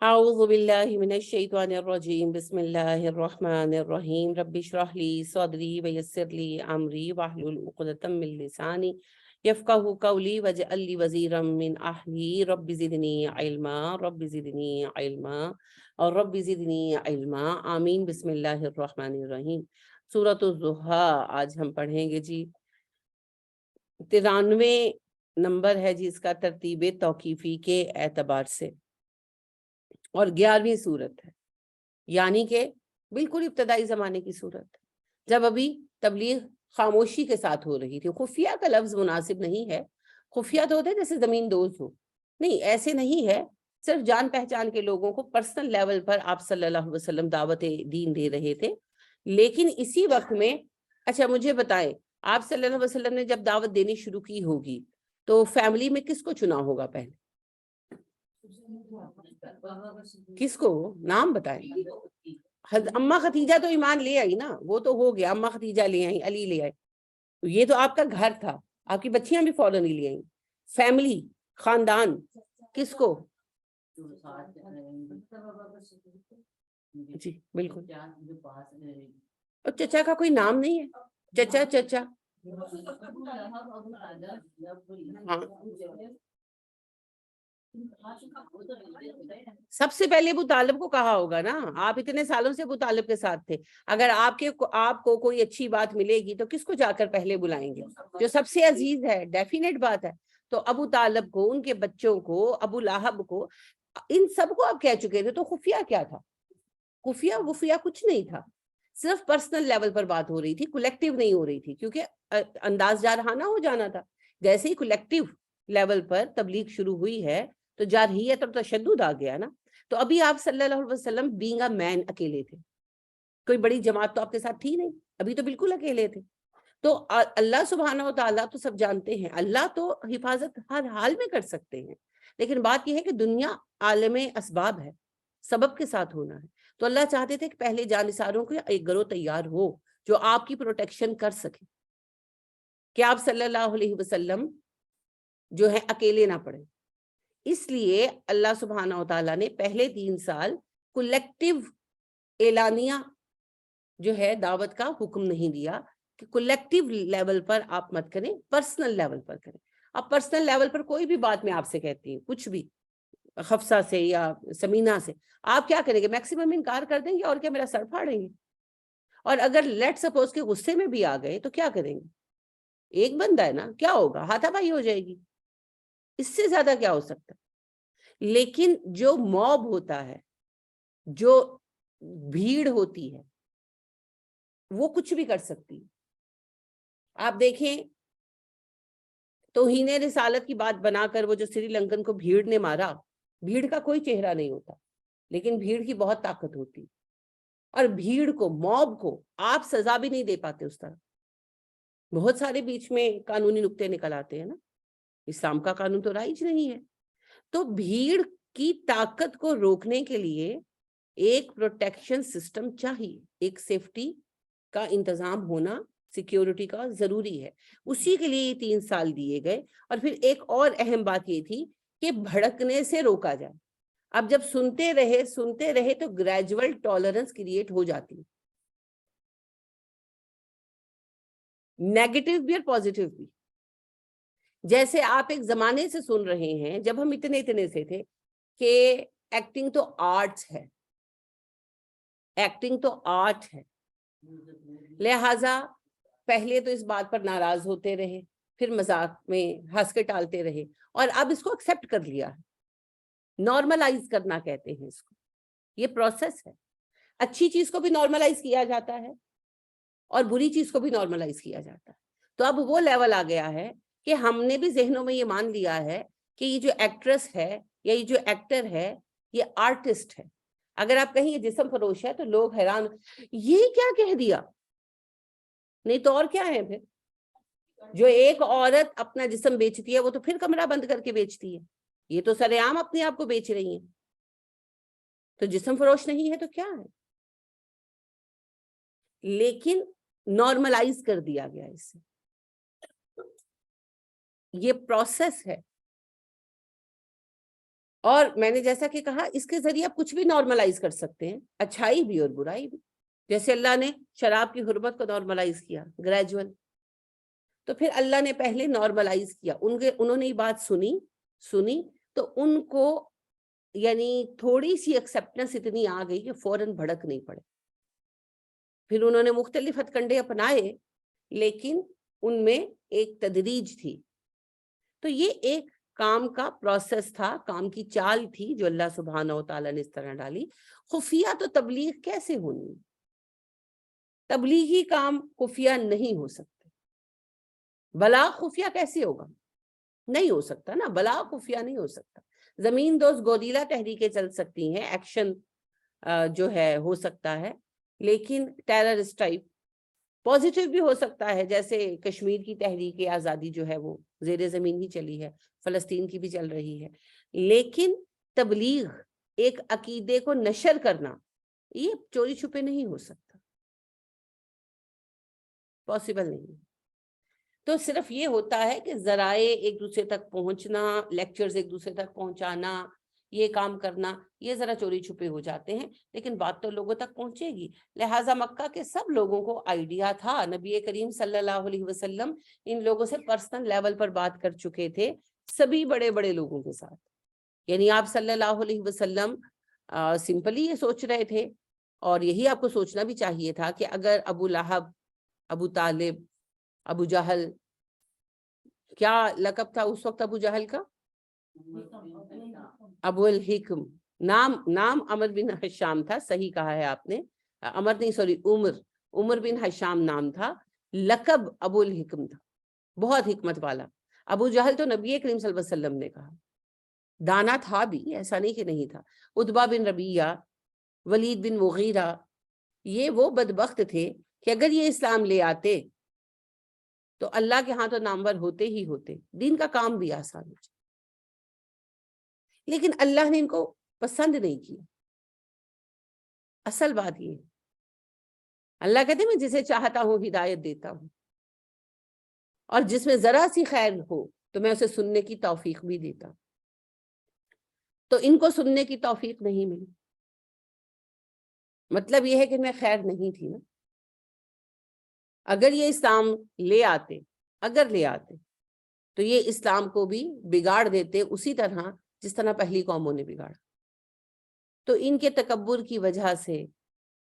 اعوذ باللہ من الشیطان الرجیم بسم اللہ الرحمن الرحیم رب اشرح لی صدری ویسر لی امری واحلل عقدۃ من لسانی یفقہوا قولی واجعل لی وزیرا من اہلی رب زدنی علما رب زدنی علما اور رب زدنی علما آمین۔ بسم اللہ الرحمن الرحیم۔ سورۃ الضحیٰ آج ہم پڑھیں گے جی۔ 93 نمبر ہے جی اس کا ترتیب توقیفی کے اعتبار سے، اور 11ویں سورت ہے، یعنی کہ بالکل ابتدائی زمانے کی صورت، جب ابھی تبلیغ خاموشی کے ساتھ ہو رہی تھی۔ خفیہ کا لفظ مناسب نہیں ہے، خفیہ تو ہوتا ہے جیسے زمین دوز ہو، نہیں ایسے نہیں ہے، صرف جان پہچان کے لوگوں کو پرسنل لیول پر آپ صلی اللہ علیہ وسلم دعوت دین دے رہے تھے۔ لیکن اسی وقت میں اچھا مجھے بتائیں، آپ صلی اللہ علیہ وسلم نے جب دعوت دینی شروع کی ہوگی تو فیملی میں کس کو چنا ہوگا پہلے؟ کس کو؟ نام بتائیں۔ اماں ختیجہ تو ایمان لے آئی نا، وہ تو ہو گیا، اماں ختیجہ لے آئی، علی لے آئے، یہ تو آپ کا گھر تھا، آپ کی بچیاں بھی فوراً ہی لے آئیں۔ فیملی، خاندان، کس کو؟ جی بالکل۔ اور چچا کا کوئی نام نہیں ہے؟ چچا چچا ہاں، سب سے پہلے ابو طالب کو کہا ہوگا نا، آپ اتنے سالوں سے ابو طالب کے ساتھ تھے، اگر آپ کو کوئی اچھی بات ملے گی تو کس کو جا کر پہلے بلائیں گے؟ جو سب سے عزیز ہے، ڈیفینیٹ بات ہے۔ تو ابو طالب کو، ان کے بچوں کو، ابو لہب کو، ان سب کو آپ کہہ چکے تھے، تو خفیہ کیا تھا؟ خفیہ وفیہ کچھ نہیں تھا، صرف پرسنل لیول پر بات ہو رہی تھی، کولیکٹیو نہیں ہو رہی تھی، کیونکہ انداز جارحانہ ہو جانا تھا۔ جیسے ہی کولیکٹیو لیول پر تبلیغ شروع ہوئی ہے تو جارحیت اور تشدد آ گیا نا۔ تو ابھی آپ صلی اللہ علیہ وسلم بینگ اے مین اکیلے تھے، کوئی بڑی جماعت تو آپ کے ساتھ تھی نہیں، ابھی تو بالکل اکیلے تھے۔ تو اللہ سبحانہ و تعالیٰ تو سب جانتے ہیں، اللہ تو حفاظت ہر حال میں کر سکتے ہیں، لیکن بات یہ ہے کہ دنیا عالم اسباب ہے، سبب کے ساتھ ہونا ہے۔ تو اللہ چاہتے تھے کہ پہلے جانثاروں کو ایک گروہ تیار ہو جو آپ کی پروٹیکشن کر سکے، کہ آپ صلی اللہ علیہ وسلم جو ہے اکیلے نہ پڑے۔ اس لیے اللہ سبحانہ و تعالیٰ نے پہلے 3 سال کولیکٹیو اعلانیہ جو ہے دعوت کا حکم نہیں دیا کہ کولیکٹیو لیول پر آپ مت کریں، پرسنل لیول پر کریں۔ اب پرسنل لیول پر کوئی بھی بات میں آپ سے کہتی ہوں، کچھ بھی، حفصہ سے یا سمینہ سے، آپ کیا کریں گے؟ میکسیمم انکار کر دیں گے، اور کیا میرا سر پھاڑیں گے؟ اور اگر لیٹ سپوز کے غصے میں بھی آ گئے تو کیا کریں گے؟ ایک بندہ ہے نا، کیا ہوگا؟ ہاتھا پائی ہو جائے گی، اس سے زیادہ کیا ہو سکتا ہے؟ لیکن جو موب ہوتا ہے، جو بھیڑ ہوتی ہے، وہ کچھ بھی کر سکتی ہے۔ آپ دیکھیں، توہین رسالت کی بات بنا کر وہ جو سری لنکن کو بھیڑ نے مارا، بھیڑ کا کوئی چہرہ نہیں ہوتا، لیکن بھیڑ کی بہت طاقت ہوتی، اور بھیڑ کو، موب کو آپ سزا بھی نہیں دے پاتے اس طرح۔ بہت سارے بیچ میں قانونی نقطے نکل آتے ہیں نا، اسلام کا قانون تو رائج نہیں ہے۔ تو بھیڑ کی طاقت کو روکنے کے لیے ایک پروٹیکشن سسٹم چاہیے، ایک سیفٹی کا انتظام ہونا، سیکیورٹی کا ضروری ہے۔ اسی کے لیے یہ 3 سال دیے گئے۔ اور پھر ایک اور اہم بات یہ تھی کہ بھڑکنے سے روکا جائے۔ اب جب سنتے رہے تو گریجول ٹالرنس کریٹ ہو جاتی، نیگیٹو بھی اور پازیٹیو بھی۔ جیسے آپ ایک زمانے سے سن رہے ہیں، جب ہم اتنے سے تھے، کہ ایکٹنگ تو آرٹس ہے، ایکٹنگ تو آرٹ ہے، لہٰذا پہلے تو اس بات پر ناراض ہوتے رہے، پھر مذاق میں ہنس کے ٹالتے رہے، اور اب اس کو ایکسیپٹ کر لیا ہے۔ نارملائز کرنا کہتے ہیں اس کو، یہ پروسیس ہے۔ اچھی چیز کو بھی نارملائز کیا جاتا ہے اور بری چیز کو بھی نارملائز کیا جاتا ہے۔ تو اب وہ لیول آ گیا ہے کہ ہم نے بھی ذہنوں میں یہ مان لیا ہے کہ یہ جو ایکٹریس ہے یا یہ جو ایکٹر ہے، یہ آرٹسٹ ہے۔ اگر آپ کہیں یہ جسم فروش ہے تو لوگ حیران، یہ کیا کہہ دیا؟ نہیں تو اور کیا ہے پھر؟ جو ایک عورت اپنا جسم بیچتی ہے وہ تو پھر کمرہ بند کر کے بیچتی ہے، یہ تو سر عام اپنے آپ کو بیچ رہی ہیں، تو جسم فروش نہیں ہے تو کیا ہے؟ لیکن نارملائز کر دیا گیا اسے، یہ پروسیس ہے۔ اور میں نے جیسا کہ کہا اس کے ذریعے آپ کچھ بھی نارملائز کر سکتے ہیں، اچھائی بھی اور برائی بھی. جیسے اللہ نے شراب کی حرمت کو نارملائز کیا گریجول، تو پھر اللہ نے پہلے نارملائز کیا، انہوں نے یہ بات سنی تو ان کو یعنی تھوڑی سی ایکسیپٹنس اتنی آ گئی کہ فوراً بھڑک نہیں پڑے. پھر انہوں نے مختلف ہتھ کنڈے اپنائے، لیکن ان میں ایک تدریج تھی. تو یہ ایک کام کا پروسیس تھا، کام کی چال تھی جو اللہ سبحانہ و تعالیٰ نے اس طرح ڈالی. خفیہ تو تبلیغ کیسے ہونی؟ تبلیغی کام خفیہ نہیں ہو سکتے. بلاغ خفیہ کیسے ہوگا؟ نہیں ہو سکتا نا، بلاغ خفیہ نہیں ہو سکتا. زمین دوز گوریلا تحریکیں چل سکتی ہیں، ایکشن جو ہے ہو سکتا ہے، لیکن ٹیررسٹ ٹائپ پازیٹیو بھی ہو سکتا ہے، جیسے کشمیر کی تحریک آزادی جو ہے وہ زیر زمین ہی چلی ہے، فلسطین کی بھی چل رہی ہے. لیکن تبلیغ، ایک عقیدے کو نشر کرنا، یہ چوری چھپے نہیں ہو سکتا، پاسبل نہیں. تو صرف یہ ہوتا ہے کہ ذرائع ایک دوسرے تک پہنچنا، لیکچرز ایک دوسرے تک پہنچانا، یہ کام کرنا، یہ ذرا چوری چھپے ہو جاتے ہیں، لیکن بات تو لوگوں تک پہنچے گی. لہٰذا مکہ کے سب لوگوں کو آئیڈیا تھا، نبی کریم صلی اللہ علیہ وسلم ان لوگوں سے پرسنل لیول پر بات کر چکے تھے، سبھی بڑے بڑے لوگوں کے ساتھ. یعنی آپ صلی اللہ علیہ وسلم سمپلی یہ سوچ رہے تھے، اور یہی آپ کو سوچنا بھی چاہیے تھا، کہ اگر ابو لہب، ابو طالب، ابو جہل، کیا لقب تھا اس وقت ابو جہل کا؟ ابو الحکم. نام عمر بن حشام تھا، صحیح کہا ہے آپ نے، عمر نہیں، سوری، عمر بن حشام نام تھا، لقب ابو الحکم تھا، بہت حکمت والا. ابو جہل تو نبی کریم صلی اللہ علیہ وسلم نے کہا دانا تھا بھی، ایسا نہیں کہ نہیں تھا. عتبہ بن ربیعہ، ولید بن مغیرہ، یہ وہ بدبخت تھے کہ اگر یہ اسلام لے آتے تو اللہ کے ہاں تو نامور ہوتے ہی ہوتے، دین کا کام بھی آسان ہو جائے. لیکن اللہ نے ان کو پسند نہیں کیا. اصل بات یہ ہے، اللہ کہتے ہیں میں جسے چاہتا ہوں ہدایت دیتا ہوں، اور جس میں ذرا سی خیر ہو تو میں اسے سننے کی توفیق بھی دیتا ہوں. تو ان کو سننے کی توفیق نہیں ملی، مطلب یہ ہے کہ میں خیر نہیں تھی نا. اگر یہ اسلام لے آتے تو یہ اسلام کو بھی بگاڑ دیتے، اسی طرح جس طرح پہلی قوموں نے بگاڑا. تو ان کے تکبر کی وجہ سے،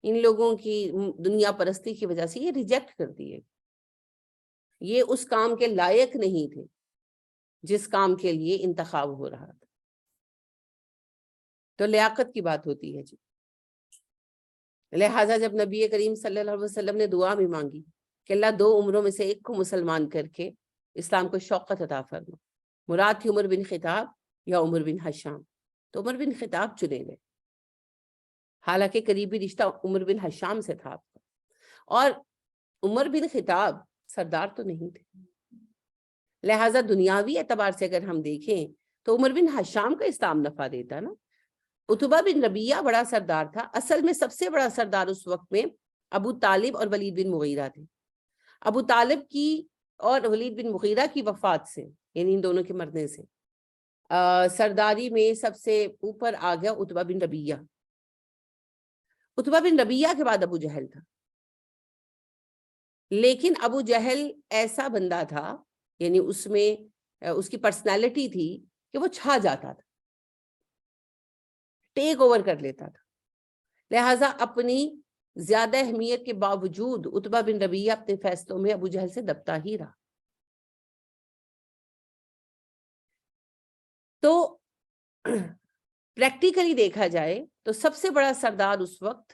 ان لوگوں کی دنیا پرستی کی وجہ سے یہ ریجیکٹ کر دیے. یہ اس کام کے لائق نہیں تھے جس کام کے لیے انتخاب ہو رہا تھا. تو لیاقت کی بات ہوتی ہے جی. لہٰذا جب نبی کریم صلی اللہ علیہ وسلم نے دعا بھی مانگی کہ اللہ 2 عمروں میں سے ایک کو مسلمان کر کے اسلام کو شوقت عطا فرما، مراد تھی عمر بن خطاب یا عمر بن حشام، تو عمر بن خطاب چنے گئے. حالانکہ قریبی رشتہ عمر بن حشام سے تھا، اور عمر بن خطاب سردار تو نہیں تھے. لہٰذا دنیاوی اعتبار سے اگر ہم دیکھیں تو عمر بن حشام کا اسلام نفع دیتا نا. عتبہ بن ربیعہ بڑا سردار تھا، اصل میں سب سے بڑا سردار اس وقت میں ابو طالب اور ولید بن مغیرہ تھے. ابو طالب کی اور ولید بن مغیرہ کی وفات سے، یعنی ان دونوں کے مرنے سے، سرداری میں سب سے اوپر آ گیا عتبہ بن ربیعہ. عتبہ بن ربیعہ کے بعد ابو جہل تھا. لیکن ابو جہل ایسا بندہ تھا، یعنی اس میں اس کی پرسنالٹی تھی کہ وہ چھا جاتا تھا، ٹیک اوور کر لیتا تھا. لہٰذا اپنی زیادہ اہمیت کے باوجود عتبہ بن ربیعہ اپنے فیصلوں میں ابو جہل سے دبتا ہی رہا. تو پریکٹیکلی دیکھا جائے تو سب سے بڑا سردار اس وقت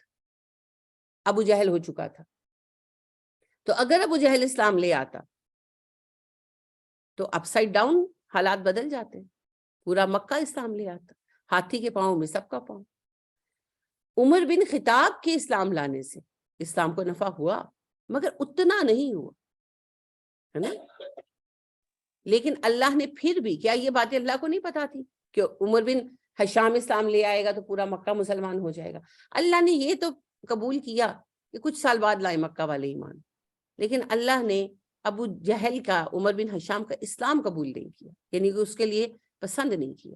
ابو جہل ہو چکا تھا. تو اگر ابو جہل اسلام لے آتا تو اپ سائڈ ڈاؤن حالات بدل جاتے، پورا مکہ اسلام لے آتا، ہاتھی کے پاؤں میں سب کا پاؤں. عمر بن خطاب کے اسلام لانے سے اسلام کو نفع ہوا، مگر اتنا نہیں ہوا، ہے نا. لیکن اللہ نے پھر بھی، کیا یہ باتیں اللہ کو نہیں پتا تھی کہ عمر بن حشام اسلام لے آئے گا تو پورا مکہ مسلمان ہو جائے گا؟ اللہ نے یہ تو قبول کیا کہ کچھ سال بعد لائے مکہ والے ایمان، لیکن اللہ نے ابو جہل کا، عمر بن حشام کا اسلام قبول نہیں کیا، یعنی کہ اس کے لیے پسند نہیں کیا.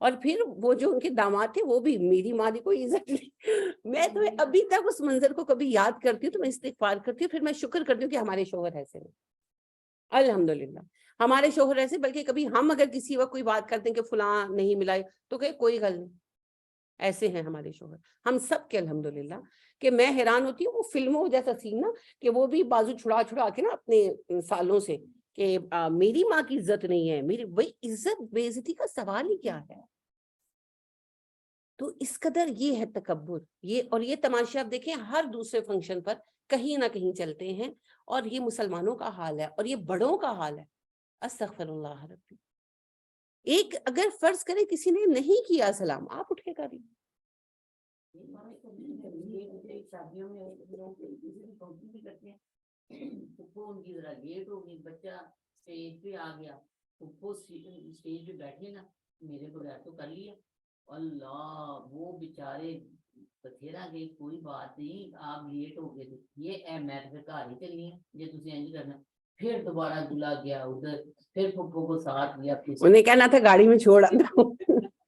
اور پھر وہ جو ان کے داماد تھے وہ بھی میری ماں نے کوئی عزت نہیں. میں تو ابھی تک اس منظر کو کبھی یاد کرتی ہوں تو میں استغفار کرتی ہوں, پھر میں شکر کرتی ہوں کہ ہمارے شوہر ایسے نہیں, الحمدللہ ہمارے شوہر ایسے. بلکہ کبھی ہم اگر کسی وقت کوئی بات کرتے ہیں کہ فلاں نہیں ملائے تو کہ کوئی گل نہیں, ایسے ہیں ہمارے شوہر ہم سب کے الحمدللہ. کہ میں حیران ہوتی ہوں وہ فلموں جیسا سین نا, کہ وہ بھی بازو چھڑا چھڑا کے نا اپنے سالوں سے کہ میری ماں کی عزت نہیں ہے, میری وہی عزت بے عزتی کا سوال ہی کیا ہے. تو اس قدر یہ ہے تکبر. یہ تماشے آپ دیکھیں ہر دوسرے فنکشن پر کہیں نہ کہیں چلتے ہیں, اور یہ مسلمانوں کا حال ہے اور یہ بڑوں کا حال ہے. استغفر اللہ ربی. ایک اگر فرض کرے کسی نے نہیں کیا سلام, آپ اٹھ کے کر لیں. شادیوں میں ان کی ذرا لیٹ ہوگی, بچہ اسٹیج پہ آ گیا, اسٹیج پہ بیٹھے نا, میرے بغیر تو کر لیا. اللہ وہ بیچارے بتھیرا گئے, کوئی بات نہیں آپ لیٹ ہو گئے تھے, یہ میں تو گھر ہی چلنی ہے جی تھی انج کرنا. پھر دوبارہ دلہا گیا ادھر, پھر پھپھو کو ساتھ لیا, انہیں کہنا تھا گاڑی میں چھوڑ آتا ہوں.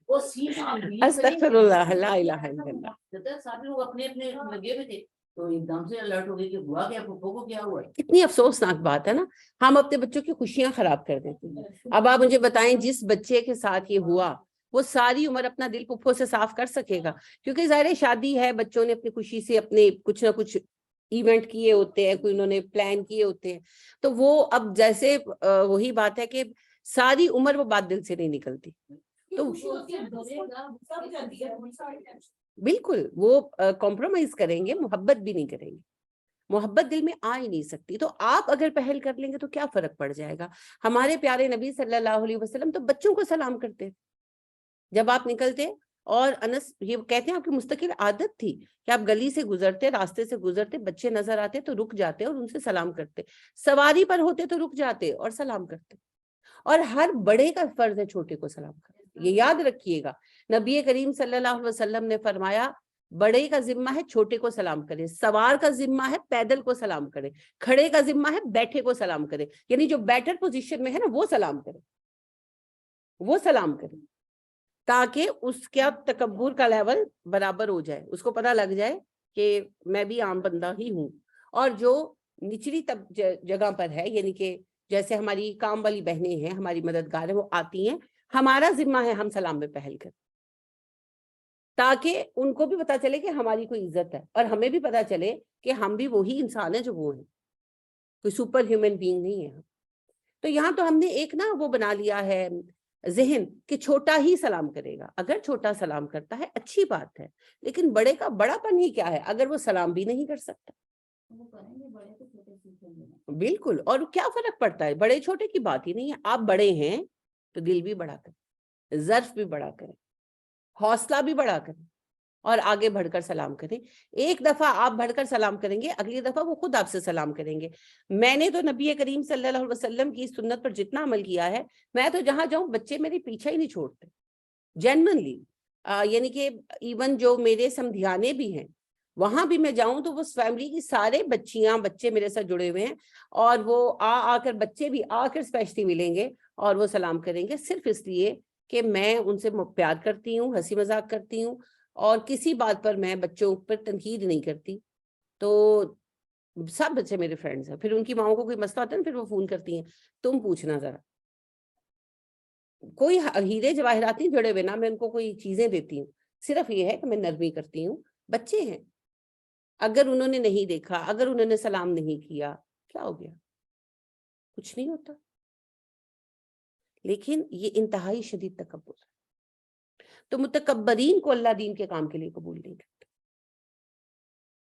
وہ سین استغفر اللہ لا الہ الا اللہ. سب لوگ اپنے اپنے لگے ہوئے تھے, تو ایک دم سے الرٹ ہو گئی کہ ہوا کیا, پھپھو کو کیا ہوا. کتنی افسوسناک بات ہے نا, ہم اپنے بچوں کی خوشیاں خراب کر دیتے ہیں. اب آپ مجھے بتائیں جس بچے کے ساتھ یہ ہوا وہ ساری عمر اپنا دل پھپھو سے صاف کر سکے گا؟ کیونکہ ظاہر شادی ہے, بچوں نے اپنی خوشی سے اپنے کچھ نہ کچھ ایونٹ کیے ہوتے ہیں, کوئی انہوں نے پلان کیے ہوتے ہیں, تو وہ اب جیسے وہی بات ہے کہ ساری عمر وہ بات دل سے نہیں نکلتی. تو بالکل وہ کمپرومائز کریں گے, محبت بھی نہیں کریں گے, محبت دل میں آ ہی نہیں سکتی. تو آپ اگر پہل کر لیں گے تو کیا فرق پڑ جائے گا؟ ہمارے پیارے نبی صلی اللہ علیہ وسلم تو بچوں کو سلام کرتے جب آپ نکلتے, اور انس یہ کہتے ہیں آپ کی مستقل عادت تھی کہ آپ گلی سے گزرتے, راستے سے گزرتے, بچے نظر آتے تو رک جاتے اور ان سے سلام کرتے, سواری پر ہوتے تو رک جاتے اور سلام کرتے. اور ہر بڑے کا فرض ہے چھوٹے کو سلام کرنا, یہ یاد رکھیے گا. نبی کریم صلی اللہ علیہ وسلم نے فرمایا بڑے کا ذمہ ہے چھوٹے کو سلام کرے, سوار کا ذمہ ہے پیدل کو سلام کرے, کھڑے کا ذمہ ہے بیٹھے کو سلام کرے. یعنی جو بیٹر پوزیشن میں ہے نا وہ سلام کرے, وہ سلام کرے, تاکہ اس کا تکبر کا لیول برابر ہو جائے, اس کو پتہ لگ جائے کہ میں بھی عام بندہ ہی ہوں. اور جو نچلی جگہ پر ہے, یعنی کہ جیسے ہماری کام والی بہنیں ہیں, ہماری مددگار ہیں, وہ آتی ہیں, ہمارا ذمہ ہے ہم سلام میں پہل کریں, تاکہ ان کو بھی پتا چلے کہ ہماری کوئی عزت ہے, اور ہمیں بھی پتا چلے کہ ہم بھی وہی انسان ہیں جو وہ ہیں, کوئی سپر ہیومن بینگ نہیں ہے. تو یہاں تو ہم نے ایک نا وہ بنا لیا ہے ذہن کہ چھوٹا ہی سلام کرے گا. اگر چھوٹا سلام کرتا ہے اچھی بات ہے, لیکن بڑے کا بڑا پن ہی کیا ہے اگر وہ سلام بھی نہیں کر سکتا؟ بالکل. اور کیا فرق پڑتا ہے, بڑے چھوٹے کی بات ہی نہیں ہے. آپ بڑے ہیں تو دل بھی بڑا کریں, ظرف بھی بڑا کریں, حوصلہ بھی بڑا کریں, اور آگے بڑھ کر سلام کریں. ایک دفعہ آپ بڑھ کر سلام کریں گے, اگلی دفعہ وہ خود آپ سے سلام کریں گے. میں نے تو نبی کریم صلی اللہ علیہ وسلم کی سنت پر جتنا عمل کیا ہے, میں تو جہاں جاؤں بچے میرے پیچھے ہی نہیں چھوڑتے, جینوئنلی. یعنی کہ ایون جو میرے سمدھیانے بھی ہیں وہاں بھی میں جاؤں تو وہ فیملی کی سارے بچے میرے ساتھ جڑے ہوئے ہیں, اور وہ آ کر بچے بھی آ کر اسپیشلی ملیں گے اور وہ سلام کریں گے, صرف اس لیے کہ میں ان سے پیار کرتی ہوں, ہنسی مذاق کرتی ہوں, اور کسی بات پر میں بچوں پر تنقید نہیں کرتی. تو سب بچے میرے فرینڈز ہیں. پھر ان کی ماؤں کو کوئی مسئلہ ہوتا ہے نا, پھر وہ فون کرتی ہیں, تم پوچھنا ذرا, کوئی ہیرے جواہرات نہیں جڑے ہوئے نا, میں ان کو کوئی چیزیں دیتی ہوں, صرف یہ ہے کہ میں نرمی کرتی ہوں. بچے ہیں, اگر انہوں نے نہیں دیکھا, اگر انہوں نے سلام نہیں کیا, کیا ہو گیا, کچھ نہیں ہوتا. لیکن یہ انتہائی شدید تکبر ہے. تو متکبرین کو اللہ دین کے کام کے لیے قبول نہیں کرتا.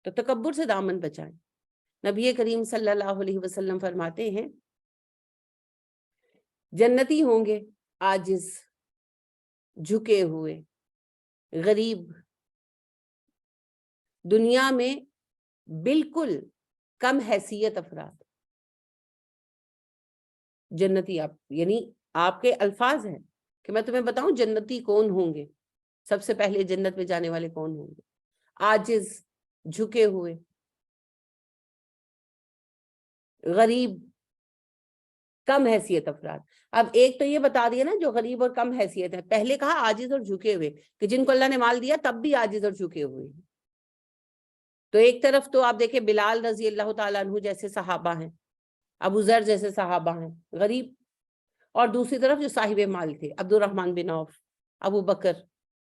تو تکبر سے دامن بچائیں. نبی کریم صلی اللہ علیہ وسلم فرماتے ہیں جنتی ہوں گے عاجز, جھکے ہوئے, غریب, دنیا میں بالکل کم حیثیت افراد. جنتی آپ, یعنی آپ کے الفاظ ہیں کہ میں تمہیں بتاؤں جنتی کون ہوں گے, سب سے پہلے جنت میں جانے والے کون ہوں گے؟ عاجز, جھکے ہوئے, غریب, کم حیثیت افراد. اب ایک تو یہ بتا دیا نا جو غریب اور کم حیثیت ہے, پہلے کہا عاجز اور جھکے ہوئے, کہ جن کو اللہ نے مال دیا تب بھی عاجز اور جھکے ہوئے ہیں. تو ایک طرف تو آپ دیکھیں بلال رضی اللہ تعالیٰ عنہ جیسے صحابہ ہیں, ابو ذر جیسے صحابہ ہیں غریب, اور دوسری طرف جو صاحب مال تھے عبد الرحمن بن عوف, ابو بکر,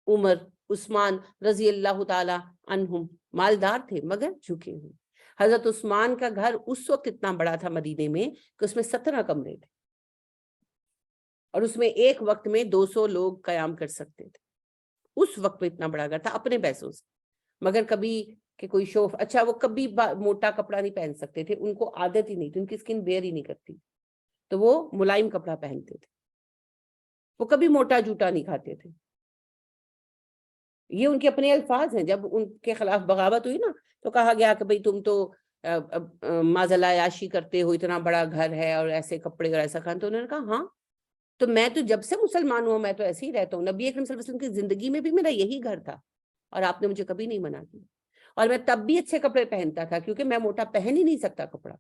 عمر, عثمان رضی اللہ تعالیٰ عنہم, مالدار تھے مگر جھکے ہوئے. حضرت عثمان کا گھر اس وقت اتنا بڑا تھا مدینے میں کہ اس میں 17 کمرے تھے, اور اس میں ایک وقت میں 200 لوگ قیام کر سکتے تھے. اس وقت میں اتنا بڑا گھر تھا اپنے پیسوں سے, مگر کبھی کہ کوئی شوف, اچھا وہ کبھی موٹا کپڑا نہیں پہن سکتے تھے, ان کو عادت ہی نہیں تھی, ان کی سکن بیئر ہی نہیں کرتی, تو وہ ملائم کپڑا پہنتے تھے. وہ کبھی موٹا جوتا نہیں کھاتے تھے. یہ ان کے اپنے الفاظ ہیں. جب ان کے خلاف بغاوت ہوئی نا تو کہا گیا کہ بھئی تم تو معذلہ عیاشی کرتے ہو, اتنا بڑا گھر ہے اور ایسے کپڑے اور ایسا کھانا. تو انہوں نے کہا ہاں, تو میں تو جب سے مسلمان ہوں میں تو ایسے ہی رہتا ہوں. نبی اکرم صلی اللہ علیہ وسلم کی زندگی میں بھی میرا یہی گھر تھا اور آپ نے مجھے کبھی نہیں منع کیا, اور میں تب بھی اچھے کپڑے پہنتا تھا کیونکہ میں موٹا پہن ہی نہیں سکتا کپڑا,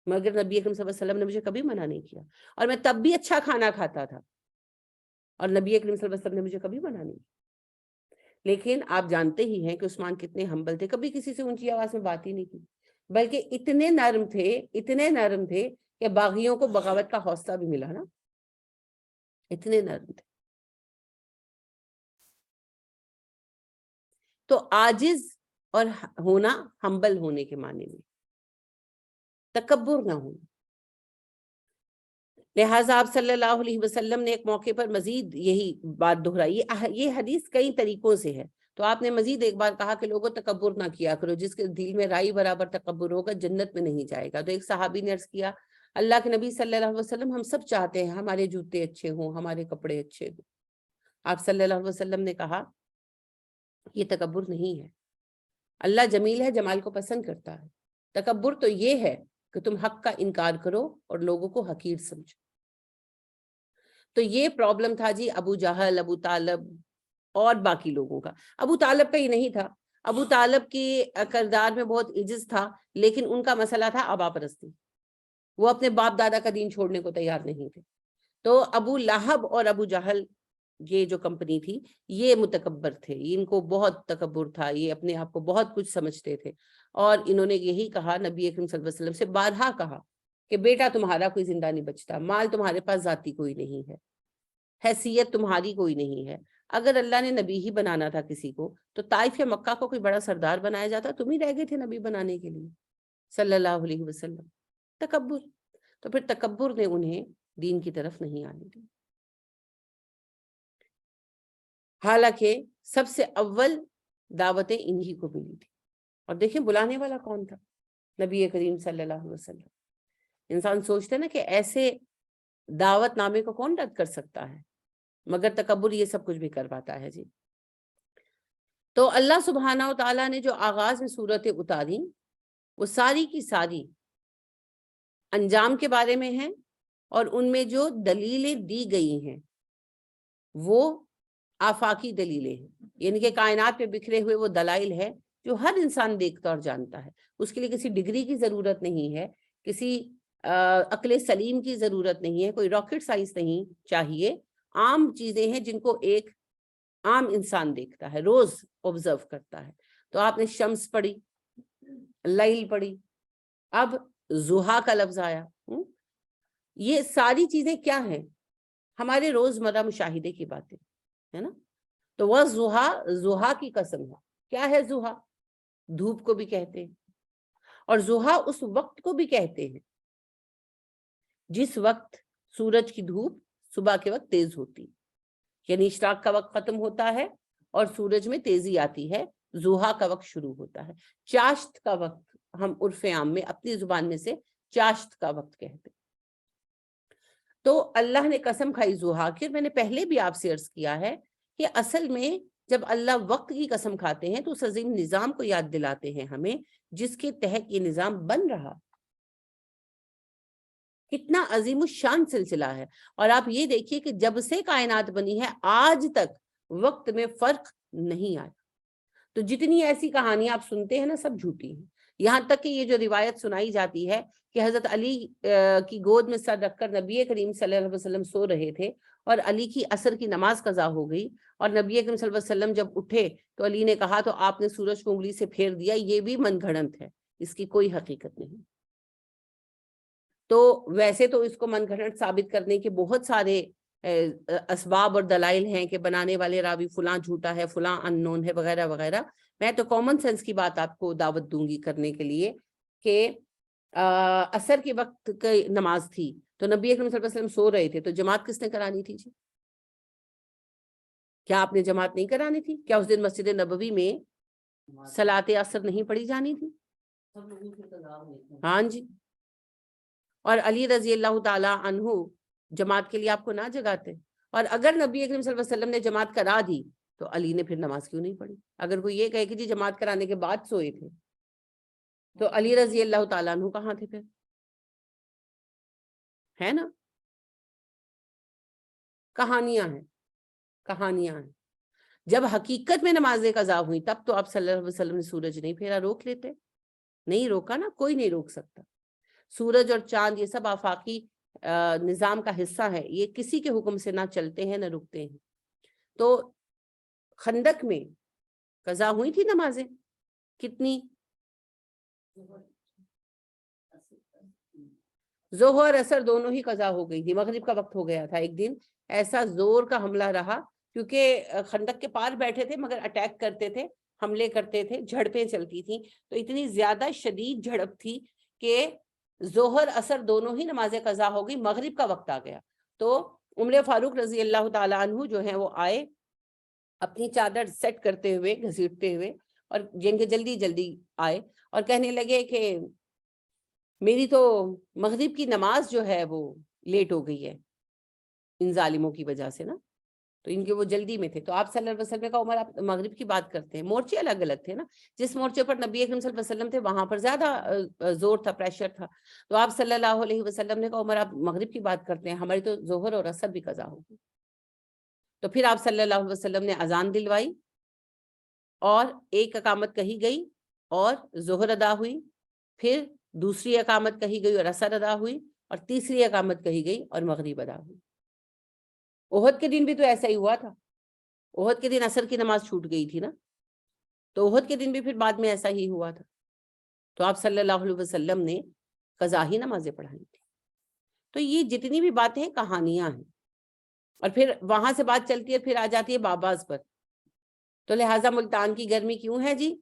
مگر نبی اکرم صلی اللہ علیہ وسلم نے مجھے کبھی منع نہیں کیا. اور میں تب بھی اچھا کھانا کھاتا تھا اور نبی اکرم صلی اللہ علیہ وسلم نے مجھے کبھی منع نہیں کیا. لیکن آپ جانتے ہی ہیں کہ عثمان کتنے ہمبل تھے, کبھی کسی سے اونچی آواز میں بات ہی نہیں کی, بلکہ اتنے نرم تھے کہ باغیوں کو بغاوت کا حوصلہ بھی ملا نا, اتنے نرم تھے. تو عاجز اور ہونا ہمبل ہونے کے معنی میں, تکبر نہ ہونا. لہٰذا آپ صلی اللہ علیہ وسلم نے ایک موقع پر مزید یہی بات دہرائی. یہ حدیث کئی طریقوں سے ہے, تو آپ نے مزید ایک بار کہا کہ لوگوں تکبر نہ کیا کرو, جس کے دل میں رائی برابر تکبر ہوگا جنت میں نہیں جائے گا. تو ایک صحابی نے عرض کیا اللہ کے نبی صلی اللہ علیہ وسلم ہم سب چاہتے ہیں ہمارے جوتے اچھے ہوں, ہمارے کپڑے اچھے ہوں. آپ صلی اللہ علیہ وسلم نے کہا یہ تکبر نہیں ہے, اللہ جمیل ہے, جمال کو پسند کرتا ہے. تکبر تو یہ ہے کہ تم حق کا انکار کرو اور لوگوں کو حقیر سمجھو. تو یہ پرابلم تھا جی ابو جہل, ابو طالب اور باقی لوگوں کا. ابو طالب کا ہی نہیں تھا, ابو طالب کی کردار میں بہت عجز تھا, لیکن ان کا مسئلہ تھا آبا پرستی. وہ اپنے باپ دادا کا دین چھوڑنے کو تیار نہیں تھے. تو ابو لہب اور ابو جہل یہ جو کمپنی تھی یہ متکبر تھے, ان کو بہت تکبر تھا, یہ اپنے آپ کو بہت کچھ سمجھتے تھے. اور انہوں نے یہی کہا نبی اکرم صلی اللہ علیہ وسلم سے, بارہا کہا کہ بیٹا تمہارا کوئی زندہ نہیں بچتا, مال تمہارے پاس ذاتی کوئی نہیں ہے, حیثیت تمہاری کوئی نہیں ہے. اگر اللہ نے نبی ہی بنانا تھا کسی کو تو طائف یا مکہ کو کوئی بڑا سردار بنایا جاتا, تم ہی رہ گئے تھے نبی بنانے کے لیے صلی اللہ علیہ وسلم. تکبر. تو پھر تکبر نے انہیں دین کی طرف نہیں آنے دی. حالانکہ سب سے اول دعوتیں انہی کو ملی تھی. اور دیکھیں بلانے والا کون تھا, نبی کریم صلی اللہ علیہ وسلم. انسان سوچتا ہے نا کہ ایسے دعوت نامے کو کون رد کر سکتا ہے, مگر تکبر یہ سب کچھ بھی کرواتا ہے جی. تو اللہ سبحانہ و تعالیٰ نے جو آغاز میں صورتیں اتاری وہ ساری کی ساری انجام کے بارے میں ہیں, اور ان میں جو دلیلیں دی گئی ہیں وہ آفاقی دلیلیں ہیں, یعنی کہ کائنات پہ بکھرے ہوئے وہ دلائل ہے جو ہر انسان دیکھتا اور جانتا ہے. اس کے لیے کسی ڈگری کی ضرورت نہیں ہے, کسی عقل سلیم کی ضرورت نہیں ہے, کوئی راکٹ سائنس نہیں چاہیے. عام چیزیں ہیں جن کو ایک عام انسان دیکھتا ہے, روز آبزرو کرتا ہے. تو آپ نے شمس پڑھی, لیل پڑھی, اب ضحیٰ کا لفظ آیا. یہ ساری چیزیں کیا ہیں, ہمارے روزمرہ مشاہدے کی باتیں ہے نا. تو وہ ضحیٰ کی قسم ہے. کیا ہے ضحیٰ؟ دھوپ کو بھی کہتے ہیں, اور ضحیٰ اس وقت کو بھی کہتے ہیں جس وقت سورج کی دھوپ صبح کے وقت تیز ہوتی, یعنی اشراق کا وقت ختم ہوتا ہے اور سورج میں تیزی آتی ہے, ضحیٰ کا وقت شروع ہوتا ہے. چاشت کا وقت ہم عرف عام میں اپنی زبان میں سے چاشت کا وقت کہتے. تو اللہ نے قسم کھائی ضحیٰ کی. میں نے پہلے بھی آپ سے عرض کیا ہے کہ اصل میں جب اللہ وقت کی قسم کھاتے ہیں تو اس عظیم نظام کو یاد دلاتے ہیں ہمیں جس کے تحت یہ نظام بن رہا. کتنا عظیم الشان سلسلہ ہے. اور آپ یہ دیکھیے کہ جب سے کائنات بنی ہے آج تک وقت میں فرق نہیں آیا. تو جتنی ایسی کہانیاں آپ سنتے ہیں نا سب جھوٹی ہیں. یہاں تک کہ یہ جو روایت سنائی جاتی ہے کہ حضرت علی کی گود میں سر رکھ کر نبی کریم صلی اللہ علیہ وسلم سو رہے تھے اور علی کی عصر کی نماز قضا ہو گئی اور نبی کریم صلی اللہ علیہ وسلم جب اٹھے تو علی نے کہا تو آپ نے سورج کو انگلی سے پھیر دیا، یہ بھی من گھڑنت ہے، اس کی کوئی حقیقت نہیں۔ تو ویسے تو اس کو من گھڑنت ثابت کرنے کے بہت سارے اسباب اور دلائل ہیں کہ بنانے والے راوی فلاں جھوٹا ہے، فلاں ان نون ہے، وغیرہ وغیرہ۔ میں تو کامن سینس کی بات آپ کو دعوت دوں گی کرنے کے لیے کہ عصر کے وقت کی نماز تھی تو نبی اکرم صلی اللہ علیہ وسلم سو رہے تھے، تو جماعت کس نے کرانی تھی جی؟ کیا آپ نے جماعت نہیں کرانی تھی؟ کیا اس دن مسجد نبوی میں صلاۃ عصر نہیں پڑھی جانی تھی؟ ہاں جی۔ اور علی رضی اللہ تعالی عنہ جماعت کے لیے آپ کو نہ جگاتے، اور اگر نبی اکرم صلی اللہ علیہ وسلم نے جماعت کرا دی تو علی نے پھر نماز کیوں نہیں پڑھی؟ اگر کوئی یہ کہے کہ جی جماعت کرانے کے بعد سوئے تھے تو علی رضی اللہ تعالیٰ عنہ کہاں تھے پھر؟ ہے نا، کہانیاں ہیں، کہانیاں ہیں۔ جب حقیقت میں نمازیں قضا ہوئی تب تو آپ صلی اللہ علیہ وسلم نے سورج نہیں پھیرا، روک لیتے؟ نہیں روکا نا، کوئی نہیں روک سکتا۔ سورج اور چاند یہ سب آفاقی نظام کا حصہ ہے، یہ کسی کے حکم سے نہ چلتے ہیں نہ رکتے ہیں۔ تو خندق میں قضا ہوئی تھی نمازیں کتنی؟ ظہر اثر دونوں ہی قضا ہو گئی تھی، مغرب کا وقت ہو گیا تھا۔ ایک دن ایسا زور کا حملہ رہا کیونکہ خندق کے پار بیٹھے تھے مگر اٹیک کرتے تھے، حملے کرتے تھے، جھڑپیں چلتی تھیں، تو اتنی زیادہ شدید جھڑپ تھی کہ ظہر اثر دونوں ہی نمازیں قضا ہو گئی، مغرب کا وقت آ گیا۔ تو عمر فاروق رضی اللہ تعالی عنہ جو ہیں وہ آئے اپنی چادر سیٹ کرتے ہوئے، گھسیٹتے ہوئے، اور جلدی جلدی آئے اور کہنے لگے کہ میری تو مغرب کی نماز جو ہے وہ لیٹ ہو گئی ہے ان ظالموں کی وجہ سے نا، تو ان کے وہ جلدی میں تھے۔ تو آپ صلی اللہ علیہ وسلم نے کہا عمر آپ مغرب کی بات کرتے ہیں، مورچے الگ الگ تھے نا، جس مورچے پر نبی اکرم صلی اللہ علیہ وسلم تھے وہاں پر زیادہ زور تھا، پریشر تھا، تو آپ صلی اللہ علیہ وسلم نے کہا عمر آپ مغرب کی بات کرتے ہیں، ہماری تو ظہر اور عصر بھی قضا ہوگی۔ تو پھر آپ صلی اللہ علیہ وسلم نے اذان دلوائی اور ایک اقامت کہی گئی اور ظہر ادا ہوئی، پھر دوسری اقامت کہی گئی اور عصر ادا ہوئی، اور تیسری اقامت کہی گئی اور مغرب ادا ہوئی۔ احد کے دن بھی تو ایسا ہی ہوا تھا، احد کے دن عصر کی نماز چھوٹ گئی تھی نا، تو احد کے دن بھی پھر بعد میں ایسا ہی ہوا تھا، تو آپ صلی اللہ علیہ وسلم نے قضا ہی نمازیں پڑھائی تھی۔ تو یہ جتنی بھی باتیں ہیں کہانیاں ہیں، اور پھر وہاں سے بات چلتی ہے، پھر آ جاتی ہے باباز پر۔ تو لہٰذا ملتان کی گرمی کیوں ہے جی؟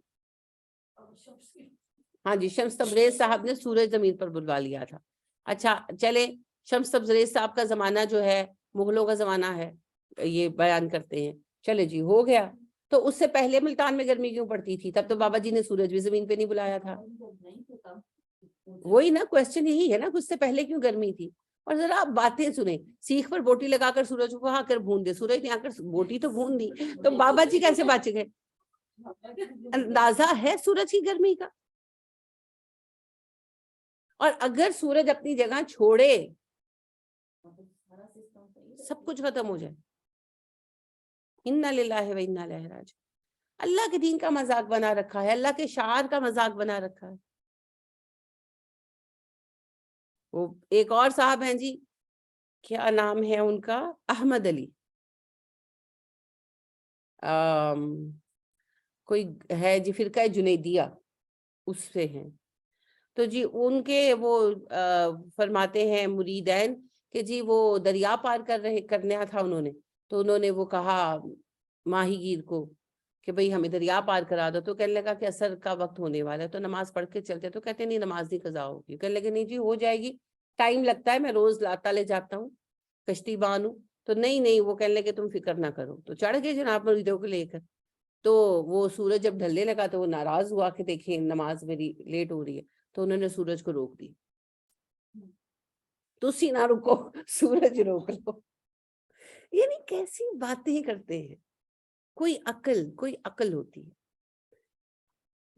ہاں جی، شمس تبریز صاحب نے سورج زمین پر بلوا لیا تھا۔ اچھا چلے، شمس تبریز صاحب کا زمانہ جو ہے مغلوں کا زمانہ ہے، یہ بیان کرتے ہیں، چلے جی ہو گیا، تو اس سے پہلے ملتان میں گرمی کیوں پڑتی تھی؟ تب تو بابا جی نے سورج بھی زمین پہ نہیں بلایا تھا۔ وہی نا کوشچن، یہی ہے نا، اس سے پہلے کیوں گرمی تھی؟ اور ذرا آپ باتیں سنیں، سیخ پر بوٹی لگا کر سورج کو آ کر بھون دے، سورج نے آ کر بوٹی تو بھون دی، تو بابا جی کیسے بچ گئے؟ اندازہ ہے سورج کی گرمی کا؟ اور اگر سورج اپنی جگہ چھوڑے سب کچھ ختم ہو جائے، انا للہ و انا الیہ راجعون۔ اللہ کے دین کا مذاق بنا رکھا ہے، اللہ کے شعار کا مذاق بنا رکھا ہے۔ وہ ایک اور صاحب ہیں جی، کیا نام ہے ان کا، احمد علی کوئی ہے جی، فرقہ جنیدیہ اس سے ہیں، تو جی ان کے وہ فرماتے ہیں مریدین کہ جی وہ دریا پار کرنا تھا انہوں نے، تو انہوں نے وہ کہا ماہی گیر کو کہ بھئی ہمیں دریا پار کرا دو، تو کہنے لگا کہ عصر کا وقت ہونے والا ہے تو نماز پڑھ کے چلتے، تو کہتے نہیں نماز نہیں قضا ہوگی، کہنے لگے نہیں جی ہو جائے گی، ٹائم لگتا ہے، میں روز لاتا لے جاتا ہوں، کشتی بان ہوں، تو نہیں وہ کہنے لگے تم فکر نہ کرو، تو چڑھ گئے جناب مریدوں کو لے کر۔ تو وہ سورج جب ڈھلنے لگا تو وہ ناراض ہوا کہ دیکھیں نماز میری لیٹ ہو رہی ہے، تو انہوں نے سورج کو روک دی، تسی نہ رکو سورج روک لو۔ یعنی کیسی باتیں کرتے ہیں، کوئی عقل ہوتی ہے۔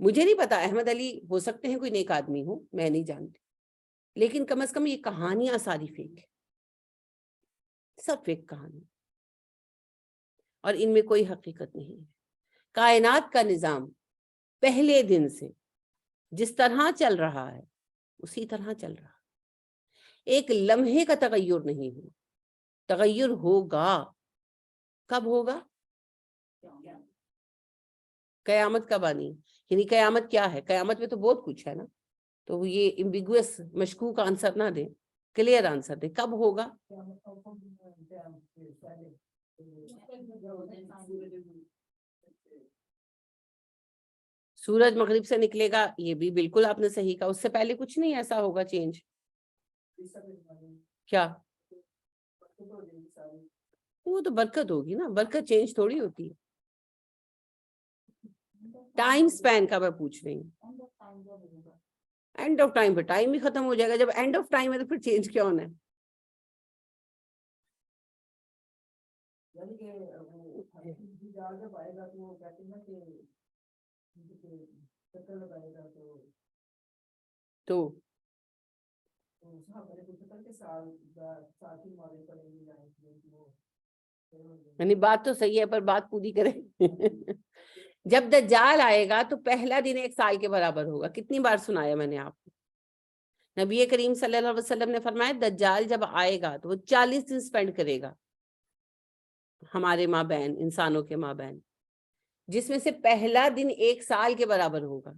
مجھے نہیں پتا احمد علی ہو سکتے ہیں کوئی نیک آدمی ہو، میں نہیں جانتی، لیکن کم از کم یہ کہانیاں ساری فیک ہے، سب فیک کہانی، اور ان میں کوئی حقیقت نہیں ہے۔ کائنات کا نظام پہلے دن سے جس طرح چل رہا ہے اسی طرح چل رہا ہے، ایک لمحے کا تغیر نہیں ہوا، تغیر ہوگا، کب ہوگا؟ قیامت کب آنی؟ یعنی قیامت کیا ہے؟ قیامت میں تو بہت کچھ ہے نا، تو یہ ایمبیگوس مشکوک آنسر نہ دیں، کلیئر آنسر دیں، کب ہوگا؟ سورج مغرب سے نکلے گا، یہ بھی بالکل آپ نے صحیح کہا، اس سے پہلے کچھ نہیں ایسا ہوگا چینج. کیا؟ وہ تو برکت ہوگی نا، برکت چینج تھوڑی ہوتی ہے. ٹائم سپین کا میں پوچھ رہی ہوں. اینڈ آف ٹائم پہ ٹائم بھی ختم ہو جائے گا، جب اینڈ آف ٹائم ہے تو پھر چینج کیا ہونا ہے؟ تو یعنی بات تو صحیح ہے پر بات پوری کریں. جب دجال آئے گا تو پہلا دن 1 سال کے برابر ہوگا. کتنی بار سنایا میں نے آپ کو؟ نبی کریم صلی اللہ علیہ وسلم نے فرمایا دجال جب آئے گا تو وہ 40 دن سپینڈ کرے گا ہمارے ماں بہن، انسانوں کے ماں بہن، جس میں سے پہلا دن 1 سال کے برابر ہوگا.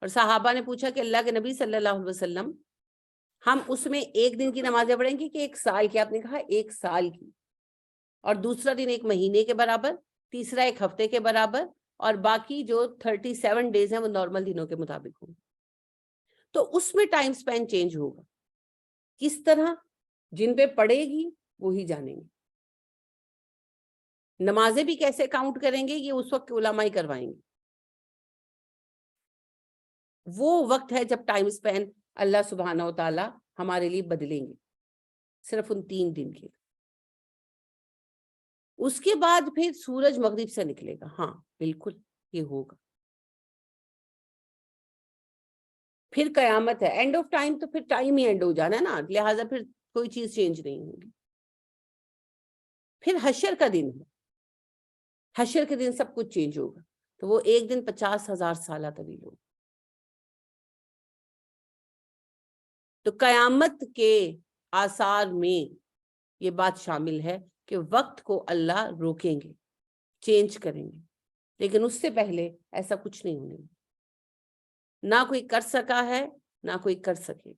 اور صحابہ نے پوچھا کہ اللہ کے نبی صلی اللہ علیہ وسلم ہم اس میں 1 دن کی نمازیں پڑھیں گے کہ 1 سال کی؟ آپ نے کہا 1 سال کی، اور دوسرا دن 1 مہینے کے برابر، تیسرا 1 ہفتے کے برابر، اور باقی جو 37 ڈیز ہیں وہ نارمل دنوں کے مطابق ہوں. تو اس میں ٹائم سپین چینج ہوگا. کس طرح؟ جن پہ پڑے گی وہی جانیں گے. نمازیں بھی کیسے کاؤنٹ کریں گے یہ اس وقت علماء ہی کروائیں گے. وہ وقت ہے جب ٹائم سپین اللہ سبحانہ و تعالی ہمارے لیے بدلیں گے، صرف ان 3 دن کے. اس کے بعد پھر سورج مغرب سے نکلے گا. ہاں بالکل یہ ہوگا. پھر قیامت ہے، اینڈ آف ٹائم تو پھر ٹائم ہی اینڈ ہو جانا ہے نا، لہٰذا پھر کوئی چیز چینج نہیں ہوگی. پھر حشر کا دن ہے، حشر کے دن سب کچھ چینج ہوگا. تو وہ 1 دن 50,000 سالہ طویل ہوگا. تو قیامت کے آثار میں یہ بات شامل ہے کہ وقت کو اللہ روکیں گے، چینج کریں گے، لیکن اس سے پہلے ایسا کچھ نہیں ہونے گا. نہ کوئی کر سکا ہے نہ کوئی کر سکے.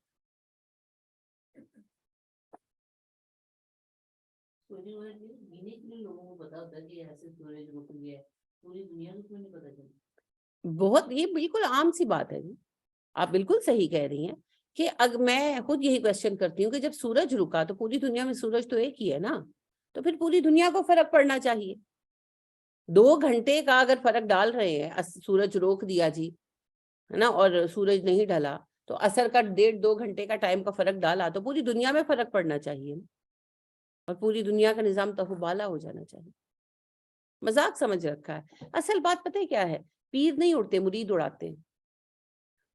بہت، یہ بالکل عام سی بات ہے. آپ بالکل صحیح کہہ رہی ہیں کہ میں خود یہی کوشچن کرتی ہوں کہ جب سورج رکا تو پوری دنیا میں سورج تو ایک ہی ہے نا، تو پھر پوری دنیا کو فرق پڑنا چاہیے. 2 گھنٹے کا اگر فرق ڈال رہے ہیں، سورج روک دیا جی ہے نا، اور سورج نہیں ڈھلا، تو اثر کا 1.5-2 گھنٹے کا ٹائم کا فرق ڈالا تو پوری دنیا میں فرق پڑنا چاہیے اور پوری دنیا کا نظام تہوبالا ہو جانا چاہیے. مذاق سمجھ رکھا ہے. اصل بات پتہ ہے کیا ہے؟ پیر نہیں اڑتے، مرید اڑاتے ہیں.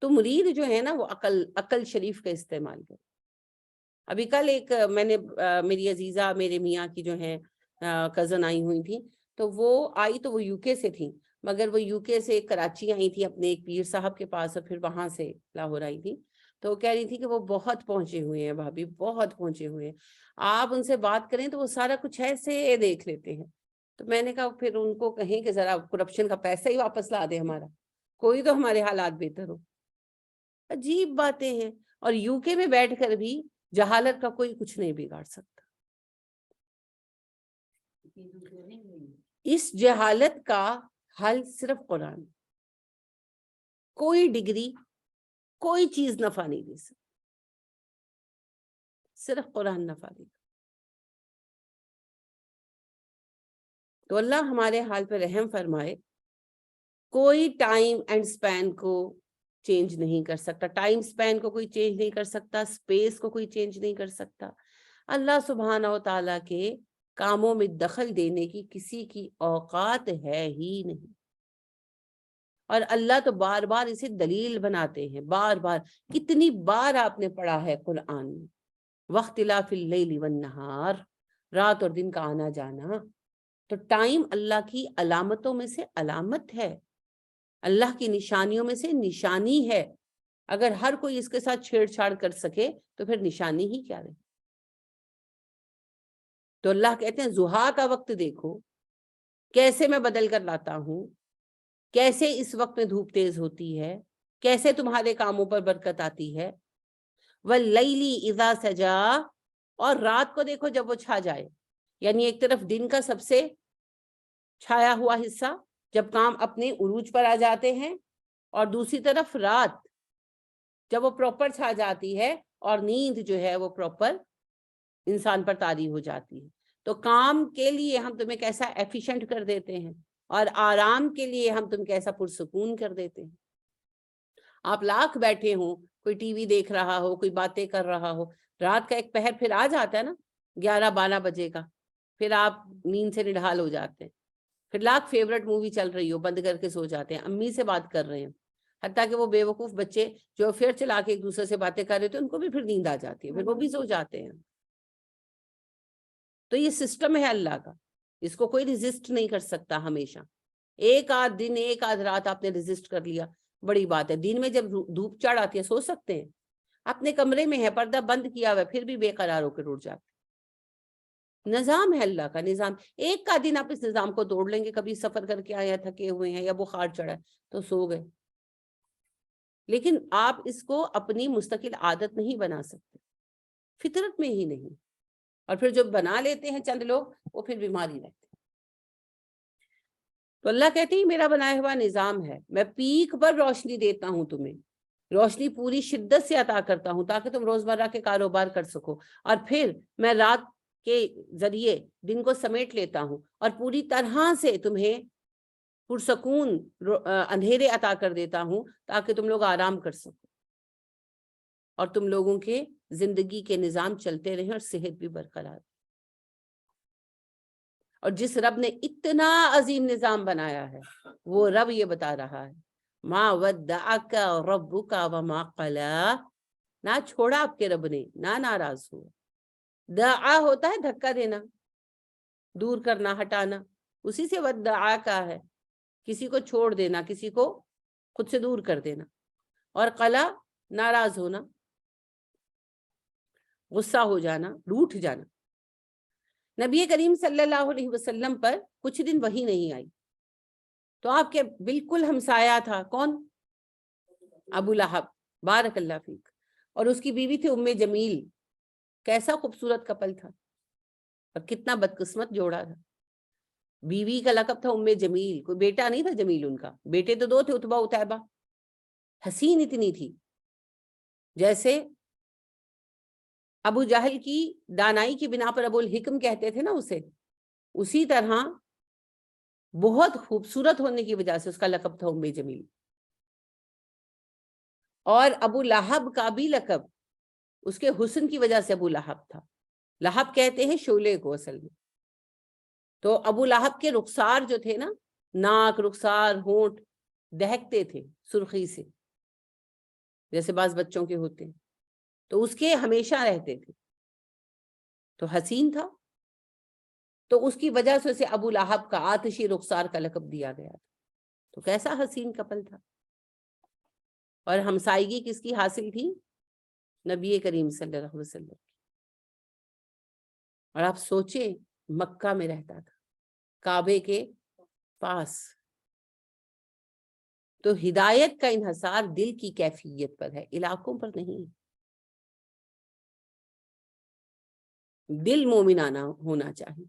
تو مرید جو ہے نا وہ عقل شریف کا استعمال کرے. ابھی کل ایک میں نے میری عزیزہ میرے میاں کی جو ہے کزن آئی ہوئی تھی، تو وہ آئی تو وہ یو کے سے تھی، مگر وہ یو کے سے کراچی آئی تھی اپنے ایک پیر صاحب کے پاس، اور پھر وہاں سے لاہور آئی تھی. تو وہ کہہ رہی تھی کہ وہ بہت پہنچے ہوئے ہیں بھابھی، بہت پہنچے ہوئے ہیں. آپ ان سے بات کریں تو وہ سارا کچھ ایسے دیکھ لیتے ہیں. تو میں نے کہا پھر ان کو کہیں کہ ذرا کرپشن کا پیسہ ہی واپس لا دے ہمارا، کوئی تو ہمارے حالات بہتر ہو. عجیب باتیں ہیں. اور یو کے میں بیٹھ کر بھی جہالت کا کوئی کچھ نہیں بگاڑ سکتا. اس جہالت کا حل صرف قرآن. کوئی ڈگری، کوئی چیز نفع نہیں دے سکتی، صرف قرآن نفع دے. تو اللہ ہمارے حال پہ رحم فرمائے. کوئی ٹائم اینڈ سپین کو چینج نہیں کر سکتا، ٹائم سپین کو کوئی چینج نہیں کر سکتا، سپیس کو کوئی چینج نہیں کر سکتا. اللہ سبحانہ و تعالیٰ کے کاموں میں دخل دینے کی کسی کی اوقات ہے ہی نہیں. اور اللہ تو بار بار اسے دلیل بناتے ہیں، بار بار. کتنی بار آپ نے پڑھا ہے قرآن میں واختلاف اللیل والنہار، رات اور دن کا آنا جانا. تو ٹائم اللہ کی علامتوں میں سے علامت ہے. اللہ کی نشانیوں میں سے نشانی ہے. اگر ہر کوئی اس کے ساتھ چھیڑ چھاڑ کر سکے تو پھر نشانی ہی کیا رہے. تو اللہ کہتے ہیں ضحیٰ کا وقت دیکھو کیسے میں بدل کر لاتا ہوں, کیسے اس وقت میں دھوپ تیز ہوتی ہے, کیسے تمہارے کاموں پر برکت آتی ہے. وَاللَّيْلِ إِذَا سَجَا, اور رات کو دیکھو جب وہ چھا جائے, یعنی ایک طرف دن کا سب سے چھایا ہوا حصہ جب کام اپنے عروج پر آ جاتے ہیں, اور دوسری طرف رات جب وہ پراپر چھا جاتی ہے اور نیند جو ہے وہ پراپر انسان پر طاری ہو جاتی ہے. تو کام کے لیے ہم تمہیں کیسا ایفیشنٹ کر دیتے ہیں, اور آرام کے لیے ہم تم کیسا پرسکون کر دیتے ہیں. آپ لاکھ بیٹھے ہوں, کوئی ٹی وی دیکھ رہا ہو, کوئی باتیں کر رہا ہو, رات کا ایک پہر پھر آ جاتا ہے نا 11-12 بجے کا, پھر آپ نیند سے نڈھال ہو جاتے ہیں. پھر لاکھ فیورٹ مووی چل رہی ہو, بند کر کے سو جاتے ہیں, امی سے بات کر رہے ہیں, حتیٰ کہ وہ بے وقوف بچے جو پھر چلا کے ایک دوسرے سے باتیں کر رہے تھے ان کو بھی پھر نیند آ جاتی ہے, پھر وہ بھی سو جاتے ہیں. تو یہ سسٹم ہے اللہ کا, اس کو کوئی ریزسٹ نہیں کر سکتا. ہمیشہ ایک آدھ دن ایک آدھ رات آپ نے ریزسٹ کر لیا بڑی بات ہے. دن میں جب دھوپ چڑھ آتی ہے سو سکتے ہیں, اپنے کمرے میں ہے, پردہ بند کیا ہوا ہے, پھر بھی بے قرار ہو کے اٹھ جاتے. نظام ہے اللہ کا نظام. ایک کا دن آپ اس نظام کو توڑ لیں گے, کبھی سفر کر کے آئے, تھکے ہوئے ہیں یا بخار چڑھا ہے تو سو گئے, لیکن آپ اس کو اپنی مستقل عادت نہیں بنا سکتے, فطرت میں ہی نہیں. اور پھر جو بنا لیتے ہیں چند لوگ وہ پھر بیماری رہتے ہیں. تو اللہ کہتے ہیں میرا بنایا ہوا نظام ہے, میں پیک پر روشنی دیتا ہوں تمہیں, روشنی پوری شدت سے عطا کرتا ہوں تاکہ تم روزمرہ کے کاروبار کر سکو, اور پھر میں رات کے ذریعے دن کو سمیٹ لیتا ہوں اور پوری طرح سے تمہیں پرسکون اندھیرے عطا کر دیتا ہوں تاکہ تم لوگ آرام کر سکو اور تم لوگوں کے زندگی کے نظام چلتے رہیں اور صحت بھی برقرار. اور جس رب نے اتنا عظیم نظام بنایا ہے وہ رب یہ بتا رہا ہے ما ودعک ربک وما قلا, نہ چھوڑا آپ کے رب نے, نہ ناراض ہوا. دعا ہوتا ہے دھکا دینا, دور کرنا, ہٹانا, اسی سے ودعا کا ہے, کسی کو چھوڑ دینا, کسی کو خود سے دور کر دینا. اور قلا ناراض ہونا, غصہ ہو جانا, روٹھ جانا. نبی کریم صلی اللہ علیہ وسلم پر کچھ دن وحی نہیں آئی تو آپ کے بالکل ہمسایہ تھا کون؟ ابو لہب, بارک اللہ فیک, اور اس کی بیوی تھی ام جمیل. کیسا خوبصورت کپل تھا اور کتنا بدقسمت جوڑا تھا. بیوی کا لقب تھا ام جمیل, کوئی بیٹا نہیں تھا جمیل ان کا, بیٹے تو 2 تھے, عتبہ عتیبہ. حسین اتنی تھی جیسے ابو جہل کی دانائی کی بنا پر ابو الحکم کہتے تھے نا اسے, اسی طرح بہت خوبصورت ہونے کی وجہ سے اس کا لقب تھا ام جمیل. اور ابو لہب کا بھی لقب اس کے حسن کی وجہ سے ابو لہب تھا. لہب کہتے ہیں شعلے کو اصل میں. تو ابو لہب کے رخسار جو تھے نا, ناک, رخسار, ہونٹ دہکتے تھے سرخی سے جیسے بعض بچوں کے ہوتے ہیں, تو اس کے ہمیشہ رہتے تھے. تو حسین تھا, تو اس کی وجہ سے اسے ابو لہب کا آتشی رخسار کا لقب دیا گیا تھا. تو کیسا حسین کپل تھا. اور ہمسائیگی کس کی حاصل تھی؟ نبی کریم صلی اللہ علیہ وسلم. اور آپ سوچیں مکہ میں رہتا تھا, کعبے کے پاس. تو ہدایت کا انحصار دل کی کیفیت پر ہے, علاقوں پر نہیں. دل مومنانہ ہونا چاہیے.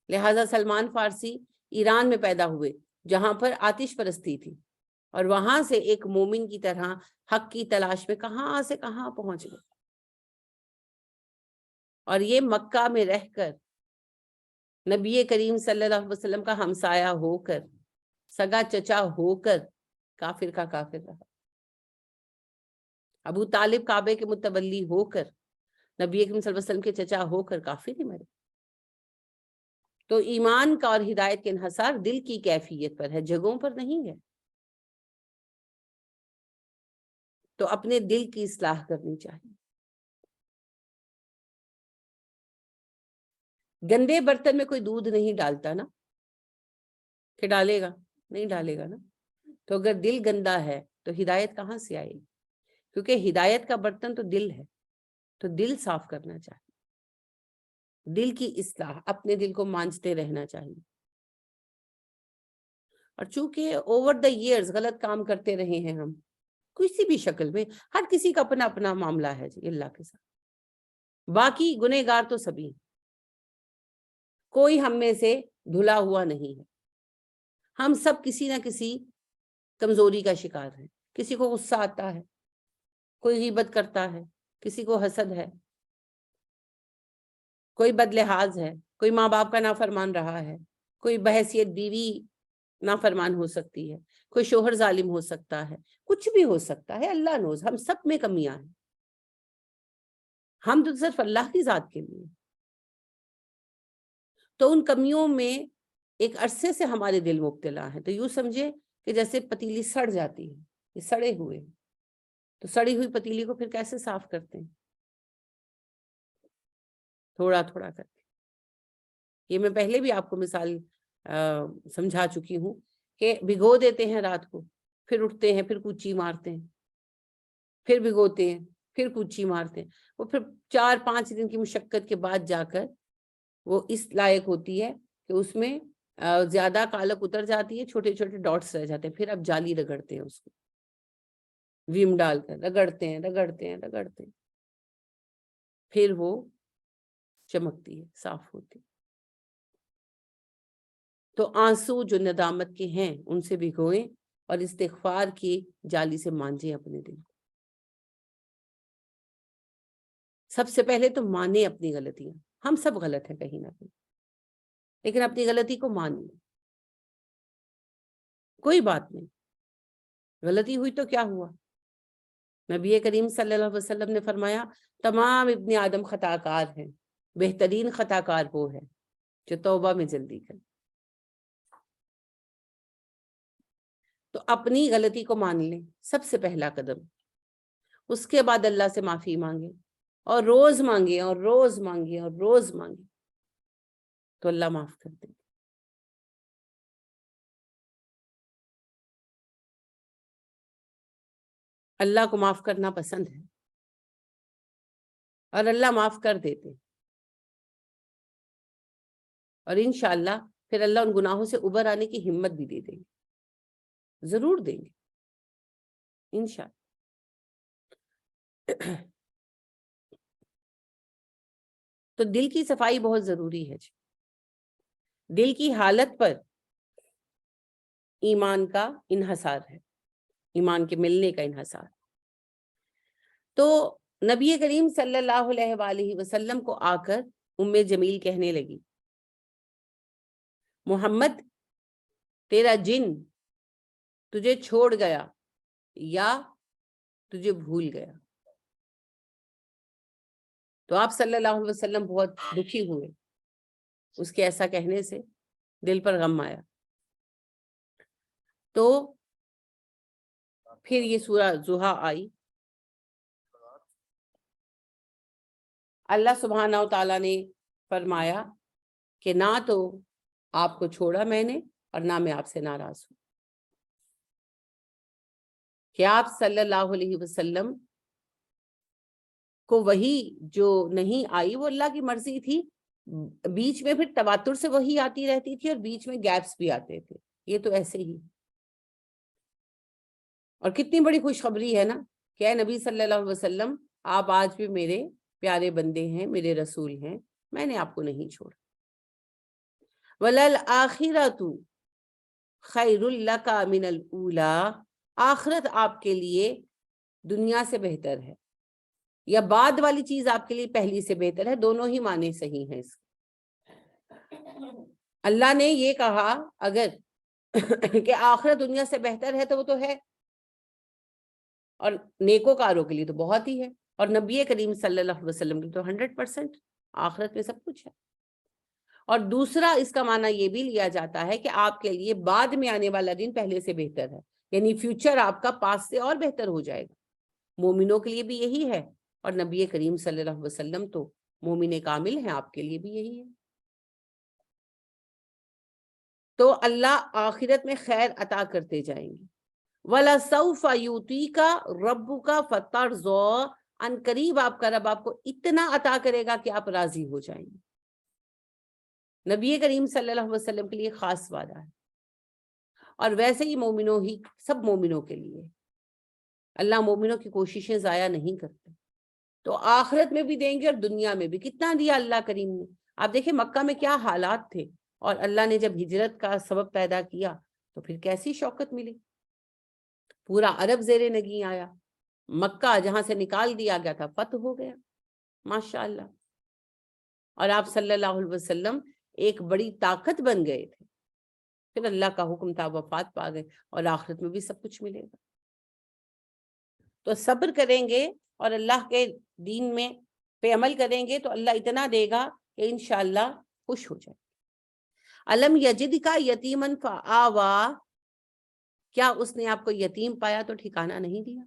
لہذا سلمان فارسی ایران میں پیدا ہوئے جہاں پر آتش پرستی تھی, اور وہاں سے ایک مومن کی طرح حق کی تلاش میں کہاں سے کہاں پہنچ گئے. اور یہ مکہ میں رہ کر نبی کریم صلی اللہ علیہ وسلم کا ہمسایہ ہو کر, سگا چچا ہو کر کافر کا کافر رہا. ابو طالب کعبے کے متولی ہو کر, نبی کریم صلی اللہ علیہ وسلم کے چچا ہو کر کافر ہی مرے. تو ایمان کا اور ہدایت کے انحصار دل کی کیفیت پر ہے, جگہوں پر نہیں ہے. تو اپنے دل کی اصلاح کرنی چاہیے. گندے برتن میں کوئی دودھ نہیں ڈالتا نا, کہ ڈالے گا؟ نہیں ڈالے گا نا. تو اگر دل گندا ہے تو ہدایت کہاں سے آئے گی؟ کیونکہ ہدایت کا برتن تو دل ہے، تو دل صاف کرنا چاہیے، دل کی اصلاح، اپنے دل کو مانجتے رہنا چاہیے. اور چونکہ اوور دا ایئرز غلط کام کرتے رہے ہیں ہم کسی بھی شکل میں، ہر کسی کا اپنا اپنا معاملہ ہے جی اللہ کے ساتھ، باقی گنہگار تو سبھی ہیں، کوئی ہم میں سے دھلا ہوا نہیں ہے. ہم سب کسی نہ کسی کمزوری کا شکار ہیں. کسی کو غصہ آتا ہے، کوئی غیبت کرتا ہے، کسی کو حسد ہے، کوئی بد لحاظ ہے، کوئی ماں باپ کا نافرمان رہا ہے، کوئی بحیثیت بیوی نافرمان ہو سکتی ہے، کوئی شوہر ظالم ہو سکتا ہے، کچھ بھی ہو سکتا ہے. اللہ نوز، ہم سب میں کمیاں ہیں. ہم تو صرف اللہ کی ذات کے لیے، تو ان کمیوں میں ایک عرصے سے ہمارے دل مبتلا ہیں. تو یوں سمجھے کہ جیسے پتیلی سڑ جاتی ہے، یہ سڑے ہوئے، تو سڑی ہوئی پتیلی کو پھر کیسے صاف کرتے ہیں؟ تھوڑا تھوڑا کر کے. یہ میں پہلے بھی آپ کو مثال سمجھا چکی ہوں کہ بھگو دیتے ہیں رات کو، پھر اٹھتے ہیں، پھر کوچی مارتے ہیں، پھر بھگوتے ہیں، پھر کوچی مارتے ہیں. وہ پھر 4-5 دن کی مشقت کے بعد جا کر وہ اس لائق ہوتی ہے کہ اس میں زیادہ کالک اتر جاتی ہے، چھوٹے چھوٹے ڈاٹس رہ جاتے ہیں. پھر اب جالی رگڑتے ہیں، اس کو ویم ڈال کر رگڑتے ہیں رگڑتے ہیں رگڑتے ہیں، پھر وہ چمکتی ہے، صاف ہوتی ہے. تو آنسو جو ندامت کے ہیں ان سے بھگوئیں اور استغفار کی جالی سے مانجیں اپنے دل کو. سب سے پہلے تو مانیں اپنی غلطیاں. ہم سب غلط ہیں کہیں نہ کہیں، لیکن اپنی غلطی کو مان لیں. کوئی بات نہیں، غلطی ہوئی تو کیا ہوا؟ نبی کریم صلی اللہ علیہ وسلم نے فرمایا تمام ابن آدم خطا کار ہیں، بہترین خطا کار وہ ہے جو توبہ میں جلدی کرے. تو اپنی غلطی کو مان لیں، سب سے پہلا قدم. اس کے بعد اللہ سے معافی مانگے، اور روز مانگے اور روز مانگے اور روز مانگے، تو اللہ معاف کر دے. اللہ کو معاف کرنا پسند ہے، اور اللہ معاف کر دیتے. اور انشاءاللہ پھر اللہ ان گناہوں سے ابھر آنے کی ہمت بھی دے دیں گے، ضرور دیں گے انشاءاللہ. تو دل کی صفائی بہت ضروری ہے. دل کی حالت پر ایمان کا انحصار ہے، ایمان کے ملنے کا انحصار. تو نبی کریم صلی اللہ علیہ وآلہ وسلم کو آ کر ام جمیل کہنے لگی محمد تیرا جن تجھے چھوڑ گیا یا تجھے بھول گیا. تو آپ صلی اللہ علیہ وسلم بہت دکھی ہوئے اس کے ایسا کہنے سے، دل پر غم آیا. تو پھر یہ سورہ ضحیٰ آئی. اللہ سبحانہ و تعالیٰ نے فرمایا کہ نہ تو آپ کو چھوڑا میں نے اور نہ میں آپ سے ناراض ہوں، کہ آپ صلی اللہ علیہ وسلم کو وہی جو نہیں آئی وہ اللہ کی مرضی تھی. بیچ میں پھر تواتر سے وہی آتی رہتی تھی اور بیچ میں گیپس بھی آتے تھے، یہ تو ایسے ہی. اور کتنی بڑی خوشخبری ہے نا کہ اے نبی صلی اللہ علیہ وسلم آپ آج بھی میرے پیارے بندے ہیں، میرے رسول ہیں، میں نے آپ کو نہیں چھوڑا. وَلَلْآخِرَةُ خَيْرٌ لَكَ مِنَ الْأُولَىٰ، آخرت آپ کے لیے دنیا سے بہتر ہے، یا بعد والی چیز آپ کے لیے پہلی سے بہتر ہے. دونوں ہی معنی صحیح ہیں اس. اللہ نے یہ کہا اگر کہ آخرت دنیا سے بہتر ہے تو وہ تو ہے، اور نیکوکاروں کے لیے تو بہت ہی ہے، اور نبی کریم صلی اللہ علیہ وسلم کے تو 100% آخرت میں سب کچھ ہے. اور دوسرا اس کا معنی یہ بھی لیا جاتا ہے کہ آپ کے لیے بعد میں آنے والا دن پہلے سے بہتر ہے، یعنی فیوچر آپ کا پاس سے اور بہتر ہو جائے گا. مومنوں کے لیے بھی یہی ہے، اور نبی کریم صلی اللہ علیہ وسلم تو مومن کامل ہیں، آپ کے لیے بھی یہی ہے. تو اللہ آخرت میں خیر عطا کرتے جائیں گے. وَلَسَوْفَ يُؤْتِيكَ رَبُّكَ فَتَرْضَىٰ، ان قریب آپ کا رب آپ کو اتنا عطا کرے گا کہ آپ راضی ہو جائیں گے۔ نبی کریم صلی اللہ علیہ وسلم کے لیے خاص وعدہ ہے، اور ویسے ہی مومنوں ہی سب مومنوں کے لیے اللہ مومنوں کی کوششیں ضائع نہیں کرتے، تو آخرت میں بھی دیں گے اور دنیا میں بھی۔ کتنا دیا اللہ کریم نے۔ آپ دیکھیں مکہ میں کیا حالات تھے، اور اللہ نے جب ہجرت کا سبب پیدا کیا تو پھر کیسی شوکت ملی، پورا عرب زیر نگیں آیا، مکہ جہاں سے نکال دیا گیا تھا فتح ہو گیا ماشاءاللہ، اور آپ صلی اللہ علیہ وسلم ایک بڑی طاقت بن گئے تھے۔ پھر اللہ کا حکم تھا، وفات پا گئے، اور آخرت میں بھی سب کچھ ملے گا۔ تو صبر کریں گے اور اللہ کے دین میں پہ عمل کریں گے تو اللہ اتنا دے گا کہ انشاءاللہ خوش ہو جائے۔ الم یجد کا یتیمن فآوا، کیا اس نے آپ کو یتیم پایا تو ٹھکانہ نہیں دیا؟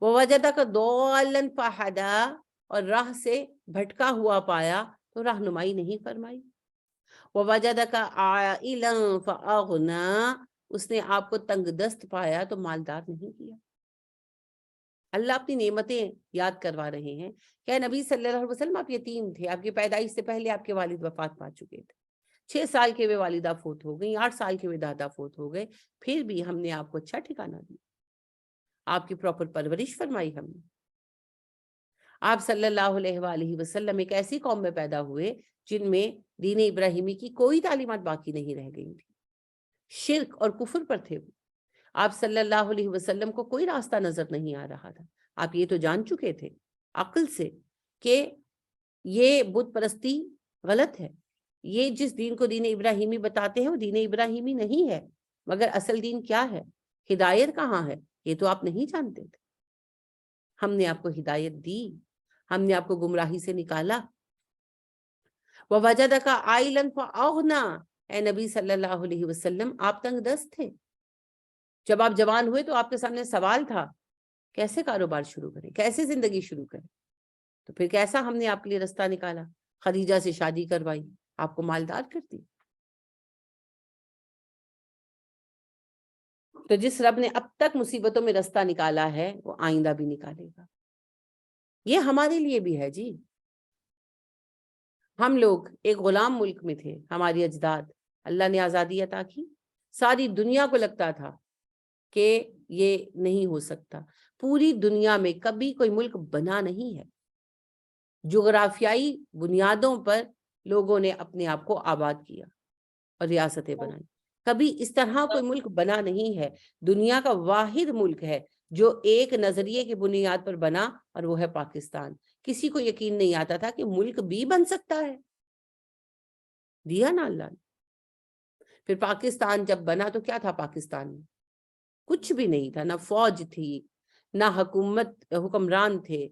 ووجدک ضالا فہدی، اور راہ سے بھٹکا ہوا پایا تو رہنمائی نہیں فرمائی۔ ووجدک عائلا فاغنی، اس نے آپ کو تنگ دست پایا تو مالدار نہیں کیا۔ اللہ اپنی نعمتیں یاد کروا رہے ہیں کہ نبی صلی اللہ علیہ وسلم آپ یتیم تھے، آپ کی پیدائش سے پہلے آپ کے والد وفات پا چکے تھے، 6 سال کے ہوئے والدہ فوت ہو گئی، 8 سال کے ہوئے دادا فوت ہو گئے، پھر بھی ہم نے آپ کو اچھا ٹھکانہ دیا، آپ کی پراپر پرورش فرمائی ہم نے۔ آپ صلی اللہ علیہ وآلہ وسلم ایک ایسی قوم میں پیدا ہوئے جن میں دین ابراہیمی کی کوئی تعلیمات باقی نہیں رہ گئی تھی، شرک اور کفر پر تھے وہ۔ آپ صلی اللہ علیہ وسلم کو کوئی راستہ نظر نہیں آ رہا تھا، آپ یہ تو جان چکے تھے عقل سے کہ یہ بت پرستی غلط ہے، یہ جس دین کو دین ابراہیمی بتاتے ہیں وہ دین ابراہیمی نہیں ہے، مگر اصل دین کیا ہے، ہدایت کہاں ہے، یہ تو آپ نہیں جانتے تھے۔ ہم نے آپ کو ہدایت دی، ہم نے آپ کو گمراہی سے نکالا۔ وَوَجَدَكَ عَائِلًا فَأَغْنَىٰ، اے نبی صلی اللہ علیہ وسلم آپ تنگ دست تھے، جب آپ جوان ہوئے تو آپ کے سامنے سوال تھا کیسے کاروبار شروع کریں، کیسے زندگی شروع کریں، تو پھر کیسا ہم نے آپ کے لیے رستہ نکالا، خدیجہ سے شادی کروائی، آپ کو مالدار کر دی۔ تو جس رب نے اب تک مصیبتوں میں رستہ نکالا ہے وہ آئندہ بھی نکالے گا۔ یہ ہمارے لیے بھی ہے جی۔ ہم لوگ ایک غلام ملک میں تھے، ہماری اجداد، اللہ نے آزادی عطا کی، ساری دنیا کو لگتا تھا کہ یہ نہیں ہو سکتا، پوری دنیا میں کبھی کوئی ملک بنا نہیں ہے، جغرافیائی بنیادوں پر لوگوں نے اپنے آپ کو آباد کیا اور ریاستیں بنائی، کبھی اس طرح کوئی ملک بنا نہیں ہے، دنیا کا واحد ملک ہے جو ایک نظریے کی بنیاد پر بنا، اور وہ ہے پاکستان۔ کسی کو یقین نہیں آتا تھا کہ ملک بھی بن سکتا ہے، دیا نا اللہ نے۔ پھر پاکستان جب بنا تو کیا تھا پاکستان میں؟ کچھ بھی نہیں تھا، نہ فوج تھی، نہ حکمران تھے،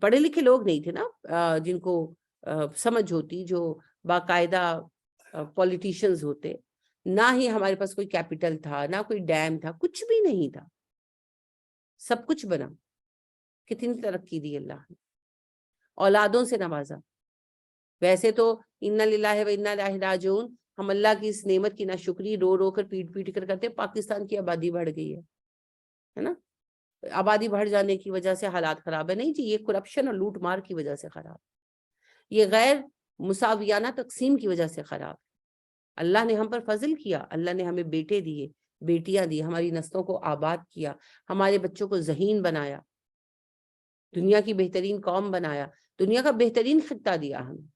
پڑھے لکھے لوگ نہیں تھے نا جن کو سمجھ ہوتی، جو باقاعدہ پولیٹیشنز ہوتے، نہ ہی ہمارے پاس کوئی کیپٹل تھا، نہ کوئی ڈیم تھا، کچھ بھی نہیں تھا، سب کچھ بنا۔ کتنی ترقی دی اللہ نے، اولادوں سے نوازا۔ ویسے تو انا للہ و انا الیہ راجعون، ہم اللہ کی اس نعمت کی ناشکری رو رو کر پیٹ پیٹ کر کرتے، پاکستان کی آبادی بڑھ گئی ہے نا، آبادی بڑھ جانے کی وجہ سے حالات خراب ہے، نہیں جی، یہ کرپشن اور لوٹ مار کی وجہ سے خراب، یہ غیر مساویانہ تقسیم کی وجہ سے خراب۔ اللہ نے ہم پر فضل کیا، اللہ نے ہمیں بیٹے دیے، بیٹیاں دی، ہماری نسلوں کو آباد کیا، ہمارے بچوں کو ذہین بنایا، دنیا کی بہترین قوم بنایا، دنیا کا بہترین خطہ دیا ہمیں،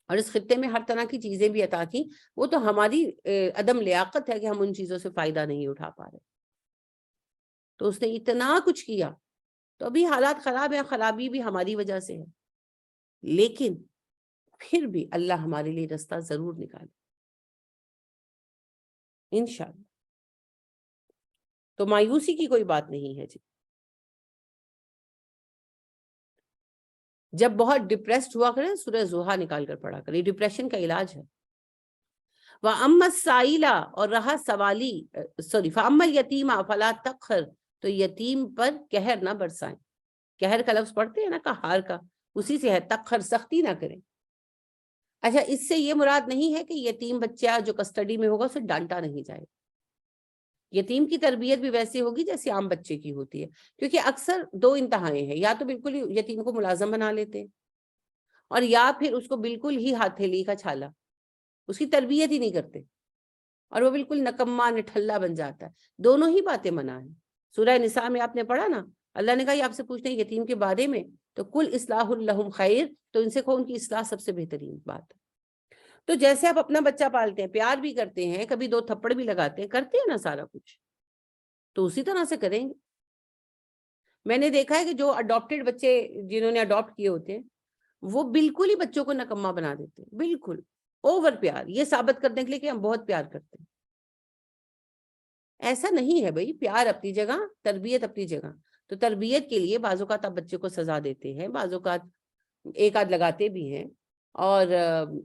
اور اس خطے میں ہر طرح کی چیزیں بھی عطا کی۔ وہ تو ہماری عدم لیاقت ہے کہ ہم ان چیزوں سے فائدہ نہیں اٹھا پا رہے، تو اس نے اتنا کچھ کیا، تو ابھی حالات خراب ہیں، خرابی بھی ہماری وجہ سے ہے، لیکن پھر بھی اللہ ہمارے لیے رستہ ضرور نکالے انشاءاللہ۔ تو مایوسی کی کوئی بات نہیں ہے جی۔ جب بہت ڈپریسڈ ہوا کریں سورہ ضحیٰ نکال کر پڑھا کریں، ڈپریشن کا علاج ہے۔ وَأَمَّا السَّائِلَ، اور رہا سوالی، فَأَمَّا الْيَتِيمَ فَلَا تَقْهَرْ، تو یتیم پر قہر نہ برسائیں۔ قہر کا لفظ پڑھتے ہیں نا، قہار کا، اسی سے ہے، تقہر سختی نہ کریں۔ اچھا، اس سے یہ مراد نہیں ہے کہ یتیم بچہ جو کسٹڈی میں ہوگا اسے ڈانٹا نہیں جائے، یتیم کی تربیت بھی ویسے ہوگی جیسے عام بچے کی ہوتی ہے، کیونکہ اکثر دو انتہائیں ہیں، یا تو بالکل ہی یتیم کو ملازم بنا لیتے ہیں، اور یا پھر اس کو بالکل ہی ہتھیلی کا چھالا، اس کی تربیت ہی نہیں کرتے اور وہ بالکل نکما نٹھلا بن جاتا ہے۔ دونوں ہی باتیں منع ہیں۔ سورہ نساء میں آپ نے پڑھا نا، اللہ نے کہا یہ آپ سے پوچھتے ہیں یتیم کے بارے میں تو کل اصلاح لہم خیر، تو ان سے کہو ان کی اصلاح سب سے بہترین بات ہے۔ تو جیسے آپ اپنا بچہ پالتے ہیں، پیار بھی کرتے ہیں، کبھی دو تھپڑ بھی لگاتے ہیں، کرتے ہیں نا سارا کچھ، تو اسی طرح سے کریں گے۔ میں نے دیکھا ہے کہ جو اڈاپٹیڈ بچے جنہوں نے اڈاپٹ کیے ہوتے ہیں وہ بالکل ہی بچوں کو نکما بنا دیتے ہیں، بالکل اوور پیار، یہ ثابت کرنے کے لیے کہ ہم بہت پیار کرتے ہیں۔ ایسا نہیں ہے بھائی، پیار اپنی جگہ، تربیت اپنی جگہ۔ تو تربیت کے لیے بعض اوقات آپ بچے کو سزا دیتے ہیں، بعض اوقات ایک آدھ لگاتے بھی ہیں، اور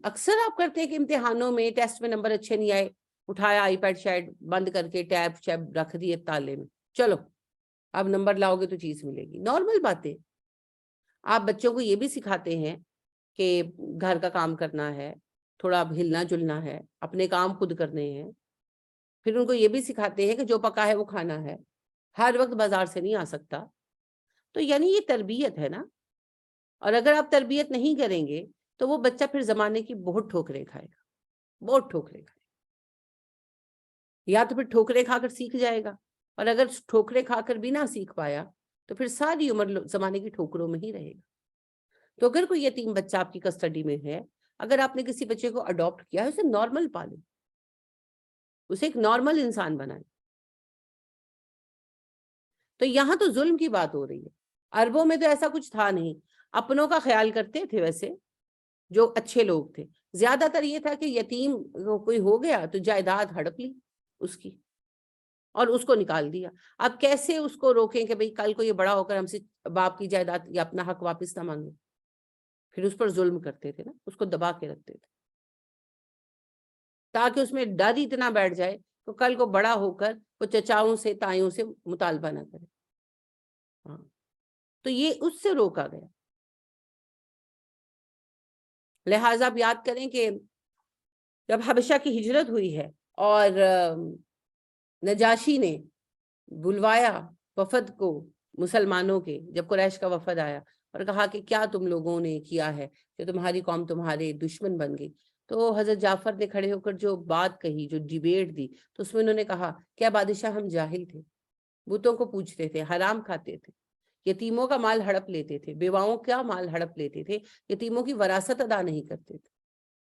اکثر آپ کرتے ہیں کہ امتحانوں میں ٹیسٹ میں نمبر اچھے نہیں آئے، اٹھایا آئی پیڈ شاید بند کر کے ٹیب شیب رکھ دیے تالے میں، چلو اب نمبر لاؤ گے تو چیز ملے گی، نارمل باتیں۔ آپ بچوں کو یہ بھی سکھاتے ہیں کہ گھر کا کام کرنا ہے، تھوڑا ہلنا جلنا ہے، اپنے کام خود کرنے ہیں۔ پھر ان کو یہ بھی سکھاتے ہیں کہ جو پکا ہے وہ کھانا ہے، ہر وقت بازار سے نہیں آ سکتا۔ تو یعنی یہ تربیت ہے نا، اور اگر آپ تربیت نہیں کریں گے تو وہ بچہ پھر زمانے کی بہت ٹھوکریں کھائے گا، بہت ٹھوکریں کھائے گا، یا تو پھر ٹھوکریں کھا کر سیکھ جائے گا، اور اگر ٹھوکریں کھا کر بھی نہ سیکھ پایا تو پھر ساری عمر زمانے کی ٹھوکروں میں ہی رہے گا۔ تو اگر کوئی یتیم بچہ آپ کی کسٹڈی میں ہے، اگر آپ نے کسی بچے کو اڈاپٹ کیا ہے، اسے نارمل پالیں، اسے ایک نارمل انسان بنائیں۔ تو یہاں تو ظلم کی بات ہو رہی ہے، عربوں میں تو ایسا کچھ تھا نہیں، اپنوں کا خیال کرتے تھے، ویسے جو اچھے لوگ تھے۔ زیادہ تر یہ تھا کہ یتیم کوئی ہو گیا تو جائیداد ہڑپ لی اس کی اور اس کو نکال دیا۔ اب کیسے اس کو روکیں کہ بھئی کل کو یہ بڑا ہو کر ہم سے باپ کی جائیداد یا اپنا حق واپس نہ مانگے؟ پھر اس پر ظلم کرتے تھے نا، اس کو دبا کے رکھتے تھے تاکہ اس میں ڈر اتنا بیٹھ جائے تو کل کو بڑا ہو کر وہ چچاؤں سے تائیوں سے مطالبہ نہ کرے۔ ہاں، تو یہ اس سے روکا گیا۔ لہٰذا آپ یاد کریں کہ جب حبشہ کی ہجرت ہوئی ہے اور نجاشی نے بلوایا وفد کو مسلمانوں کے، جب قریش کا وفد آیا اور کہا کہ کیا تم لوگوں نے کیا ہے کہ تمہاری قوم تمہارے دشمن بن گئی، تو حضرت جعفر نے کھڑے ہو کر جو بات کہی، جو ڈیبیٹ دی، تو اس میں انہوں نے کہا کیا بادشاہ ہم جاہل تھے؟ بتوں کو پوجتے تھے، حرام کھاتے تھے، یتیموں کا مال ہڑپ لیتے تھے، بیواؤں کا مال ہڑپ لیتے تھے، یتیموں کی وراثت ادا نہیں کرتے تھے،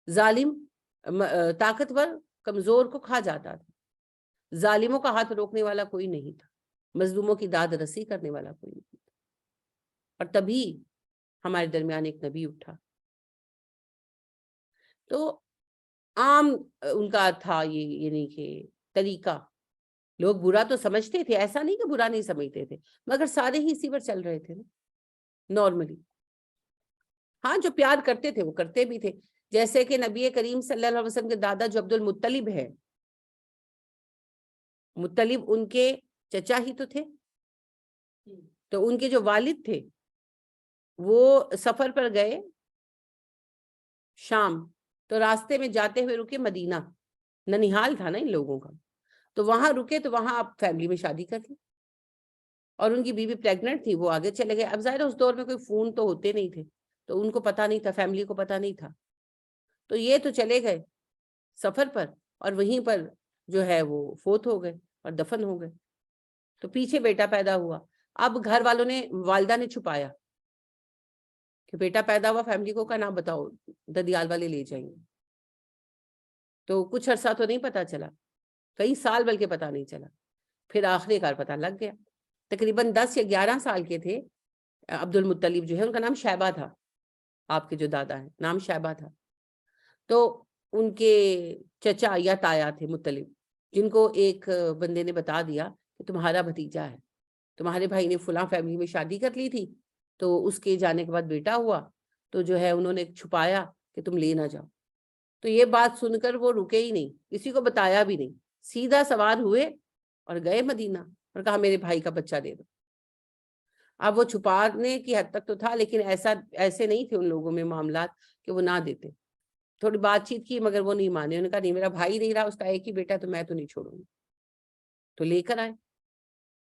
ظالم طاقتور کمزور کو کھا جاتا تھا، ظالموں کا ہاتھ روکنے والا کوئی نہیں تھا، مظلوموں کی داد رسی کرنے والا کوئی نہیں تھا۔ اور تبھی ہمارے درمیان ایک نبی اٹھا۔ تو عام ان کا تھا یہ، یعنی کہ طریقہ، لوگ برا تو سمجھتے تھے، ایسا نہیں کہ برا نہیں سمجھتے تھے، مگر سارے ہی اسی پر چل رہے تھے نارملی۔ ہاں، جو پیار کرتے تھے وہ کرتے بھی تھے، جیسے کہ نبی کریم صلی اللہ علیہ وسلم کے دادا جو عبد المطلب ہے، مطلب ان کے چچا ہی تو تھے، تو ان کے جو والد تھے وہ سفر پر گئے شام، تو راستے میں جاتے ہوئے رکے مدینہ، ننیحال تھا نا ان لوگوں کا، تو وہاں رکے، تو وہاں آپ فیملی میں شادی کر لی، اور ان کی بیوی پریگننٹ تھی، وہ آگے چلے گئے۔ اب ظاہر اس دور میں کوئی فون تو ہوتے نہیں تھے، تو ان کو پتا نہیں تھا، فیملی کو پتا نہیں تھا، تو یہ تو چلے گئے سفر پر، اور وہیں پر جو ہے وہ فوت ہو گئے اور دفن ہو گئے۔ تو پیچھے بیٹا پیدا ہوا، اب گھر والوں نے، والدہ نے چھپایا کہ بیٹا پیدا ہوا، فیملی کو کا نام بتاؤ، ددیال والے لے جائیں گے۔ تو کچھ عرصہ تو نہیں پتا چلا، کئی سال بلکہ پتا نہیں چلا، پھر آخری کار پتا لگ گیا۔ تقریباً 10 یا 11 سال کے تھے عبد المطلب جو ہے، ان کا نام شیبہ تھا، آپ کے جو دادا ہیں نام شیبہ تھا۔ تو ان کے چچا یا تایا تھے مطلب، جن کو ایک بندے نے بتا دیا کہ تمہارا بھتیجا ہے، تمہارے بھائی نے فلاں فیملی میں شادی کر لی تھی، تو اس کے جانے کے بعد بیٹا ہوا، تو جو ہے انہوں نے چھپایا کہ تم لے نہ جاؤ۔ تو یہ بات سن کر وہ رکے ہی نہیں، کسی کو بتایا بھی نہیں، سیدھا سوار ہوئے اور گئے مدینہ، اور کہا میرے بھائی کا بچہ دے دو۔ اب وہ چھپانے کی حد تک تو تھا، لیکن ایسے نہیں تھے ان لوگوں میں معاملات کہ وہ نہ دیتے۔ تھوڑی بات چیت کی مگر وہ نہیں مانے، انہوں نے کہا نہیں، میرا بھائی نہیں رہا، اس کا ایک ہی بیٹا، تو میں تو نہیں چھوڑوں گی۔ تو لے کر آئے,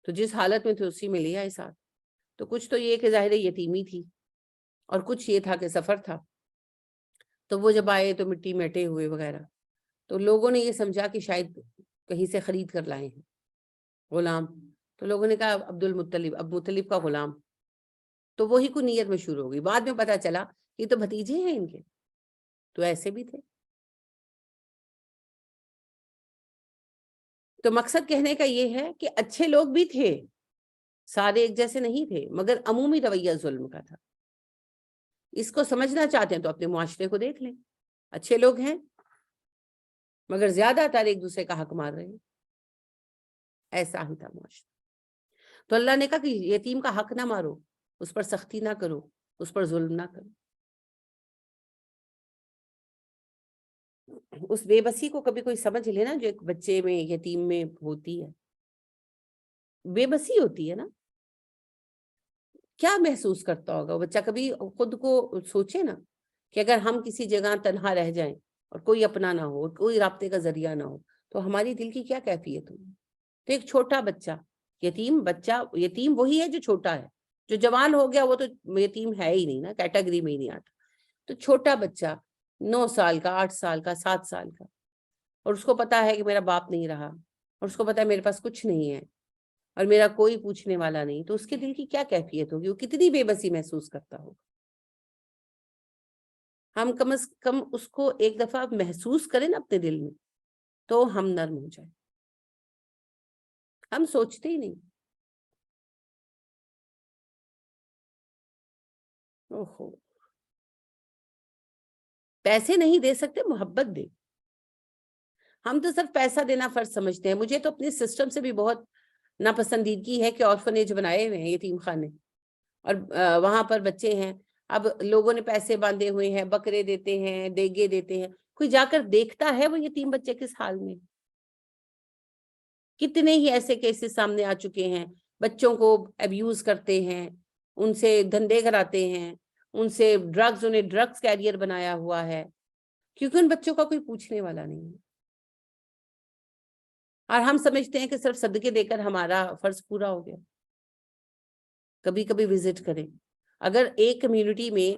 تو جس حالت میں تھے اسی میں لے آئے ساتھ. تو کچھ تو یہ کہ ظاہر یتیمی تھی, اور کچھ یہ تھا کہ سفر تھا. تو وہ جب آئے تو مٹی میں اٹے ہوئے وغیرہ, تو لوگوں نے یہ سمجھا کہ شاید کہیں سے خرید کر لائے ہیں غلام. تو لوگوں نے کہا عبد المطلب, اب مطلب کا غلام. تو وہی کو نیت میں شروع ہو گئی. بعد میں پتا چلا یہ تو بھتیجے ہیں ان کے, تو ایسے بھی تھے. تو مقصد کہنے کا یہ ہے کہ اچھے لوگ بھی تھے, سارے ایک جیسے نہیں تھے, مگر عمومی رویہ ظلم کا تھا. اس کو سمجھنا چاہتے ہیں تو اپنے معاشرے کو دیکھ لیں, اچھے لوگ ہیں مگر زیادہ تر ایک دوسرے کا حق مار رہے ہیں. ایسا ہی تھا معاشرہ. تو اللہ نے کہا کہ یتیم کا حق نہ مارو, اس پر سختی نہ کرو, اس پر ظلم نہ کرو. اس بے بسی کو کبھی کوئی سمجھ لے نا جو ایک بچے میں, یتیم میں ہوتی ہے, بے بسی ہوتی ہے نا. کیا محسوس کرتا ہوگا وہ بچہ؟ کبھی خود کو سوچے نا کہ اگر ہم کسی جگہ تنہا رہ جائیں اور کوئی اپنا نہ ہو, کوئی رابطے کا ذریعہ نہ ہو, تو ہماری دل کی کیا کیفیت ہوگی. تو ایک چھوٹا بچہ, یتیم بچہ, یتیم وہی ہے جو چھوٹا ہے, جو جوان ہو گیا وہ تو یتیم ہے ہی نہیں نا, کیٹیگری میں ہی نہیں آتا. تو چھوٹا بچہ 9 سال کا, 8 سال کا, 7 سال کا, اور اس کو پتا ہے کہ میرا باپ نہیں رہا, اور اس کو پتا ہے میرے پاس کچھ نہیں ہے, اور میرا کوئی پوچھنے والا نہیں, تو اس کے دل کی کیا کیفیت ہوگی, وہ کتنی بے بسی محسوس کرتا ہوگا. ہم کم از کم اس کو ایک دفعہ محسوس کریں نا اپنے دل میں, تو ہم نرم ہو جائیں. ہم سوچتے ہی نہیں. اوہو, پیسے نہیں دے سکتے, محبت دے. ہم تو صرف پیسہ دینا فرض سمجھتے ہیں. مجھے تو اپنے سسٹم سے بھی بہت ناپسندیدگی ہے کہ آرفنیج بنائے ہوئے ہیں, یتیم خانے, اور وہاں پر بچے ہیں. اب لوگوں نے پیسے باندھے ہوئے ہیں, بکرے دیتے ہیں, دیگے دیتے ہیں, کوئی جا کر دیکھتا ہے وہ یتیم بچے کس حال میں. کتنے ہی ایسے کیسز سامنے آ چکے ہیں, بچوں کو ابیوز کرتے ہیں, ان سے دھندے کراتے ہیں, ان سے ڈرگز, انہیں ڈرگز کیریئر بنایا ہوا ہے, کیونکہ ان بچوں کا کوئی پوچھنے والا نہیں ہے. اور ہم سمجھتے ہیں کہ صرف صدقے دے کر ہمارا فرض پورا ہو گیا. کبھی کبھی وزٹ کریں. اگر ایک کمیونٹی میں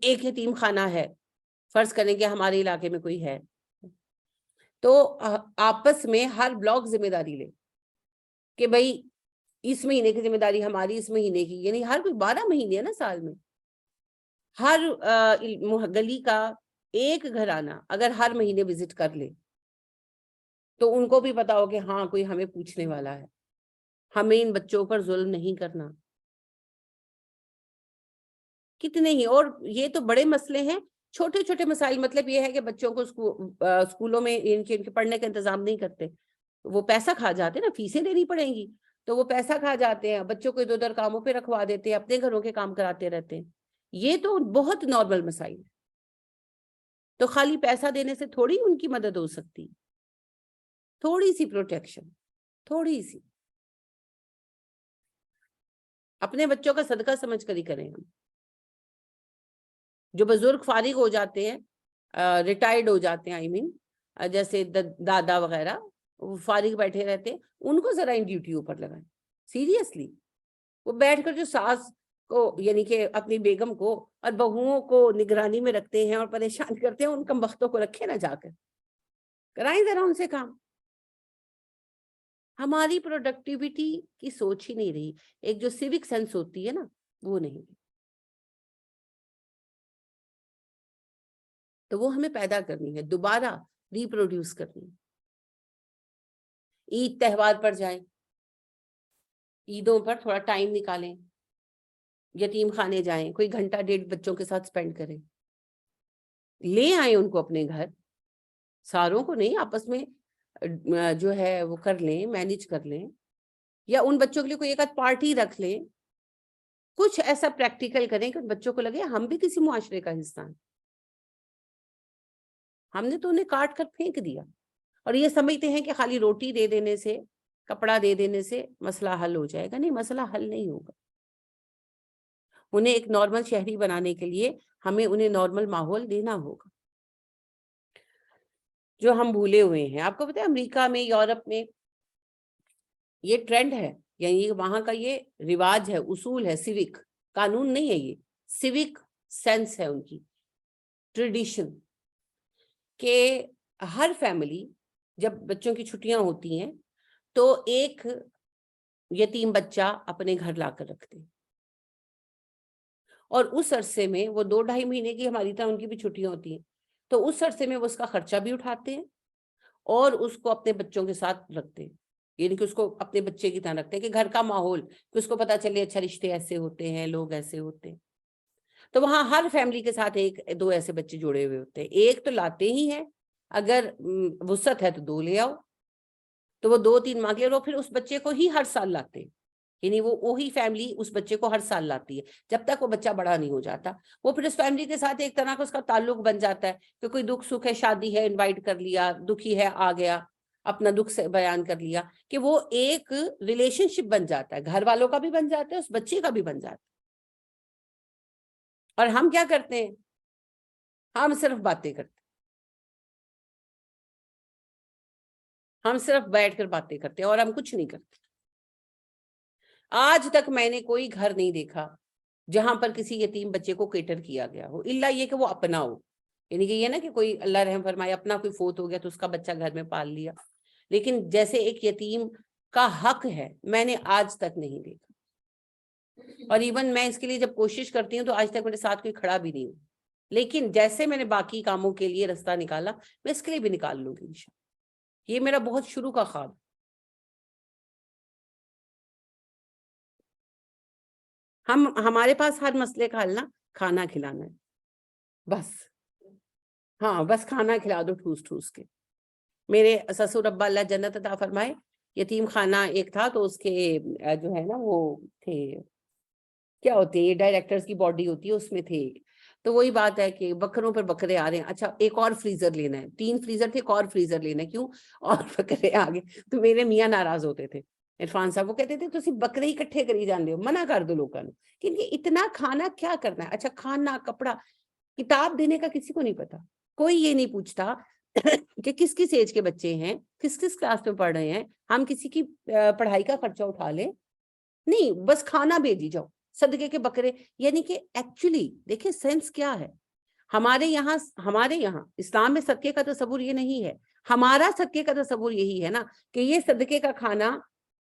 ایک یتیم خانہ ہے, فرض کریں کہ ہمارے علاقے میں کوئی ہے, تو آپس میں ہر بلاک ذمہ داری لے کہ بھائی اس مہینے کی ذمہ داری ہماری, اس مہینے کی, یعنی ہر کوئی 12 مہینے ہے نا سال میں, ہر گلی کا ایک گھرانہ اگر ہر مہینے وزٹ کر لے, تو ان کو بھی پتا ہو کہ ہاں کوئی ہمیں پوچھنے والا ہے, ہمیں ان بچوں پر ظلم نہیں کرنا. کتنے ہی, اور یہ تو بڑے مسئلے ہیں. چھوٹے چھوٹے مسائل, مطلب یہ ہے کہ بچوں کو اسکولوں میں ان کے پڑھنے کا انتظام نہیں کرتے, وہ پیسہ کھا جاتے ہیں نا, فیسیں دینی پڑیں گی, تو وہ پیسہ کھا جاتے ہیں, بچوں کو ادھر ادھر کاموں پہ رکھوا دیتے ہیں, اپنے گھروں کے کام کراتے رہتے ہیں. یہ تو بہت نارمل مسائل ہے. تو خالی پیسہ دینے سے تھوڑی ان کی مدد ہو سکتی, تھوڑی سی پروٹیکشن, تھوڑی سی. اپنے بچوں کا صدقہ سمجھ کر ہی کریں. ہم جو بزرگ فارغ ہو جاتے ہیں, ریٹائرڈ ہو جاتے ہیں, جیسے دادا وغیرہ فارغ بیٹھے رہتے ہیں, ان کو ذرا ان ڈیوٹیوں پر لگائیں. سیریسلی, وہ بیٹھ کر جو ساس کو, یعنی کہ اپنی بیگم کو اور بہوؤں کو نگرانی میں رکھتے ہیں اور پریشان کرتے ہیں, ان کم بختوں کو رکھے نہ, جا کر کرائیں ذرا ان سے کام. ہماری پروڈکٹیوٹی کی سوچ ہی نہیں رہی, ایک جو سیوک سینس ہوتی ہے نا, وہ نہیں. تو وہ ہمیں پیدا کرنی ہے, دوبارہ ریپروڈیوس کرنی ہے. عید تہوار پر جائیں, عیدوں پر تھوڑا ٹائم نکالیں, یتیم خانے جائیں, کوئی گھنٹہ ڈیڑھ بچوں کے ساتھ سپینڈ کریں, لے آئیں ان کو اپنے گھر, ساروں کو نہیں, آپس میں جو ہے وہ کر لیں, مینج کر لیں, یا ان بچوں کے لیے کوئی ایک آدھ پارٹی رکھ لیں. کچھ ایسا پریکٹیکل کریں کہ بچوں کو لگے ہم بھی کسی معاشرے کا حصہ ہیں. ہم نے تو انہیں کاٹ کر پھینک دیا, اور یہ سمجھتے ہیں کہ خالی روٹی دے دینے سے, کپڑا دے دینے سے مسئلہ حل ہو جائے گا. نہیں, مسئلہ حل نہیں ہوگا. انہیں ایک نارمل شہری بنانے کے لیے ہمیں انہیں نارمل ماحول دینا ہوگا, جو ہم بھولے ہوئے ہیں. آپ کو پتہ ہے امریکہ میں, یورپ میں یہ ٹرینڈ ہے، یعنی وہاں کا یہ رواج ہے، اصول ہے، سیوک قانون نہیں ہے، یہ سیوک سینس ہے ان کی، ٹریڈیشن، کہ ہر فیملی جب بچوں کی چھٹیاں ہوتی ہیں تو ایک یتیم بچہ اپنے گھر لا کر رکھتے ہیں، اور اس عرصے میں وہ 2-2.5 مہینے کی ہماری طرح ان کی بھی چھٹیاں ہوتی ہیں، تو اس عرصے میں وہ اس کا خرچہ بھی اٹھاتے ہیں اور اس کو اپنے بچوں کے ساتھ رکھتے ہیں، یعنی کہ اس کو اپنے بچے کی طرح رکھتے ہیں کہ گھر کا ماحول، کہ اس کو پتا چلے اچھا رشتے ایسے ہوتے ہیں، لوگ ایسے ہوتے ہیں۔ تو وہاں ہر فیملی کے ساتھ 1-2 ایسے بچے جڑے ہوئے ہوتے ہیں، ایک تو لاتے ہی ہیں، اگر وسعت ہے تو 2 لے آؤ، تو وہ 2-3 مانگے، اور پھر اس بچے کو ہی ہر سال لاتے ہیں، یعنی وہی فیملی اس بچے کو ہر سال لاتی ہے جب تک وہ بچہ بڑا نہیں ہو جاتا۔ وہ پھر اس فیملی کے ساتھ ایک طرح کا اس کا تعلق بن جاتا ہے کہ کوئی دکھ سکھ ہے، شادی ہے، انوائٹ کر لیا، دکھی ہے آ گیا، اپنا دکھ سے بیان کر لیا، کہ وہ ایک ریلیشن شپ بن جاتا ہے، گھر والوں کا بھی بن جاتا ہے، اس بچے کا بھی بن جاتا ہے۔ اور ہم کیا کرتے ہیں؟ ہم صرف باتیں کرتے ہیں، ہم صرف بیٹھ کر باتیں کرتے ہیں اور ہم کچھ نہیں کرتے۔ آج تک میں نے کوئی گھر نہیں دیکھا جہاں پر کسی یتیم بچے کو کیٹر کیا گیا ہو، الا یہ کہ وہ اپنا ہو، یعنی کہ یہ نا کہ کوئی اللہ رحم فرمائے اپنا کوئی فوت ہو گیا تو اس کا بچہ گھر میں پال لیا، لیکن جیسے ایک یتیم کا حق ہے میں نے آج تک نہیں دیکھا۔ اور ایون میں اس کے لیے جب کوشش کرتی ہوں تو آج تک میرے ساتھ کوئی کھڑا بھی نہیں ہو، لیکن جیسے میں نے باقی کاموں کے لیے راستہ نکالا، میں اس کے لیے بھی نکال لوں گی انشاءاللہ۔ یہ میرا بہت شروع کا خواب ہے۔ ہمارے پاس ہر مسئلے کا حل نا کھانا کھلانا ہے، بس، ہاں بس کھانا کھلا دو ٹھوس ٹھوس کے۔ میرے سسر ابا اللہ جنت عطا فرمائے، یتیم خانہ ایک تھا، تو اس کے جو ہے نا وہ تھے، کیا ہوتے ہیں یہ ڈائریکٹرز کی باڈی ہوتی ہے، اس میں تھے، تو وہی بات ہے کہ بکروں پر بکرے آ رہے ہیں، اچھا ایک اور فریزر لینا ہے، 3 فریزر تھے، ایک اور فریزر لینا ہے، کیوں؟ اور بکرے آ گئے۔ تو میرے میاں ناراض ہوتے تھے، عرفان صاحب، وہ کہتے تھے تو صرف بکرے ہی اکٹھے کری جاندے ہو، منع کر دو لوگوں نے، کیونکہ اتنا کھانا کیا کرنا ہے؟ اچھا کھانا، کپڑا، کتاب دینے کا کسی کو نہیں پتا، کوئی یہ نہیں پوچھتا کہ کس کس ایج کے بچے ہیں، کس کس کلاس میں پڑھ رہے ہیں، ہم کسی کی پڑھائی کا خرچہ اٹھا لیں، نہیں، بس کھانا بھیجی جاؤ، صدقے کے بکرے۔ یعنی کہ ایکچولی دیکھیں سینس کیا ہے، ہمارے یہاں اسلام میں صدقے کا تصور یہ نہیں ہے، ہمارا صدقے کا تصور یہی ہے نا کہ یہ صدقے کا کھانا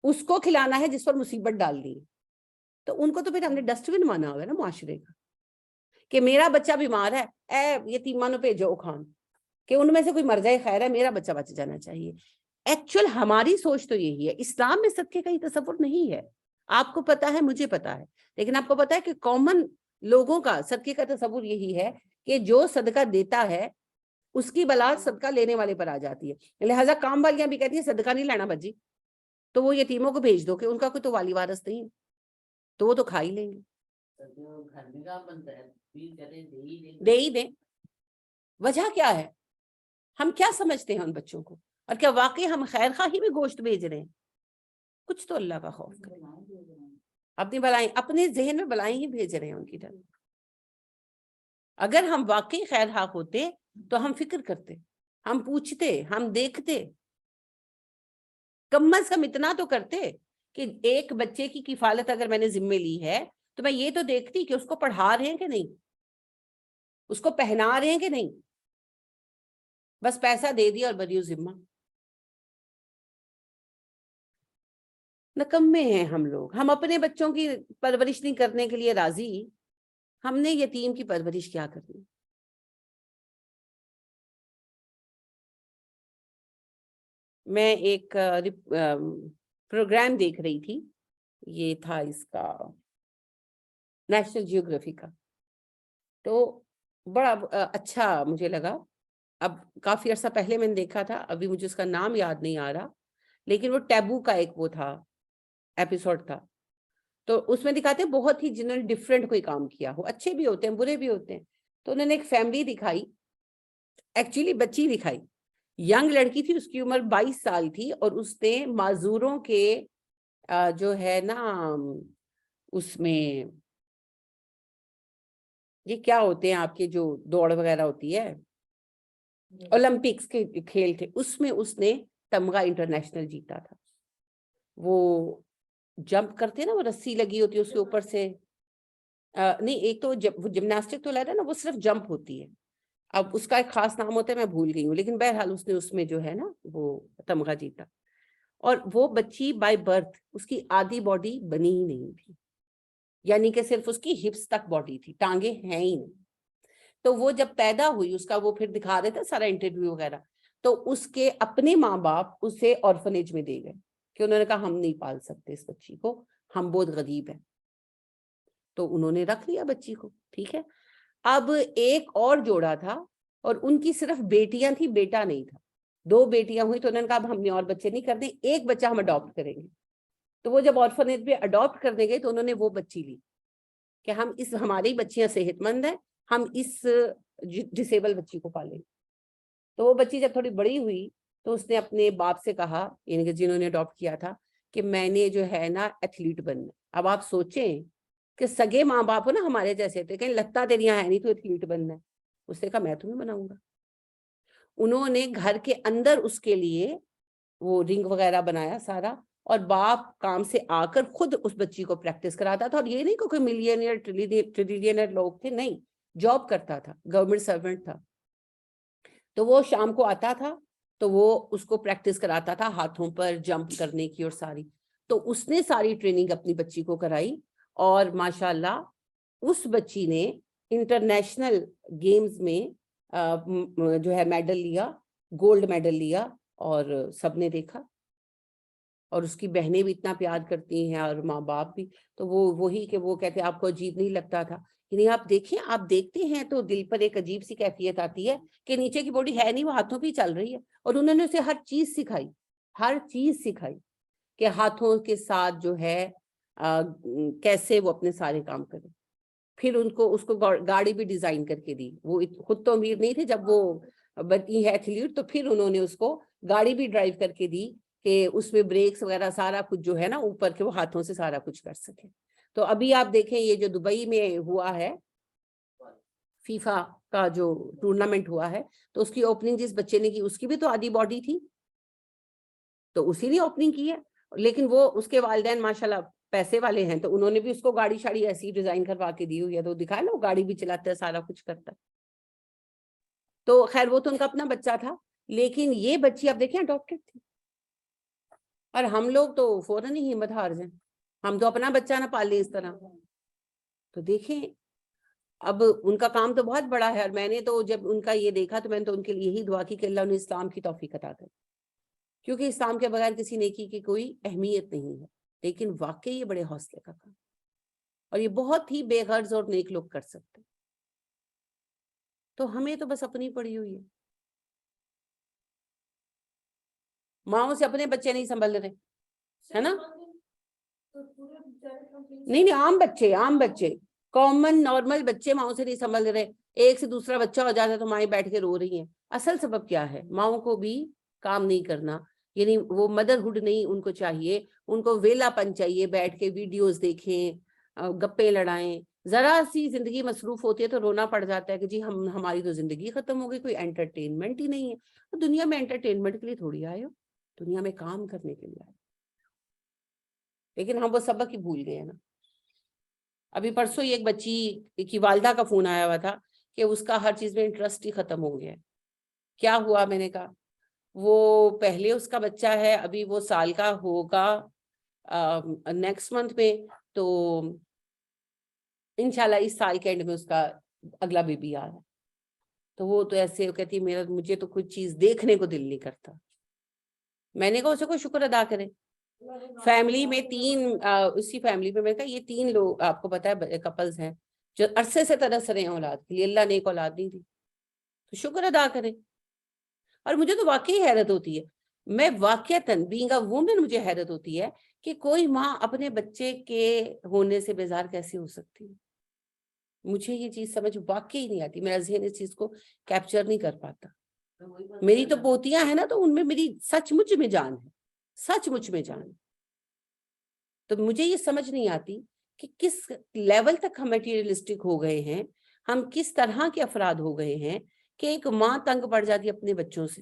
اس کو کھلانا ہے جس پر مصیبت ڈال دی، تو ان کو تو پھر ہم نے ڈسٹ بن مانا ہوگا نا معاشرے کا، کہ میرا بچہ بیمار ہے، اے یتیمانوں بھیجو کھان، کہ ان میں سے کوئی مر جائے خیر ہے، میرا بچہ بچ جانا چاہیے۔ ایکچوئل ہماری سوچ تو یہی ہے، اسلام میں صدقے کا ہی تصور نہیں ہے۔ آپ کو پتا ہے، مجھے پتا ہے، لیکن آپ کو پتا ہے کہ کامن لوگوں کا صدقے کا تصور یہی ہے کہ جو صدقہ دیتا ہے اس کی بلا صدقہ لینے والے پر آ جاتی ہے، لہٰذا کام والیاں بھی کہتی ہیں صدقہ نہیں لینا بجی، تو وہ یتیموں کو بھیج دو کہ ان کا کوئی تو والی وارث نہیں ہے، تو وہ تو کھا ہی لیں گے، دے ہی دیں۔ وجہ کیا ہے؟ ہم کیا سمجھتے ہیں ان بچوں کو، اور کیا واقعی ہم خیر خواہی میں گوشت بھیج رہے ہیں؟ کچھ تو اللہ کا خوف کریں، اپنی بلائیں، اپنے ذہن میں بلائیں ہی بھیج رہے ہیں ان کی طرف۔ اگر ہم واقعی خیر خواہ ہوتے تو ہم فکر کرتے، ہم پوچھتے، ہم دیکھتے، کم از کم اتنا تو کرتے کہ ایک بچے کی کفالت اگر میں نے ذمہ لی ہے تو میں یہ تو دیکھتی کہ اس کو پڑھا رہے ہیں کہ نہیں، اس کو پہنا رہے ہیں کہ نہیں، بس پیسہ دے دیا اور بریو ذمہ۔ نکمے ہیں ہم لوگ، ہم اپنے بچوں کی پرورش نہیں کرنے کے لیے راضی، ہم نے یتیم کی پرورش کیا کرنی۔ میں ایک پروگرام دیکھ رہی تھی، یہ تھا اس کا نیشنل جیوگرافی کا، تو بڑا اچھا مجھے لگا۔ اب کافی عرصہ پہلے میں نے دیکھا تھا، ابھی مجھے اس کا نام یاد نہیں آ رہا، لیکن وہ ٹیبو کا ایک وہ تھا، ایپیسوڈ تھا، تو اس میں دکھاتے ہیں بہت ہی جنہوں نے ڈفرینٹ کوئی کام کیا ہو، اچھے بھی ہوتے ہیں برے بھی ہوتے ہیں، تو انہوں نے ایک فیملی دکھائی، ایکچولی بچی دکھائی، ینگ لڑکی تھی، اس کی عمر 22 سال تھی، اور اس نے معذوروں کے جو ہے نا اس میں یہ کیا ہوتے ہیں آپ کے جو دوڑ وغیرہ ہوتی ہے، اولمپکس کے کھیل تھے، اس میں اس نے تمغہ انٹرنیشنل جیتا تھا، وہ جمپ کرتے ہیں نا, وہ رسی لگی ہوتی ہے اس کے اوپر سے, نہیں ایک تو وہ جمناسٹک تو لگ رہا ہے نا, وہ صرف جمپ ہوتی ہے, اب اس کا ایک خاص نام ہوتا ہے میں بھول گئی ہوں, لیکن بہرحال اس نے اس میں جو ہے نا وہ تمغہ جیتا. اور وہ بچی بائی برتھ اس کی آدھی باڈی بنی ہی نہیں تھی, یعنی کہ صرف اس کی ہپس تک باڈی تھی, ٹانگیں ہیں ہی نہیں. تو وہ جب پیدا ہوئی, اس کا وہ پھر دکھا رہے تھے سارا انٹرویو وغیرہ, تو اس کے اپنے ماں باپ اسے آرفنیج میں دے گئے کہ انہوں نے کہا ہم نہیں پال سکتے اس بچی کو, ہم بہت غریب ہیں. تو انہوں نے رکھ لیا بچی کو, ٹھیک ہے. اب ایک اور جوڑا تھا اور ان کی صرف بیٹیاں تھی, بیٹا نہیں تھا. 2 بیٹیاں ہوئی تو انہوں نے کہا اب ہم نے اور بچے نہیں کرنے, ایک بچہ ہم اڈاپٹ کریں گے. تو وہ جب آرفنیج میں اڈاپٹ کرنے گئے تو انہوں نے وہ بچی لی کہ ہم اس, ہماری بچیاں صحت مند ہیں, ہم اس ڈسیبل بچی کو پالیں. تو وہ بچی جب تھوڑی بڑی ہوئی تو اس نے اپنے باپ سے کہا, یعنی کہ جنہوں نے اڈاپٹ کیا تھا, کہ میں نے جو ہے نا ایتھلیٹ بننا. اب آپ سوچیں کہ سگے ماں باپ ہو نا ہمارے جیسے تھے, کہیں لگتا تیری یہاں ہے نہیں تو ایتھلیٹ بننا ہے. اس نے کہا میں تمہیں بناؤں گا. انہوں نے گھر کے اندر اس کے لیے وہ رنگ وغیرہ بنایا سارا, اور باپ کام سے آ کر خود اس بچی کو پریکٹس کراتا تھا. اور یہ نہیں کہ کوئی ملینئر ٹریلینئر لوگ تھے, نہیں, جاب کرتا تھا, گورنمنٹ سرونٹ تھا. تو وہ شام کو آتا تھا تو وہ اس کو پریکٹس کراتا تھا ہاتھوں پر جمپ کرنے کی اور ساری. تو اس نے ساری ٹریننگ اپنی بچی کو کرائی, اور ماشاءاللہ اس بچی نے انٹرنیشنل گیمز میں جو ہے میڈل لیا, گولڈ میڈل لیا, اور سب نے دیکھا. اور اس کی بہنیں بھی اتنا پیار کرتی ہیں اور ماں باپ بھی. تو وہ وہی کہ وہ کہتے آپ کو عجیب نہیں لگتا تھا, یعنی آپ دیکھیں, آپ دیکھتے ہیں تو دل پر ایک عجیب سی کیفیت آتی ہے کہ نیچے کی باڈی ہے نہیں, وہ ہاتھوں پہ چل رہی ہے. اور انہوں نے اسے ہر چیز سکھائی, ہر چیز سکھائی کہ ہاتھوں کے ساتھ جو ہے کیسے وہ اپنے سارے کام کرے. پھر اس کو گاڑی بھی ڈیزائن کر کے دی. وہ خود تو امیر نہیں تھے, جب وہ بنی ہے ایتھلیٹ تو پھر انہوں نے اس کو گاڑی بھی ڈرائیو کر کے دی کہ اس میں بریکس وغیرہ سارا کچھ جو ہے نا اوپر کے, وہ ہاتھوں سے سارا کچھ کر سکے. تو ابھی آپ دیکھیں یہ جو دبئی میں ہوا ہے فیفا کا جو ٹورنامنٹ ہوا ہے, تو اس کی اوپننگ جس بچے نے کی اس کی بھی تو آدھی باڈی تھی, تو اسی نے اوپننگ کی ہے. لیکن وہ اس کے والدین ماشاءاللہ پیسے والے ہیں, تو انہوں نے بھی اس کو گاڑی شاڑی ایسی ڈیزائن کروا کے دی ہوئی ہے. تو دکھایا نا وہ گاڑی بھی چلاتا ہے, سارا کچھ کرتا ہے. تو خیر وہ تو ان کا اپنا بچہ تھا, لیکن یہ بچی آپ دیکھیں اڈاپٹڈ تھی. اور ہم لوگ تو فوراً ہی ہمت ہار جائیں, ہم تو اپنا بچہ نہ پال لیں اس طرح. تو دیکھیں اب ان کا کام تو بہت بڑا ہے, اور میں نے تو جب ان کا یہ دیکھا تو میں نے تو ان کے لیے یہی دعا کی کہ اللہ انہیں اسلام کی توفیق عطا کرے, کیونکہ اسلام کے بغیر کسی نیکی کی کوئی اہمیت نہیں ہے. لیکن واقعی یہ بڑے حوصلے کا کام, اور یہ بہت ہی بے غرض اور نیک لوگ کر سکتے. تو ہمیں تو بس اپنی پڑی ہوئی ہے, ماؤں سے اپنے بچے نہیں سنبھل رہے, ہے نا. نہیں, عام بچے کامن نارمل بچے ماؤں سے نہیں سنبھل رہے. ایک سے دوسرا بچہ ہو جاتا ہے تو مائیں بیٹھ کے رو رہی ہیں. اصل سبب کیا ہے؟ ماؤں کو بھی کام نہیں کرنا, یعنی وہ مدرہڈ نہیں ان کو چاہیے, ان کو ویلا پن چاہیے, بیٹھ کے ویڈیوز دیکھیں, گپے لڑائیں. ذرا سی زندگی مصروف ہوتی ہے تو رونا پڑ جاتا ہے کہ جی ہماری تو زندگی ختم ہو گئی, کوئی انٹرٹینمنٹ ہی نہیں ہے. دنیا میں انٹرٹینمنٹ کے لیے تھوڑی آئے ہو, دنیا میں کام کرنے کے لیے آئے. لیکن ہم وہ سبق ہی بھول گئے ہیں نا. ابھی پرسوں ایک بچی کی والدہ کا فون آیا ہوا تھا کہ اس کا ہر چیز میں انٹرسٹ ہی ختم ہو گیا ہے. کیا ہوا؟ میں نے کہا وہ پہلے اس کا بچہ ہے, ابھی وہ سال کا ہوگا نیکسٹ منتھ میں, تو انشاءاللہ اس سال کے اینڈ میں اس کا اگلا بیبی آ رہا ہے. تو وہ تو ایسے کہتی مجھے تو کوئی چیز دیکھنے کو دل نہیں کرتا. میں نے کہا اسے کوئی شکر ادا کرے. فیملی میں اسی فیملی میں میں نے کہا یہ 3 لوگ آپ کو پتا ہے کپلز ہیں جو عرصے سے ترس رہے ہیں اولاد کے لیے, اللہ نے ایک اولاد نہیں دی, تو شکر ادا کرے. اور مجھے تو واقعی حیرت ہوتی ہے, میں واقعتاً بینگ اے وومن مجھے حیرت ہوتی ہے کہ کوئی ماں اپنے بچے کے ہونے سے بیزار کیسے ہو سکتی ہے. مجھے یہ چیز سمجھ واقعی نہیں آتی, میرا ذہن اس چیز کو کیپچر نہیں کر پاتا. میری تو پوتیاں ہیں نا, تو ان میں میری سچ مچ میں جان ہے, سچ مچ میں جان. تو مجھے یہ سمجھ نہیں آتی کہ کس لیول تک ہم میٹیریلسٹک ہو گئے ہیں, ہم کس طرح کے افراد ہو گئے ہیں کہ ایک ماں تنگ پڑ جاتی اپنے بچوں سے.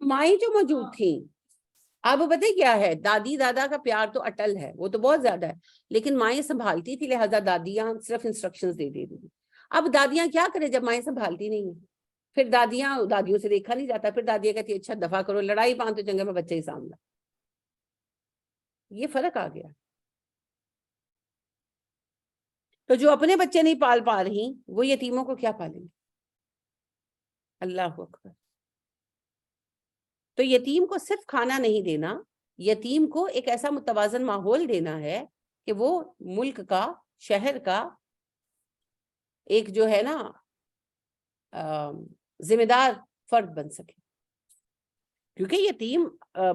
مائیں جو موجود تھیں. اب پتہ کیا ہے, دادی دادا کا پیار تو اٹل ہے, وہ تو بہت زیادہ ہے, لیکن مائیں سنبھالتی تھی, لہذا دادیاں صرف انسٹرکشنز دے دیتی تھی. اب دادیاں کیا کریں جب مائیں سنبھالتی نہیں ہیں؟ پھر دادیوں سے دیکھا نہیں جاتا, پھر دادیاں کہتی ہیں اچھا دفعہ کرو, لڑائی پان تو چنگا میں بچے ہی سامنا. یہ فرق آ گیا. تو جو اپنے بچے نہیں پال پا رہی وہ یتیموں کو کیا پالیں گے؟ اللہ اکبر. تو یتیم کو صرف کھانا نہیں دینا, یتیم کو ایک ایسا متوازن ماحول دینا ہے کہ وہ ملک کا, شہر کا ایک جو ہے نا ذمہ دار فرد بن سکے. کیونکہ یتیم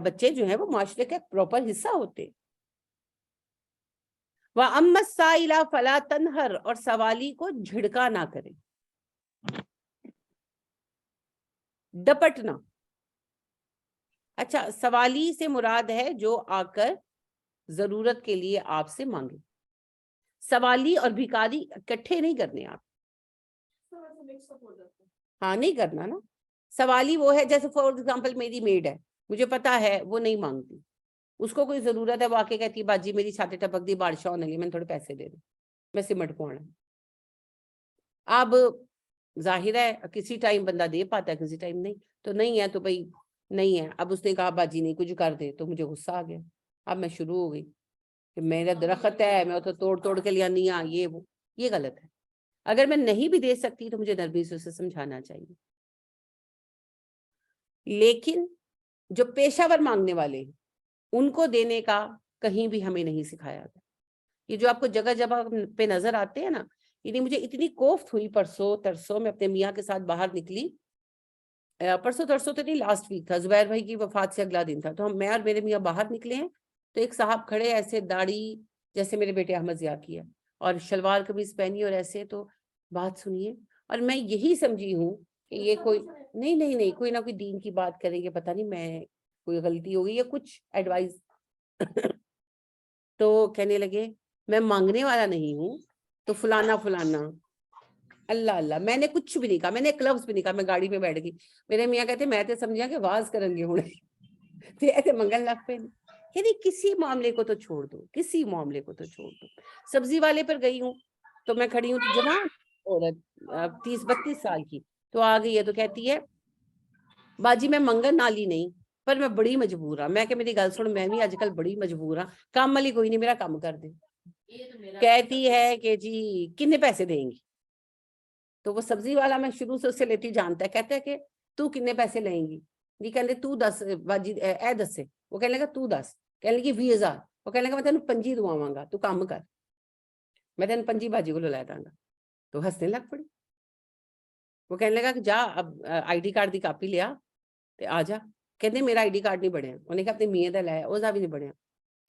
بچے جو ہیں وہ معاشرے کا پراپر حصہ ہوتے. وَأَمَّا السَّائِلَ فَلَا تَنْهَرْ, اور سوالی کو جھڑکا نہ کرے, ڈپٹنا. اچھا, سوالی سے مراد ہے جو آ کر ضرورت کے لیے آپ سے مانگے. سوالی اور بھکاری اکٹھے نہیں کرنے آپ, ہاں نہیں کرنا نا. سوالی وہ ہے جیسے فار ایگزامپل میری میڈ ہے, مجھے پتا ہے وہ نہیں مانگتی, اس کو کوئی ضرورت ہے, وہ آ کے کہتی ہے باجی میری چھاتے ٹپک دی, بارشاں ہونے لگی, میں تھوڑے پیسے دے دوں, میں سمٹ پوانا. اب ظاہر ہے کسی ٹائم بندہ دے پاتا ہے, کسی ٹائم نہیں, تو نہیں ہے تو بھائی نہیں ہے. اب اس نے کہا باجی نہیں کچھ کر دے, تو مجھے غصہ آ گیا. اب میں شروع ہو گئی کہ میرا درخت ہے, میں تو توڑ کے لیا نہیں آ, یہ غلط ہے. اگر میں نہیں بھی دے سکتی تو مجھے نرمی سے اسے سمجھانا چاہیے. لیکن جو پیشہ ور مانگنے والے ہیں ان کو دینے کا کہیں بھی ہمیں نہیں سکھایا گیا. یہ جو آپ کو جگہ جگہ پہ نظر آتے ہیں نا, یعنی مجھے اتنی کوفت ہوئی پرسوں ترسوں میں اپنے میاں کے ساتھ باہر نکلی, پرسوں ترسوں تو نہیں, لاسٹ ویک تھا, زبیر بھائی کی وفات سے اگلا دن تھا, تو میں اور میرے میاں باہر نکلے ہیں, تو ایک صاحب کھڑے ایسے داڑھی جیسے میرے بیٹے احمد ضیاء کی ہے, اور شلوار قمیض پہنی اور ایسے, تو بات سنیے, اور میں یہی سمجھی ہوں کہ یہ کوئی نہیں کوئی نہ کوئی دین کی بات کریں گے, پتہ نہیں میں کوئی غلطی ہوگی یا کچھ ایڈوائز. تو کہنے لگے میں مانگنے والا نہیں ہوں, تو فلانا فلانا. اللہ اللہ, میں نے کچھ بھی نہیں کہا, میں نے ایک لفظ بھی نہیں کہا, میں گاڑی میں بیٹھ گئی. میرے میاں کہتے میں تے سمجھا کہ واز کریں گے ہونے, ایسے منگل لگ پہ. یعنی کسی معاملے کو تو چھوڑ دو, کسی معاملے کو تو چھوڑ دو. سبزی والے پر گئی ہوں, تو میں کھڑی ہوں, تو جوان عورت 30-32 سال کی, تو آ گئی ہے, تو کہتی ہے باجی میں منگن نالی نہیں, پر میں بڑی مجبور ہوں. میں کہ میری گل سن, میں بھی آج کل بڑی مجبور ہوں, کام والی کوئی نہیں, میرا کام کر دے. کہتی ہے کہ جی کتنے پیسے دیں گی, تو وہ سبزی والا میں شروع سے اس سے لیتی جانتا ہے, کہتا ہے کہ تو کتنے پیسے لیں گی, جی کہنے تو 10 باجی اے 10 سے, وہ کہنے لگا تو 10, کہنے لگی 20,000, وہ کہنے لگا میں تینوں 25 دواواں گا, تو کام کر, میں تینوں 25 باجی کو لے داں گا. تو ہنسنے لگ پڑی. وہ کہنے لگا کہ جا اب I D card the copy لیا تے آ جا. کہتے میرا آئی ڈی کارڈ نہیں بنیا, انہیں کہا اپنے میاں دا لایا, اوزا بھی نہیں بنیا.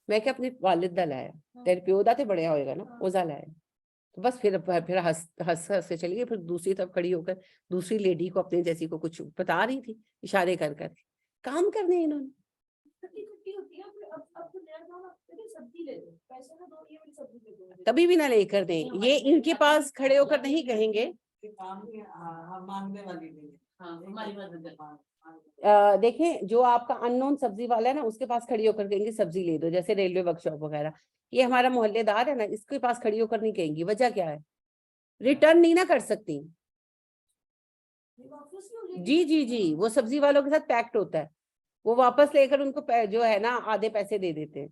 میں کہ اپنے والد دا لایا, تیرے پیو دا تے بنیا ہوئے گا نا, اوزا لایا. تو بس پھر ہنس سے چلی گئی. پھر دوسری طرف کھڑی ہو کر دوسری لیڈی کو اپنے جیسی کو کچھ بتا رہی تھی, اشارے کر کر. کام کرنے انہوں نے. کبھی بھی نہ لے کر دیں, یہ ان کے پاس کھڑے ہو کر نہیں کہیں گے. دیکھیں جو آپ کا ان نون سبزی والا ہے نا, اس کے پاس کھڑی ہو کر کہیں گے سبزی لے دو, جیسے ریلوے ورک شاپ وغیرہ. یہ ہمارا محلے دار ہے نا, اس کے پاس کھڑی ہو کر نہیں کہیں گی. وجہ کیا ہے؟ ریٹرن نہیں نہ کر سکتی. جی وہ سبزی والوں کے ساتھ پیکٹ ہوتا ہے, وہ واپس لے کر ان کو جو ہے نا آدھے پیسے دے دیتے ہیں.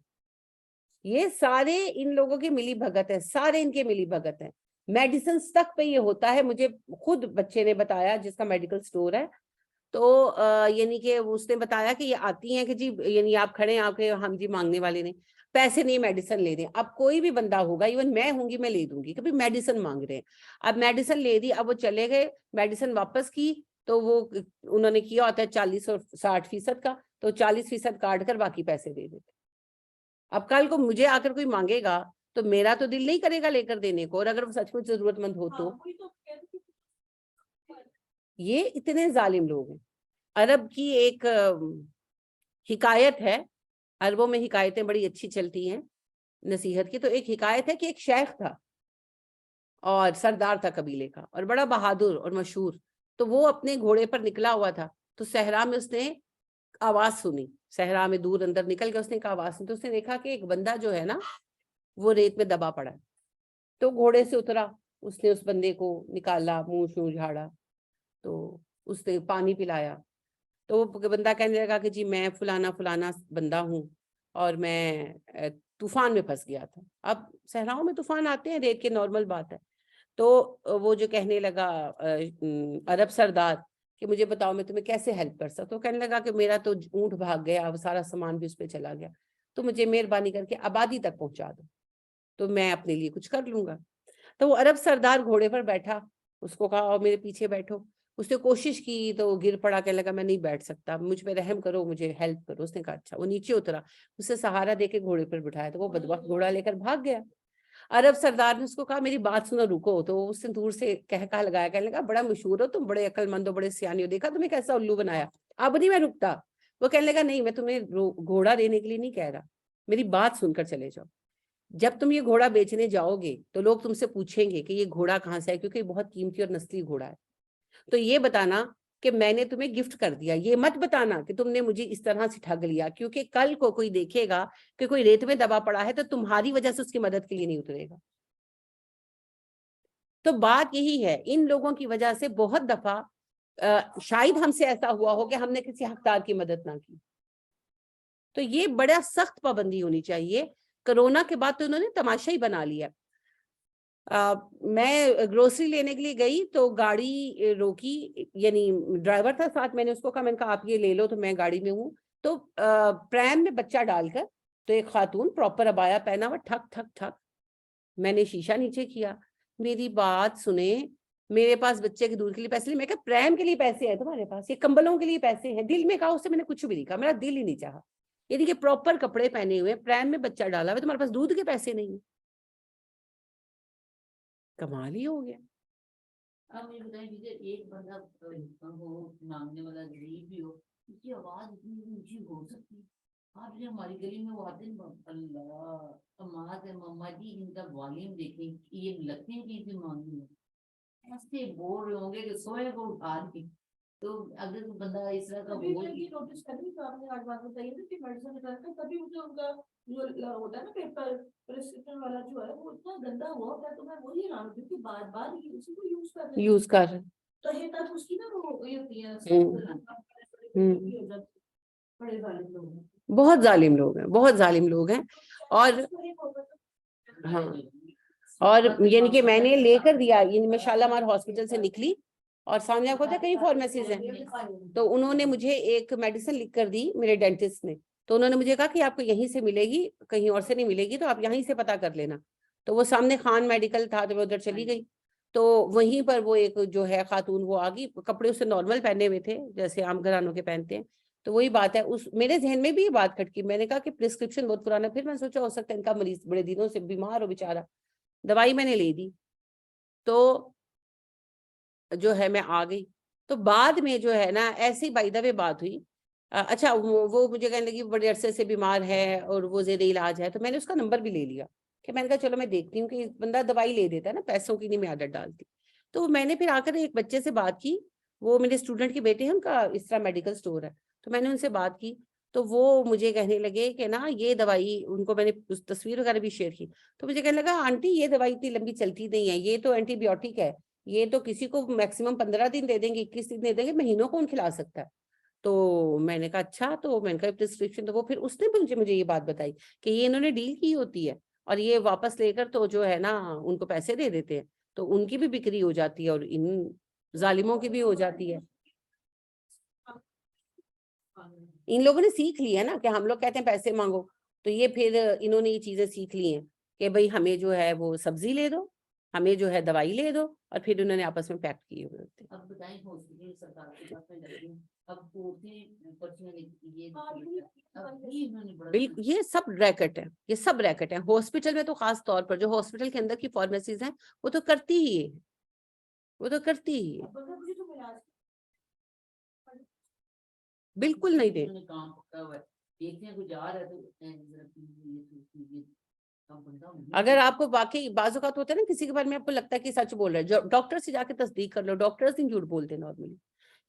یہ سارے ان لوگوں کی ملی بھگت ہے, سارے ان کے ملی بھگت ہے. میڈیسنز تک پہ یہ ہوتا ہے. مجھے خود بچے نے بتایا جس کا میڈیکل سٹور ہے, تو یعنی کہ اس نے بتایا کہ یہ آتی ہیں کہ جی یعنی آپ کھڑے ہیں, آپ کے ہم جی مانگنے والے نہیں, پیسے نہیں میڈیسن لے دیں. اب کوئی بھی بندہ ہوگا, ایون میں ہوں گی, میں لے دوں گی, کبھی میڈیسن مانگ رہے ہیں. اب میڈیسن لے دی, اب وہ چلے گئے, میڈیسن واپس کی, تو وہ انہوں نے کیا ہوتا ہے 40 اور 60% کا, تو 40% کاٹ کر باقی پیسے دے دیتے. اب کل کو مجھے آ کر کوئی مانگے گا تو میرا تو دل نہیں کرے گا لے کر دینے کو, اور اگر وہ سچ مچ ضرورت مند ہو تو. یہ اتنے ظالم لوگ ہیں. عرب کی ایک حکایت ہے, عربوں میں حکایتیں بڑی اچھی چلتی ہیں نصیحت کی. تو ایک حکایت ہے کہ ایک شیخ تھا اور سردار تھا قبیلے کا, اور بڑا بہادر اور مشہور. تو وہ اپنے گھوڑے پر نکلا ہوا تھا, تو صحرا میں اس نے آواز سنی, صحرا میں دور اندر نکل کے اس نے ایک آواز سنی, تو اس نے دیکھا کہ ایک بندہ جو ہے نا وہ ریت میں دبا پڑا ہے. تو گھوڑے سے اترا, اس نے اس بندے کو نکالا, منہ شو جھاڑا, تو اس نے پانی پلایا. تو وہ بندہ کہنے لگا کہ جی میں فلانا فلانا بندہ ہوں اور میں طوفان میں پھنس گیا تھا. اب صحراؤں میں طوفان آتے ہیں, ریت کے نارمل بات ہے. تو وہ جو کہنے لگا عرب سردار کہ مجھے بتاؤ میں تمہیں کیسے ہیلپ کر سکتا ہوں. کہنے لگا کہ میرا تو اونٹ بھاگ گیا, سارا سامان بھی اس پہ چلا گیا, تو مجھے مہربانی کر کے آبادی تک پہنچا دو تو میں اپنے لیے کچھ کر لوں گا. تو وہ عرب سردار گھوڑے پر بیٹھا, اس کو کہا اور میرے پیچھے بیٹھو. اس نے کوشش کی تو وہ گر پڑا, کہنے لگا میں نہیں بیٹھ سکتا, مجھ پہ رحم کرو, مجھے ہیلپ کرو. اس نے کہا اچھا. وہ نیچے اترا, اسے سہارا دے کے گھوڑے پر بٹھایا, تو وہ بدبخت گھوڑا لے کر بھاگ گیا. عرب سردار نے اس کو کہا میری بات سنو, رکو. تو اس نے دور سے کہا لگایا, کہنے لگا بڑا مشہور ہو تم, بڑے عقل مند ہو, بڑے سیانے ہو, دیکھا تمہیں کیسا الو بنایا, اب نہیں میں رکتا. وہ کہنے لگا نہیں, میں تمہیں گھوڑا دینے کے لیے نہیں کہہ رہا, میری بات سن کر چلے جاؤ. جب تم یہ گھوڑا بیچنے جاؤ گے تو لوگ تم سے پوچھیں گے کہ یہ گھوڑا کہاں سے ہے, کیونکہ یہ بہت قیمتی اور نسلی گھوڑا ہے. تو یہ بتانا کہ میں نے تمہیں گفٹ کر دیا, یہ مت بتانا کہ تم نے مجھے اس طرح سے ٹھگ لیا, کیونکہ کل کو کوئی دیکھے گا کہ کوئی ریت میں دبا پڑا ہے تو تمہاری وجہ سے اس کی مدد کے لیے نہیں اترے گا. تو بات یہی ہے, ان لوگوں کی وجہ سے بہت دفعہ شاید ہم سے ایسا ہوا ہو کہ ہم نے کسی حقدار کی مدد نہ کی. تو یہ بڑا سخت پابندی ہونی چاہیے. کرونا کے بعد تو انہوں نے تماشا ہی بنا لیا. میں گروسری لینے کے لیے گئی تو گاڑی روکی, یعنی ڈرائیور تھا ساتھ, میں نے اس کو کہا, میں نے کہا آپ یہ لے لو, تو میں گاڑی میں ہوں. تو پریم میں بچہ ڈال کر تو ایک خاتون پراپر ابایا پہنا ہوا, ٹھک ٹھک ٹھک. میں نے شیشہ نیچے کیا, میری بات سنیں, میرے پاس بچے کے دودھ کے لیے پیسے نہیں, میں کہا پریم کے لیے پیسے ہیں تمہارے پاس, یہ کمبلوں کے لیے پیسے ہیں. دل میں کہا, اس سے میں نے کچھ بھی نہیں کہا, میرا دل ہی نہیں چاہا. یعنی کہ پراپر کپڑے پہنے ہوئے, پریم میں بچہ ڈالا ہوا, تمہارے پاس دودھ کے پیسے نہیں ہیں. کمال ہی ہو گیا. اب یہ بتائیں مجھے, ایک بندہ ہو مانگنے والا غریب بھی ہو, اس کی آواز اتنی اونچی ہو سکتی. آپ نے ہماری گلی میں وہ آتے ہیں, اللہ کمال ہے مما جی, ان کا والیوم دیکھیں, یہ لگتے ہیں کہ اسے مانگنے ایسے بول رہے ہوں گے کہ سوئے کو اٹھا دی. تو اگر بندہ اس طرح کا ابھی بول, میں یہ نوٹس کر رہی, تو آپ نے آج بات بتائی نا کہ میڈیسن نکالتے ہیں, تبھی مجھے ان کا جو ہوتا ہے نا پیپر پرسکرپشن والا جو ہے وہ اتنا گندا ہوا ہوتا ہے, تو میں وہی حیران ہوں کیونکہ بار بار اسی کو یوز کر رہے ہیں. یوز کر رہے تو یہ تک اس کی نا وہ یہ ہوتی ہے, بڑے ظالم لوگ ہیں, بہت ظالم لوگ ہیں, بہت ظالم لوگ ہیں. اور ہاں, اور یعنی کہ میں نے لے کر دیا, یعنی میں شالامار ہمارے ہاسپٹل سے نکلی اور سامنے آپ کو ہوتا ہے کئی فارمیسیز ہیں, تو انہوں نے مجھے ایک میڈیسن لکھ کر دی میرے ڈینٹسٹ نے. تو انہوں نے مجھے کہا کہ آپ کو یہیں سے ملے گی, کہیں اور سے نہیں ملے گی, تو آپ یہیں سے پتہ کر لینا. تو وہ سامنے خان میڈیکل تھا, تو میں ادھر چلی گئی. تو وہیں پر وہ ایک جو ہے خاتون وہ آ گئی, کپڑے اس سے نارمل پہنے ہوئے تھے جیسے عام گھرانوں کے پہنتے ہیں. تو وہی بات ہے, اس میرے ذہن میں بھی یہ بات کھٹکی, میں نے کہا کہ پرسکرپشن بہت پرانا. پھر میں نے سوچا ہو سکتا ہے ان کا مریض بڑے دنوں سے بیمار ہو بیچارہ. دوائی میں نے لے دی, تو جو ہے میں آ گئی. تو بعد میں جو ہے نا ایسی بائی دا وے بات ہوئی. اچھا وہ مجھے کہنے لگی بڑے عرصے سے بیمار ہے اور وہ زیر علاج ہے. تو میں نے اس کا نمبر بھی لے لیا کہ میں نے کہا چلو میں دیکھتی ہوں کہ بندہ دوائی لے دیتا ہے نا, پیسوں کی نہیں میں عادت ڈالتی. تو میں نے پھر آ کر ایک بچے سے بات کی, وہ میرے اسٹوڈنٹ کے بیٹے ہیں, ان کا اس طرح میڈیکل اسٹور ہے. تو میں نے ان سے بات کی, تو وہ مجھے کہنے لگے کہ نا یہ دوائی, ان کو میں نے تصویر وغیرہ بھی شیئر کی. تو مجھے کہنے لگا آنٹی یہ دوائی اتنی لمبی چلتی نہیں ہے, یہ تو اینٹی بایوٹک ہے, یہ تو کسی کو میکسیمم 15 دن دے دیں گے, 21 دن دے دیں گے, مہینوں کون کھلا سکتا ہے. تو میں نے کہا اچھا, تو میں نے کہا پرسکرپشن, تو وہ پھر اس نے مجھے یہ بات بتائی کہ یہ انہوں نے ڈیل کی ہوتی ہے, اور یہ واپس لے کر تو جو ہے نا ان کو پیسے دے دیتے ہیں, تو ان کی بھی بکری ہو جاتی ہے اور ان ظالموں کی بھی ہو جاتی ہے. ان لوگوں نے سیکھ لی ہے نا کہ ہم لوگ کہتے ہیں پیسے مانگو, تو یہ پھر انہوں نے یہ چیزیں سیکھ لی ہیں کہ بھئی ہمیں جو ہے وہ سبزی لے دو, ہمیں جو ہے دوائی لے دو, اور پھر انہوں نے آپس میں پیکٹ کیے ہوئے ہوتے ہیں. اب بتائیں ہاسپٹل سرکار کے پاس میں جاتی ہوں, اب عورتیں پرچیاں لکھتی ہے, اب بھی انہوں نے بڑا بالکل یہ سب ریکٹ ہے, یہ سب ریکٹ ہے. ہاسپٹل میں تو خاص طور پر جو ہاسپٹل کے اندر کی فارمیسیز ہیں وہ تو کرتی ہی ہے, وہ تو کرتی ہی ہے, بالکل نہیں دے. انہوں نے کام پکڑا ہوا ہے, دیکھتے ہیں کوئی جا رہا ہے تو اگر آپ کو واقعی بعض اوقات ہوتا ہے نا کسی کے بارے میں آپ کو لگتا ہے کہ سچ بول رہا ہے, جو ڈاکٹر سے جا کے تصدیق کر لو, ڈاکٹر سے جھوٹ بولتے ہیں نارملی,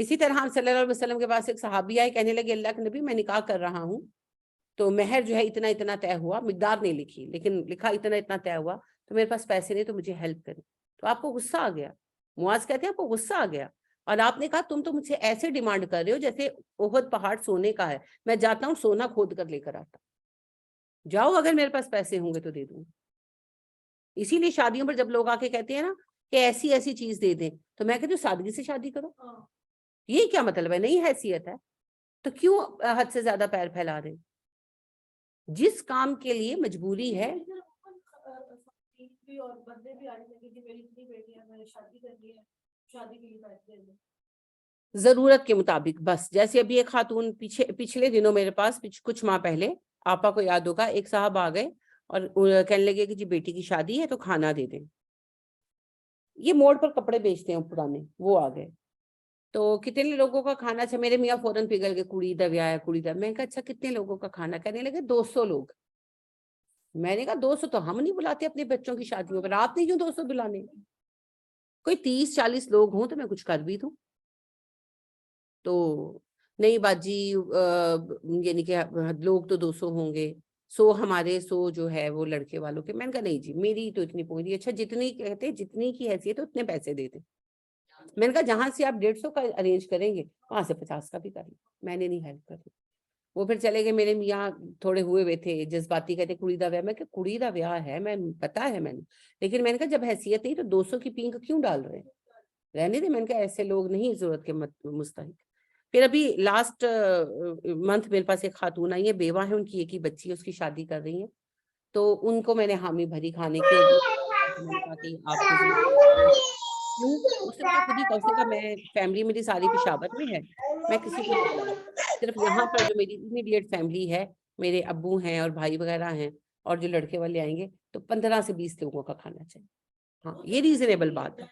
اسی طرح صلی اللہ علیہ وسلم کے پاس ایک صحابی آئے, کہنے لگے اللہ کے نبی میں نکاح کر رہا ہوں تو مہر جو ہے اتنا اتنا طے ہوا, مقدار نہیں لکھی لیکن لکھا اتنا اتنا طے ہوا, تو میرے پاس پیسے نہیں تو مجھے ہیلپ کریں. تو آپ کو غصہ آ گیا, معاذ کہتے ہیں آپ کو غصہ آ گیا, اور آپ نے کہا تم تو مجھ سے ایسے ڈیمانڈ کر رہے ہو جیسے احد پہاڑ سونے کا ہے, میں جاتا ہوں سونا کھود کر لے کر آتا, جاؤ اگر میرے پاس پیسے ہوں گے تو دے دوں. اسی لیے شادیوں پر جب لوگ آ کے کہتے ہیں نا کہ ایسی ایسی چیز دے دیں, تو میں کہتی ہوں سادگی سے شادی کرو. یہ کیا مطلب ہے, نہیں حیثیت ہے تو کیوں حد سے زیادہ پیر پھیلا رہے؟ جس کام کے لیے مجبوری ہے. اور بندے بھی آنے لگے کہ میری اتنی بیٹیاں, میں نے شادی کرنی ہے, شادی کے لیے پیسے دے دیں ضرورت کے مطابق. بس جیسے ابھی ایک خاتون پچھلے دنوں میرے پاس کچھ ماہ پہلے, آپا کو یاد ہوگا, ایک صاحب آ گئے اور کہنے لگے کہ جی بیٹی کی شادی ہے تو کھانا دے دیں. یہ موڑ پر کپڑے بیچتے ہیں پرانے, وہ آ گئے تو کتنے لوگوں کا کھانا اچھا, میرے میاں فوراً پگھل گئے, کڑی دا ویاہ ہے, کڑی دا. میں نے کہا اچھا کتنے لوگوں کا کھانا؟ کہنے لگے 200 لوگ. میں نے کہا 200 تو ہم نہیں بلاتے اپنے بچوں کی شادیوں پر, آپ نہیں کیوں 200 بلانے؟ کوئی 30-40 لوگ ہوں تو میں کچھ کر بھی دوں. تو نہیں باجی یعنی کہ لوگ تو 200 ہوں گے, 100 ہمارے 100 جو ہے وہ لڑکے والوں کے. میں نے کہا نہیں جی میری تو اتنی پوری, اچھا جتنی کہتے جتنی کی حیثیت ہے اتنے پیسے دے دیں. میں نے کہا جہاں سے آپ 150 کا ارینج کریں گے وہاں سے 50 کا بھی کر لیں, میں نے نہیں ہیلپ کرنی. وہ پھر چلے گئے. میرے میاں تھوڑے ہوئے تھے جذباتی, کہتے کڑی دا ویاہ. میں کہ کڑی دا ویاہ ہے, میں پتا ہے میں نے, لیکن میں نے کہا جب حیثیت نہیں تو 200 کی پینک کیوں ڈال رہے ہیں, رہنے دیں. میں نے کہا ایسے لوگ نہیں ضرورت کے مستحق. پھر ابھی لاسٹ منتھ میرے پاس ایک خاتون آئی ہے, بیوہ ہے, ان کی ایک ہی بچی ہے, اس کی شادی کر رہی ہیں, تو ان کو میں نے حامی بھری کھانے کے لیے. میں نے کہا کہ آپ کو کیوں, اس نے مجھے خود ہی کہا, اس نے کہا میں فیملی میری ساری پشاور میں ہے, میں کسی کو نہیں بلاؤں, صرف یہاں پر جو میری امیڈیٹ فیملی ہے, میرے ابو ہیں اور بھائی وغیرہ ہیں, اور جو لڑکے والے آئیں گے تو 15 سے 20 لوگوں کا کھانا چاہیے. ہاں یہ ریزنیبل بات ہے,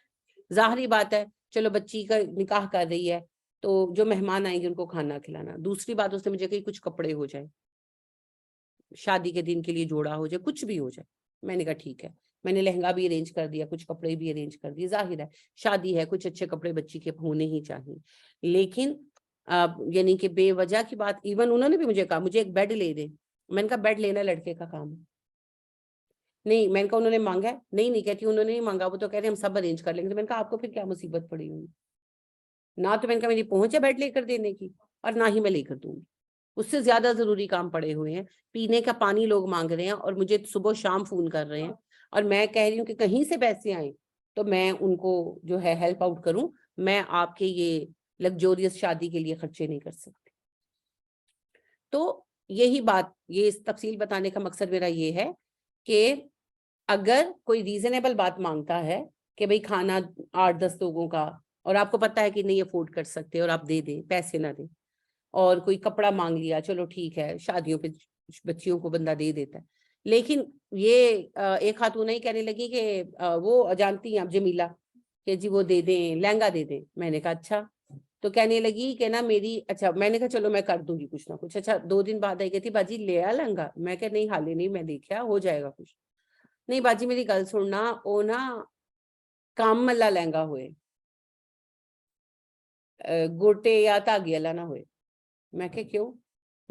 ظاہری بات ہے. چلو بچی کا نکاح کر رہی ہے تو جو مہمان آئیں گے ان کو کھانا کھلانا. دوسری بات اس نے مجھے کہی کچھ کپڑے ہو جائیں, شادی کے دن کے لیے جوڑا ہو جائے, کچھ بھی ہو جائے. میں نے کہا ٹھیک ہے, میں نے لہنگا بھی ارینج کر دیا, کچھ کپڑے بھی ارینج کر دیے. ظاہر ہے شادی ہے, کچھ اچھے کپڑے بچی کے ہونے ہی چاہیے. لیکن یعنی کہ بے وجہ کی بات, ایون انہوں نے بھی مجھے کہا مجھے ایک بیڈ لے دیں. میں نے کہا بیڈ لینا لڑکے کا کام ہے. نہیں, میں نے کہا انہوں نے مانگا ہے, نہیں کہتی انہوں نے نہیں مانگا, وہ تو کہہ رہے ہیں ہم سب ارینج کر لیں گے. تو میں نے کہا آپ کو پھر کیا مصیبت پڑی ہوئی, نہ تو میں نے کہا میری پہنچ ہے بیڈ لے کر دینے کی, اور نہ ہی میں لے کر دوں گی. اس سے زیادہ ضروری کام پڑے ہوئے ہیں. پینے کا پانی لوگ مانگ رہے ہیں اور مجھے صبح شام فون کر رہے ہیں, اور میں کہہ رہی ہوں کہ کہیں سے پیسے آئیں تو میں ان کو جو ہے ہیلپ آؤٹ کروں. میں آپ کے یہ لگزوریس شادی کے لیے خرچے نہیں کر سکتی. تو یہی بات, یہ تفصیل بتانے کا مقصد میرا یہ ہے کہ اگر کوئی ریزنیبل بات مانگتا ہے کہ بھئی کھانا 8-10 لوگوں کا, اور آپ کو پتا ہے کہ نہیں افورڈ کر سکتے اور آپ دے دیں, پیسے نہ دیں, اور کوئی کپڑا مانگ لیا, چلو ٹھیک ہے, شادیوں پہ بچیوں کو بندہ دے دیتا ہے. لیکن یہ ایک خاتون نہیں کہنے لگی کہ وہ جانتی ہیں آپ جمیلہ, کہ جی وہ دے دیں, لہنگا دے دیں. میں نے کہا اچھا. تو کہنے لگی کہ نا میری, اچھا میں نے کہا چلو میں کر دوں گی کچھ نہ کچھ. اچھا 2 دن بعد آئی, کہتی باجی لیا لہنگا. میں کہ نہیں حالے نہیں, میں دیکھا ہو جائے گا کچھ. نہیں باجی میری گل سننا, او نا کام ملا لہنگا ہوئے, گوٹے یا دھاگے والا نہ ہوئے. میں کہ کیوں؟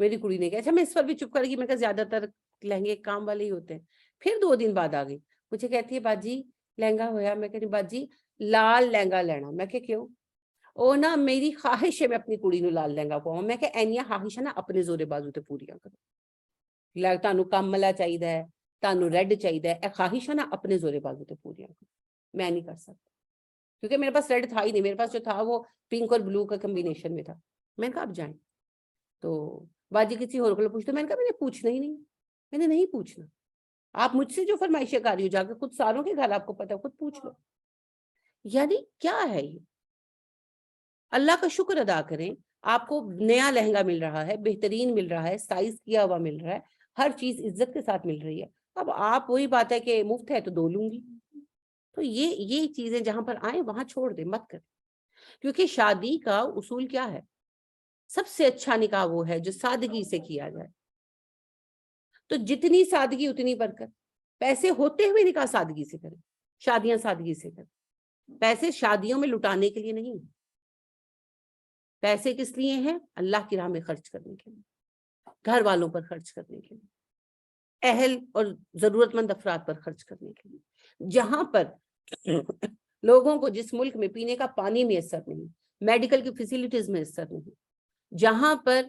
میری کڑی نے کہا, اچھا میں اس پر بھی چپ کر گئی. میں کہا زیادہ تر لہنگے کام والے ہی ہوتے ہیں. پھر 2 دن بعد آ گئی, مجھے کہتی ہے باجی لہنگا ہویا. میں کہتی باجی لال لہنگا لینا. میں کہ کیوں؟ او نا میری خواہش ہے میں اپنی کڑی نو لال لہنگا پواں. میں کہ اینیاں خواہش ہے نا اپنے زورے بازو تے پوریاں کرو. تانوں کم ملا چاہیے ہے, تانوں ریڈ چاہیے, اے خواہش ہے نا اپنے زورے بازو تے پوریاں کرو. میں نہیں کر سکتا کیونکہ میرے پاس ریڈ تھا ہی نہیں, میرے پاس جو تھا وہ پنک اور بلو کا کمبینیشن میں تھا. میں نے کہا اب جائیں. تو باجی کسی اور کو پوچھتے, میں نے کہا میں نے پوچھنا ہی نہیں, میں نے نہیں پوچھنا. آپ مجھ سے جو فرمائشیں کر رہی ہو, جا کے خود ساروں کے گھر آپ کو پتا, خود پوچھ لو. یعنی کیا ہے یہ؟ اللہ کا شکر ادا کریں, آپ کو نیا لہنگا مل رہا ہے, بہترین مل رہا ہے, سائز کیا ہوا مل رہا ہے, ہر چیز عزت کے ساتھ مل رہی ہے. اب آپ وہی بات ہے کہ مفت ہے تو 2 لوں گی. تو یہ چیزیں جہاں پر آئیں وہاں چھوڑ دیں, مت کریں. کیونکہ شادی کا اصول کیا ہے؟ سب سے اچھا نکاح وہ ہے جو سادگی سے کیا جائے. تو جتنی سادگی اتنی برکت. پیسے ہوتے ہوئے نکاح سادگی سے کریں, شادیاں سادگی سے کریں. پیسے شادیوں میں لٹانے کے لیے نہیں. پیسے کس لیے ہیں؟ اللہ کی راہ میں خرچ کرنے کے لیے، گھر والوں پر خرچ کرنے کے لیے، اہل اور ضرورت مند افراد پر خرچ کرنے کے لیے. جہاں پر لوگوں کو جس ملک میں پینے کا پانی میسر نہیں، میڈیکل کی فیسلٹیز میسر نہیں، جہاں پر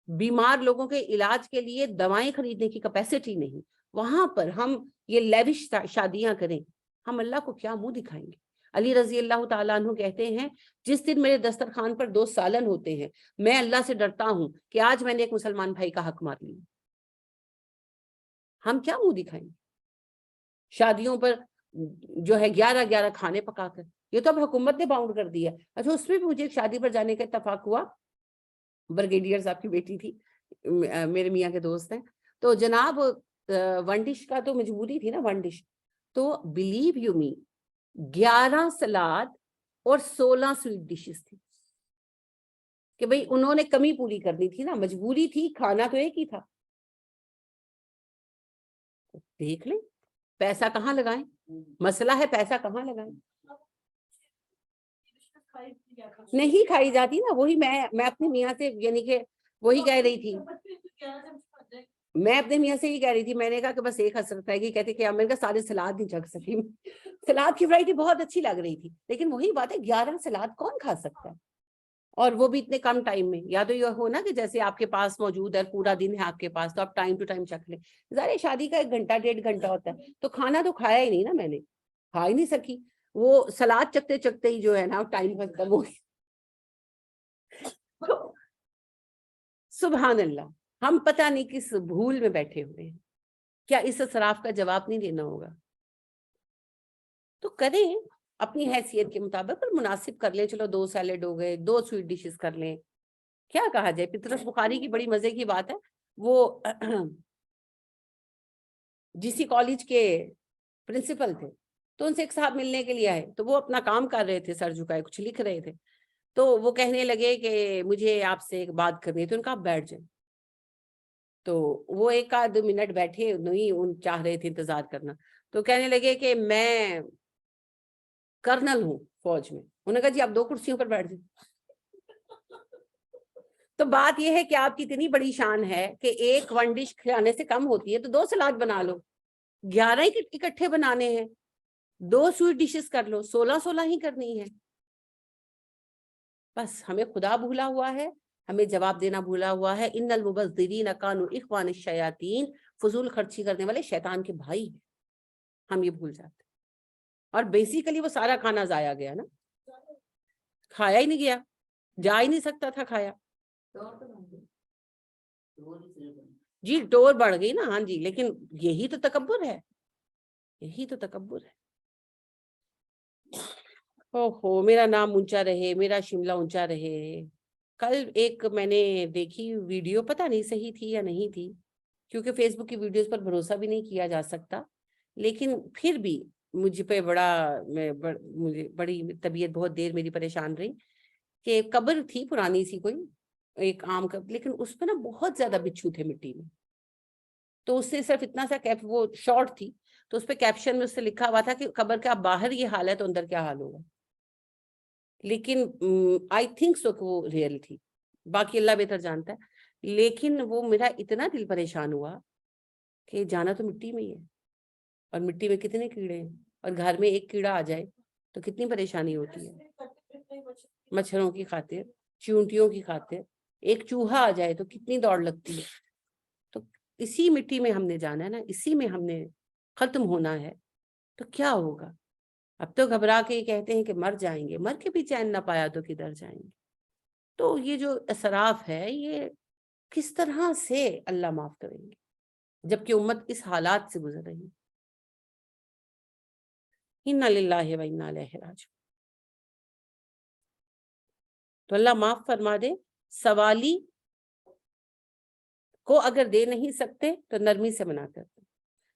بیمار لوگوں کے علاج کے لیے دوائیں خریدنے کی کیپیسٹی نہیں، وہاں پر ہم یہ لیوش شادیاں کریں، ہم اللہ کو کیا منہ دکھائیں گے؟ علی رضی اللہ تعالیٰ عنہ کہتے ہیں جس دن میرے دسترخوان پر 2 سالن ہوتے ہیں میں اللہ سے ڈرتا ہوں کہ آج میں نے ایک مسلمان بھائی کا حق مار لیا. ہم کیا منہ دکھائیں گے؟ شادیوں پر جو ہے 11 کھانے پکا کر، یہ تو اب حکومت نے باؤنڈ کر دیا. اچھا اس میں بھی مجھے ایک شادی پر جانے کا اتفاق ہوا، برگیڈیئر صاحب کی بیٹی تھی، میرے میاں کے دوست ہیں، تو جناب ون ڈش کا تو مجبوری تھی نا، ون ڈش تو بلیو یو می 11 سلاد اور 16 سویٹ ڈشز تھی کہ بھئی انہوں نے کمی پوری کرنی تھی نا، مجبوری تھی، کھانا تو ایک ہی تھا. دیکھ لیں پیسہ کہاں لگائیں، مسئلہ ہے پیسہ کہاں لگائیں. نہیں کھائی جاتی نا، وہی میں اپنے میاں سے یعنی کہ وہی کہہ رہی تھی، میں اپنے میاں سے ہی کہہ رہی تھی، میں نے کہا کہ بس ایک حسرت رہے گی، کہتے کہ میں نے کہا سارے سلاد نہیں جگ سکی. سلاد کی ورائٹی بہت اچھی لگ رہی تھی لیکن وہی بات ہے 11 سلاد کون کھا سکتا ہے، اور وہ بھی اتنے کم ٹائم میں. یا تو یہ ہو نا کہ جیسے آپ کے پاس موجود ہے پورا دن ہے آپ کے پاس تو آپ ٹائم ٹو ٹائم چکھ لیں. ظاہر شادی کا 1 گھنٹہ 1.5 گھنٹہ ہوتا ہے تو کھانا تو کھایا ہی نہیں نا، میں نے کھا ہی نہیں سکی، وہ سلاد چکتے چکتے ہی جو ہے نا ٹائم ختم ہو گیا. سبحان اللہ، ہم پتہ نہیں کس بھول میں بیٹھے ہوئے ہیں. کیا اس اسراف کا جواب نہیں دینا ہوگا؟ تو کریں اپنی حیثیت کے مطابق، اور مناسب کر لیں. چلو 2 سیلیڈ ہو گئے، 2 سویٹ ڈشز کر لیں، کیا کہا جائے. پطرس بخاری کی بڑی مزے کی بات ہے، وہ جسی کالج کے پرنسپل تھے تو ان سے ایک صاحب ملنے کے لیے آئے، تو وہ اپنا کام کر رہے تھے، سر جھکائے کچھ لکھ رہے تھے، تو وہ کہنے لگے کہ مجھے آپ سے ایک بات کرنی ہے. تو ان کا آپ بیٹھ جائیں. تو وہ 1 آدھ منٹ بیٹھے نہیں، ان چاہ رہے تھے انتظار کرنا، تو کہنے لگے کہ میں کرنل ہوں فوج میں. انہوں نے کہا جی آپ 2 کرسیوں پر بیٹھ جائیں. تو بات یہ ہے کہ آپ کی اتنی بڑی شان ہے کہ ایک ون ڈش کھلانے سے کم ہوتی ہے تو 2 سلاد بنا لو، 11 ہی اکٹھے بنانے ہیں، 2 سویٹ ڈشز کر لو، 16 ہی کرنی ہے. بس ہمیں خدا بھولا ہوا ہے، ہمیں جواب دینا بھولا ہوا ہے. ان المبذرین کانوا اخوان الشیاطین، فضول خرچی کرنے والے شیطان کے بھائی ہیں، ہم یہ بھول جاتے ہیں. اور بیسیکلی وہ سارا کھانا ضائع گیا نا، کھایا ہی نہیں گیا، جا ہی نہیں سکتا تھا کھایا. جی ٹور بڑھ گئی نا، ہاں جی، لیکن یہی تو تکبر ہے، یہی تو تکبر ہے. اوہو میرا نام اونچا رہے، میرا شملہ اونچا رہے. کل ایک میں نے دیکھی ویڈیو، پتہ نہیں صحیح تھی یا نہیں تھی، کیونکہ فیس بک کی ویڈیوز پر بھروسہ بھی نہیں کیا جا سکتا، لیکن پھر بھی مجھ پہ مجھے بڑی طبیعت بہت دیر میری پریشان رہی کہ قبر تھی پرانی سی کوئی ایک عام قبر، لیکن اس پہ نا بہت زیادہ بچھو تھے مٹی میں. تو اس سے صرف اتنا سا وہ شارٹ تھی، تو اس پہ کیپشن میں اس سے لکھا ہوا تھا کہ قبر کا باہر یہ حال ہے تو اندر کیا حال ہوگا. لیکن آئی تھنک سو کہ وہ ریئل تھی، باقی اللہ بہتر جانتا ہے. لیکن وہ میرا اتنا دل پریشان ہوا کہ جانا تو مٹی میں ہی ہے، اور مٹی میں کتنے کیڑے ہیں، اور گھر میں ایک کیڑا آ جائے تو کتنی پریشانی ہوتی ہے. مچھروں کی خاطر، چیونٹیوں کی خاطر، ایک چوہا آ جائے تو کتنی دوڑ لگتی ہے. تو اسی مٹی میں ہم نے جانا ہے نا، اسی میں ہم نے ختم ہونا ہے. تو کیا ہوگا؟ اب تو گھبرا کے کہتے ہیں کہ مر جائیں گے، مر کے بھی چین نہ پایا تو کدھر جائیں گے. تو یہ جو اسراف ہے یہ کس طرح سے اللہ معاف کریں گے جبکہ امت اس حالات سے گزر رہی ہے. انا للہ و انا الیہ راجعون. تو اللہ معاف فرما دے. سوالی کو اگر دے نہیں سکتے تو نرمی سے منع کرتے.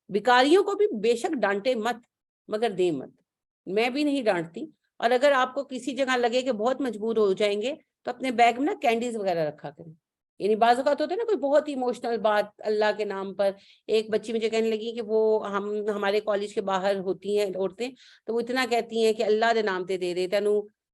بیکاریوں کو بھی بے شک ڈانٹے مت، مگر دے مت. میں بھی نہیں ڈانٹتی، اور اگر آپ کو کسی جگہ لگے کہ بہت مجبور ہو جائیں گے تو اپنے بیگ میں نا کینڈیز وغیرہ رکھا کریں. یعنی بعض اوقات ہوتے ہیں نا کوئی بہت ہی ایموشنل بات اللہ کے نام پر. ایک بچی مجھے کہنے لگی کہ وہ ہمارے کالج کے باہر ہوتی ہیں عورتیں، تو وہ اتنا کہتی ہیں کہ اللہ دے نام تے دے دے تینوں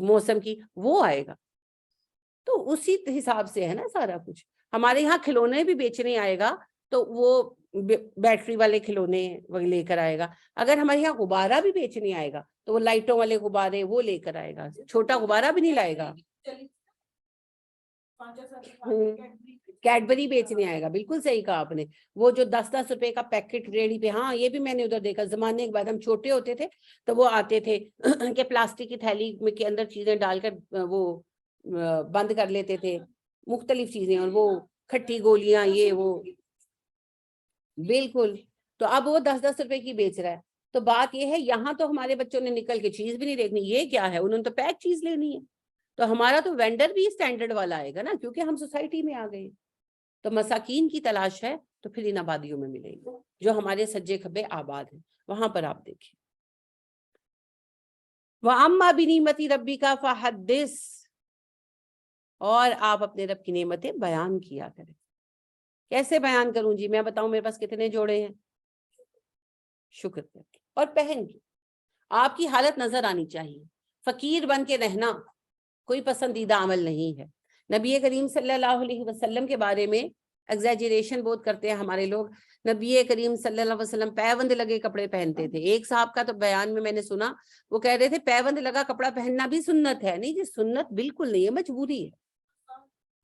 موسم کی وہ آئے گا. تو اسی حساب سے ہے نا سارا کچھ. ہمارے یہاں کھلونے بھی بیچنے آئے گا تو وہ بیٹری والے کھلونے وہ لے کر آئے گا. اگر ہمارے یہاں غبارہ بھی بیچنے آئے گا تو وہ لائٹوں والے غبارے وہ لے کر آئے گا, چھوٹا غبارہ بھی نہیں لائے گا. کیڈبری بیچنے آئے گا, بالکل صحیح کہا آپ نے. وہ جو 10-10 روپے کا پیکٹ ریڑھی پہ, ہاں یہ بھی میں نے ادھر دیکھا. زمانے کے بعد ہم چھوٹے ہوتے تھے تو وہ آتے تھے کہ پلاسٹک کی تھیلی میں کے اندر چیزیں ڈال کر وہ بند کر لیتے تھے مختلف چیزیں, اور وہ کھٹی گولیاں یہ وہ. بالکل. تو اب وہ 10-10 روپے کی بیچ رہا ہے. تو بات یہ ہے یہاں تو ہمارے بچوں نے نکل کے چیز بھی نہیں دیکھنی یہ کیا ہے, انہوں نے تو پیک چیز لینی ہے. تو ہمارا تو وینڈر بھی اسٹینڈرڈ والا آئے گا نا, کیونکہ ہم سوسائٹی میں آ گئے. تو مساکین کی تلاش ہے تو پھر ان آبادیوں میں ملے گی جو ہمارے سجے کھبے آباد ہیں, وہاں پر آپ دیکھیں. وَأَمَّا بِنِعْمَتِ رَبِّكَ فَحَدِّثْ, اور آپ اپنے رب کی نعمتیں بیان کیا کریں. کیسے بیان کروں جی, میں بتاؤں میرے پاس کتنے جوڑے ہیں, شکر کر کے اور پہن کے. آپ کی حالت نظر آنی چاہیے. فقیر بن کے رہنا کوئی پسندیدہ عمل نہیں ہے. نبی کریم صلی اللہ علیہ وسلم کے بارے میں ایگزیجریشن بہت کرتے ہیں ہمارے لوگ. نبی کریم صلی اللہ علیہ وسلم پیوند لگے کپڑے پہنتے تھے. ایک صاحب کا تو بیان میں نے سنا, وہ کہہ رہے تھے پیوند لگا کپڑا پہننا بھی سنت ہے. نہیں جی, سنت بالکل نہیں ہے, مجبوری ہے.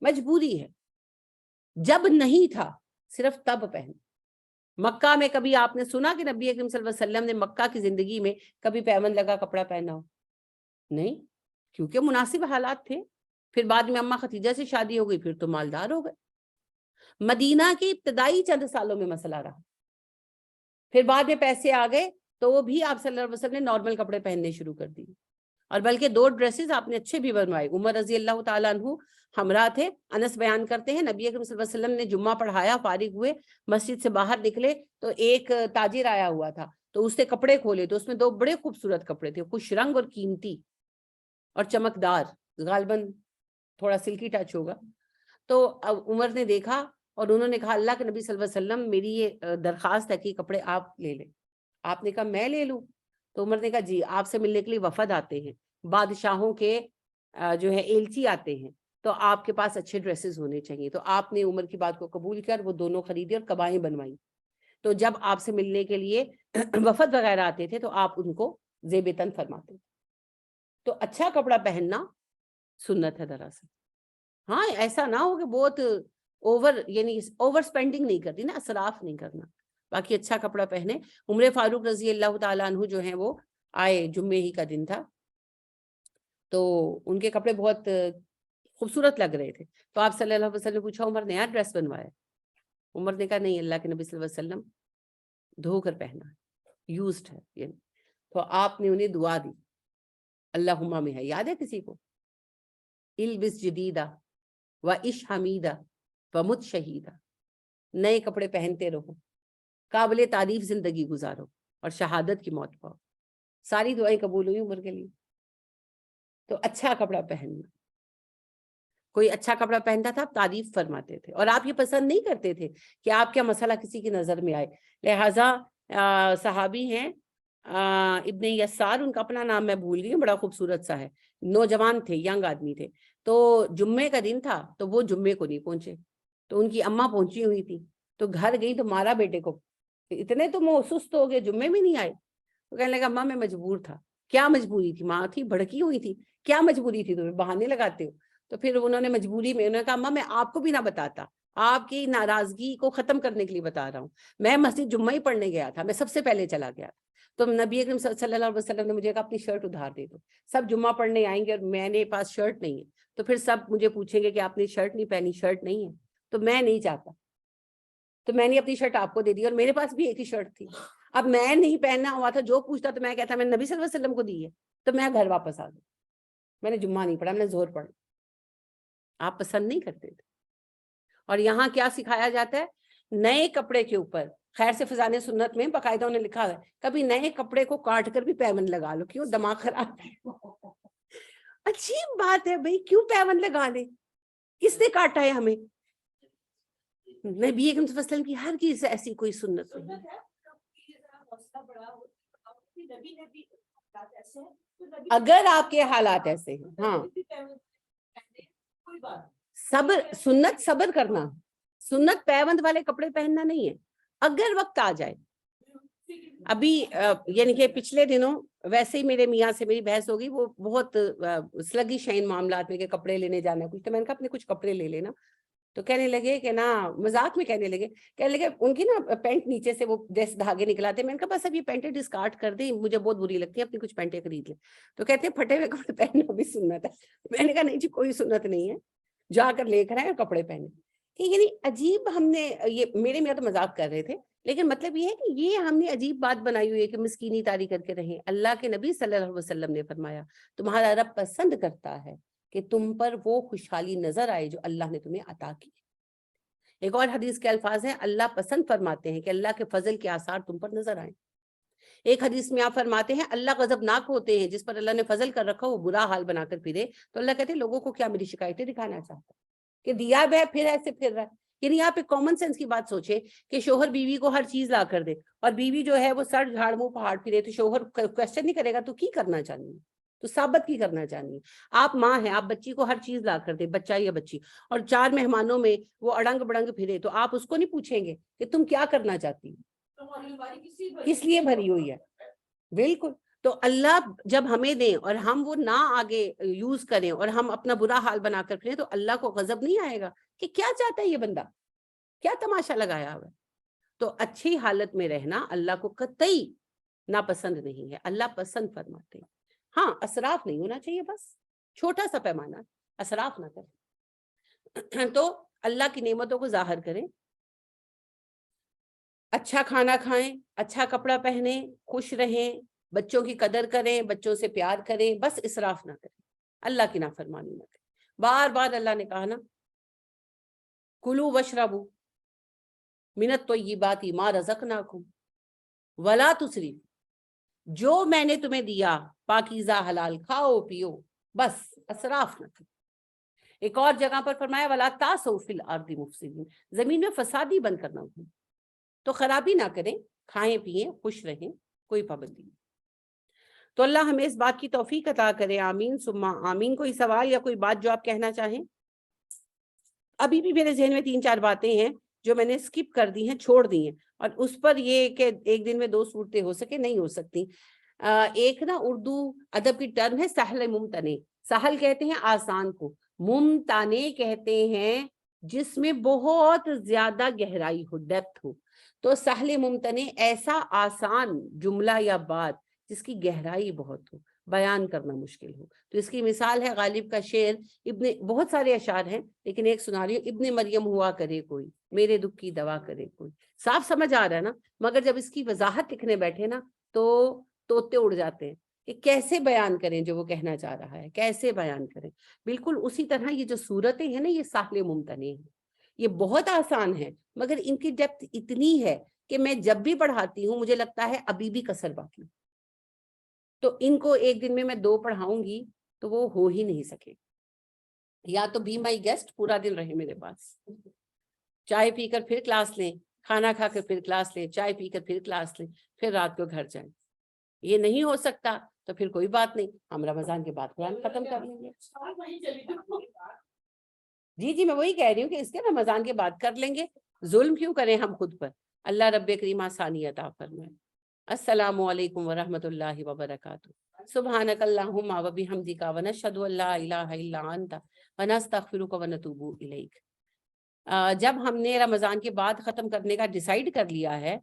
مجبوری ہے. جب نہیں تھا صرف تب پہن. مکہ میں کبھی آپ نے سنا کہ نبی کریم صلی اللہ علیہ وسلم نے مکہ کی زندگی میں کبھی پیوند لگا کپڑا پہنا ہو؟ نہیں, کیونکہ مناسب حالات تھے. پھر بعد میں اماں ختیجہ سے شادی ہو گئی, پھر تو مالدار ہو گئے. مدینہ کے ابتدائی چند سالوں میں مسئلہ رہا, پھر بعد میں پیسے آ گئے تو وہ بھی آپ صلی اللہ علیہ وسلم نے نارمل کپڑے پہننے شروع کر دیے. اور بلکہ 2 ڈریسز آپ نے اچھے بھی بنوائے. عمر رضی اللہ تعالیٰ عنہ ہمراہ تھے. انس بیان کرتے ہیں نبی اکرم صلی اللہ علیہ وسلم نے جمعہ پڑھایا, فارغ ہوئے, مسجد سے باہر نکلے تو ایک تاجر آیا ہوا تھا, تو اس نے کپڑے کھولے تو اس میں 2 بڑے خوبصورت کپڑے تھے, خوش رنگ اور قیمتی اور چمکدار, غالباً تھوڑا سلکی ٹچ ہوگا. تو عمر نے دیکھا اور انہوں نے کہا اللہ کے نبی صلی اللہ علیہ وسلم میری یہ درخواست ہے کہ کپڑے آپ لے لیں. آپ نے کہا میں لے لوں؟ تو عمر نے کہا جی, آپ سے ملنے کے لیے وفد آتے ہیں, بادشاہوں کے جو ہے ایلچی آتے ہیں, تو آپ کے پاس اچھے ڈریسز ہونے چاہیے. تو آپ نے عمر کی بات کو قبول کر وہ دونوں خریدے اور قبائیں بنوائی. تو جب آپ سے ملنے کے لیے وفد وغیرہ آتے تھے تو آپ ان کو زیب تن فرماتے تھے. تو اچھا کپڑا پہننا سنت ہے دراصل. ہاں, ایسا نہ ہو کہ بہت یعنی اوور سپینڈنگ نہیں کرتی نا, اسراف نہیں کرنا. باقی اچھا کپڑا پہنے. عمر فاروق رضی اللہ تعالیٰ عنہ جو ہیں وہ آئے, جمعے ہی کا دن تھا, تو ان کے کپڑے بہت خوبصورت لگ رہے تھے. تو آپ صلی اللہ علیہ وسلم نے پوچھا عمر نیا ڈریس بنوایا؟ عمر نے کہا نہیں, اللہ کے نبی صلی اللہ علیہ وسلم دھو کر پہنا, یوزڈ ہے یعنی. تو آپ نے انہیں دعا دی, اللہم میں ہے, یاد ہے کسی کو؟ البس جدیدہ و عش حمیدہ و مت شہیدہ, نئے کپڑے پہنتے رہو, قابل تعریف زندگی گزارو اور شہادت کی موت پاؤ. ساری دعائیں قبول ہوئی عمر کے لیے. تو اچھا کپڑا پہننا, کوئی اچھا کپڑا پہنتا تھا آپ تعریف فرماتے تھے, اور آپ یہ پسند نہیں کرتے تھے کہ آپ کیا مسئلہ کسی کی نظر میں آئے. لہٰذا صحابی ہیں ابن یسار, ان کا اپنا نام میں بھول گئی, بڑا خوبصورت سا ہے, نوجوان تھے, ینگ آدمی تھے. تو جمعے کا دن تھا تو وہ جمعے کو نہیں پہنچے, تو ان کی اماں پہنچی ہوئی تھی, تو گھر گئی تو مارا بیٹے کو, اتنے تو وہ سست ہو گئے, جمعے میں نہیں آئے. تو کہنے لگا اماں میں مجبور تھا. کیا مجبوری تھی؟ ماں تھی بھڑکی ہوئی تھی, کیا مجبوری تھی, تمہیں بہانے لگاتے ہو. تو پھر انہوں نے مجبوری میں انہوں نے کہا اماں میں آپ کو بھی نہ بتاتا, آپ کی ناراضگی کو ختم کرنے کے لیے بتا رہا ہوں, میں مسجد جمعہ ہی پڑھنے گیا تھا, میں سب سے پہلے چلا گیا. تو نبی اکرم صلی اللہ علیہ وسلم نے مجھے کہا اپنی شرٹ ادھار دے دو, سب جمعہ پڑھنے آئیں گے اور میں نے پاس شرٹ نہیں ہے, تو پھر سب مجھے پوچھیں گے کہ آپ نے شرٹ نہیں پہنی, شرٹ نہیں ہے. تو میں نہیں چاہتا, تو میں نے اپنی شرٹ آپ کو دے دی, اور میرے پاس بھی ایک ہی شرٹ تھی. اب میں نہیں پہننا ہوا تھا, جو پوچھتا تو میں کہتا میں نے نبی صلی اللہ علیہ وسلم کو دی ہے, تو میں گھر واپس آ گئی. میں نے جمعہ نہیں پڑھا, میں نے زہر پڑھا. آپ پسند نہیں کرتے تھے. اور یہاں کیا سکھایا جاتا ہے؟ نئے کپڑے کے اوپر, خیر سے فضان سنت میں باقاعدہ انہوں نے لکھا ہے کبھی نئے کپڑے کو کاٹ کر بھی پیوند لگا لو. کیوں؟ دماغ خراب ہے. عجیب بات ہے بھائی, کیوں پیوند لگا لے؟ کس نے کاٹا ہے ہمیں؟ نبی اکرم صلی اللہ علیہ وسلم کی ہر چیز سے ایسی کوئی سنت نہیں. اگر آپ کے حالات ایسے ہیں, ہاں کوئی بات صبر, سنت صبر کرنا, سنت پیوند والے کپڑے پہننا نہیں ہے. اگر وقت آ جائے, ابھی یعنی کہ پچھلے دنوں ویسے ہی میرے میاں سے میری بحث ہوگی, وہ بہت سلگی شائن معاملات میں کہ کپڑے لینے جانا ہے کچھ, تو میں نے کہا اپنے کچھ کپڑے لے لینا. تو کہنے لگے کہ نا, مذاق میں کہنے لگے ان کی نا پینٹ نیچے سے وہ جیسے دھاگے نکلاتے, میں نے کہا بس اب یہ پینٹیں ڈسکارڈ کر دیں, مجھے بہت بری لگتی ہیں, اپنی کچھ پینٹیں خرید لیں. تو کہتے ہیں پھٹے ہوئے کپڑے پہننا بھی سنت ہے. میں نے کہا نہیں جی کوئی سنت نہیں ہے, جا کر لے کر آئے اور کپڑے پہنے. یعنی عجیب ہم نے یہ, میرے میاں تو مذاق کر رہے تھے, لیکن مطلب یہ ہے کہ یہ ہم نے عجیب بات بنائی ہوئی ہے کہ مسکینی طاری کر کے رہیں. اللہ کے نبی صلی اللہ علیہ وسلم نے فرمایا تمہارا رب پسند کرتا ہے کہ تم پر وہ خوشحالی نظر آئے جو اللہ نے تمہیں عطا کی. ایک اور حدیث کے الفاظ ہیں, اللہ پسند فرماتے ہیں کہ اللہ کے فضل کے آثار تم پر نظر آئیں. ایک حدیث میں آپ فرماتے ہیں اللہ غضبناک ہوتے ہیں جس پر اللہ نے فضل کر رکھا وہ برا حال بنا کر پھرے. تو اللہ کہتے ہیں لوگوں کو کیا میری شکایتیں دکھانا چاہتا کہ دیا ہے پھر ایسے پھر رہا ہے. یعنی آپ ایک کامن سینس کی بات سوچیں کہ شوہر بیوی کو ہر چیز لا کر دے, اور بیوی جو ہے وہ سر جھاڑ منہ پہاڑ پھرے, تو شوہر کوشچن نہیں کرے گا تو کی کرنا چاہنی ہے, تو ثابت کی کرنا چاہنی ہے. آپ ماں ہیں, آپ بچی کو ہر چیز لا کر دے, بچہ یا بچی, اور 4 مہمانوں میں وہ اڑنگ بڑنگ پھرے, تو آپ اس کو نہیں پوچھیں گے کہ تم کیا کرنا چاہتی ہو, کس لیے بھری ہوئی ہے. بالکل. تو اللہ جب ہمیں دیں اور ہم وہ نہ آگے یوز کریں اور ہم اپنا برا حال بنا کر پھریں, تو اللہ کو غضب نہیں آئے گا کہ کیا چاہتا ہے یہ بندہ, کیا تماشا لگایا ہوا ہے. تو اچھی حالت میں رہنا اللہ کو قطعی ناپسند نہیں ہے, اللہ پسند فرماتے ہیں. ہاں اسراف نہیں ہونا چاہیے, بس چھوٹا سا پیمانہ, اسراف نہ کریں. تو اللہ کی نعمتوں کو ظاہر کریں, اچھا کھانا کھائیں, اچھا کپڑا پہنیں, خوش رہیں, بچوں کی قدر کریں, بچوں سے پیار کریں, بس اسراف نہ کریں, اللہ کی نافرمانی نہ کریں. بار بار اللہ نے کہا نا کلو وشربو من الطیبات ما رزقناکم ولا تسرفوا, جو میں نے تمہیں دیا پاکیزہ حلال کھاؤ پیو, بس اسراف نہ کرو. ایک اور جگہ پر فرمایا ولا تعثوا فی الارض مفسدین, زمین میں فسادی بند کرنا ہو, تو خرابی نہ کریں, کھائیں پیئیں, خوش رہیں, کوئی پابندی نہیں. تو اللہ ہمیں اس بات کی توفیق عطا کرے, آمین ثم آمین. کوئی سوال یا کوئی بات جو آپ کہنا چاہیں؟ ابھی بھی میرے ذہن میں 3-4 باتیں ہیں جو میں نے سکپ کر دی ہیں, چھوڑ دی ہیں, اور اس پر یہ کہ ایک دن میں 2 صورتیں ہو سکے, نہیں ہو سکتی. ایک نا اردو ادب کی ٹرم ہے سہل ممتنے. سہل کہتے ہیں آسان کو, ممتنے کہتے ہیں جس میں بہت زیادہ گہرائی ہو, ڈیپتھ ہو. تو سہل ممتنے ایسا آسان جملہ یا بات جس کی گہرائی بہت ہو, بیان کرنا مشکل ہو. تو اس کی مثال ہے غالب کا شعر, بہت سارے اشعار ہیں لیکن ایک سنا رہی ہوں, ابن مریم ہوا کرے کوئی, میرے دکھ کی دوا کرے کوئی. صاف سمجھ آ رہا ہے نا, مگر جب اس کی وضاحت لکھنے بیٹھے نا تو طوطے اڑ جاتے ہیں کہ کیسے بیان کریں جو وہ کہنا چاہ رہا ہے, کیسے بیان کریں. بالکل اسی طرح یہ جو صورتیں ہیں نا, یہ سہل ممتنے ہیں, یہ بہت آسان ہے مگر ان کی ڈیپتھ اتنی ہے کہ میں جب بھی پڑھاتی ہوں مجھے لگتا ہے ابھی بھی کسر باقی. تو ان کو ایک دن میں 2 پڑھاؤں گی تو وہ ہو ہی نہیں سکے. یا تو بی مائی گیسٹ, پورا دن رہے میرے پاس, چائے پی کر پھر کلاس لیں, کھانا کھا کر پھر کلاس لیں, چائے پی کر پھر کلاس لیں, پھر رات کو گھر جائیں. یہ نہیں ہو سکتا تو پھر کوئی بات نہیں, ہم رمضان کے بعد قرآن ختم کر لیں گے. جی میں وہی کہہ رہی ہوں کہ اس کے رمضان کے بعد کر لیں گے. ظلم کیوں کریں ہم خود پر, اللہ رب کریم آسانی عطا فرمائے. السلام علیکم ورحمۃ اللہ وبرکاتہ. سبحانک اللہم و بحمدک ونشہد ان لا الہ الا انت ونستغفرک ونتوب الیک. جب ہم نے رمضان کے بعد ختم کرنے کا ڈیسائیڈ کر لیا ہے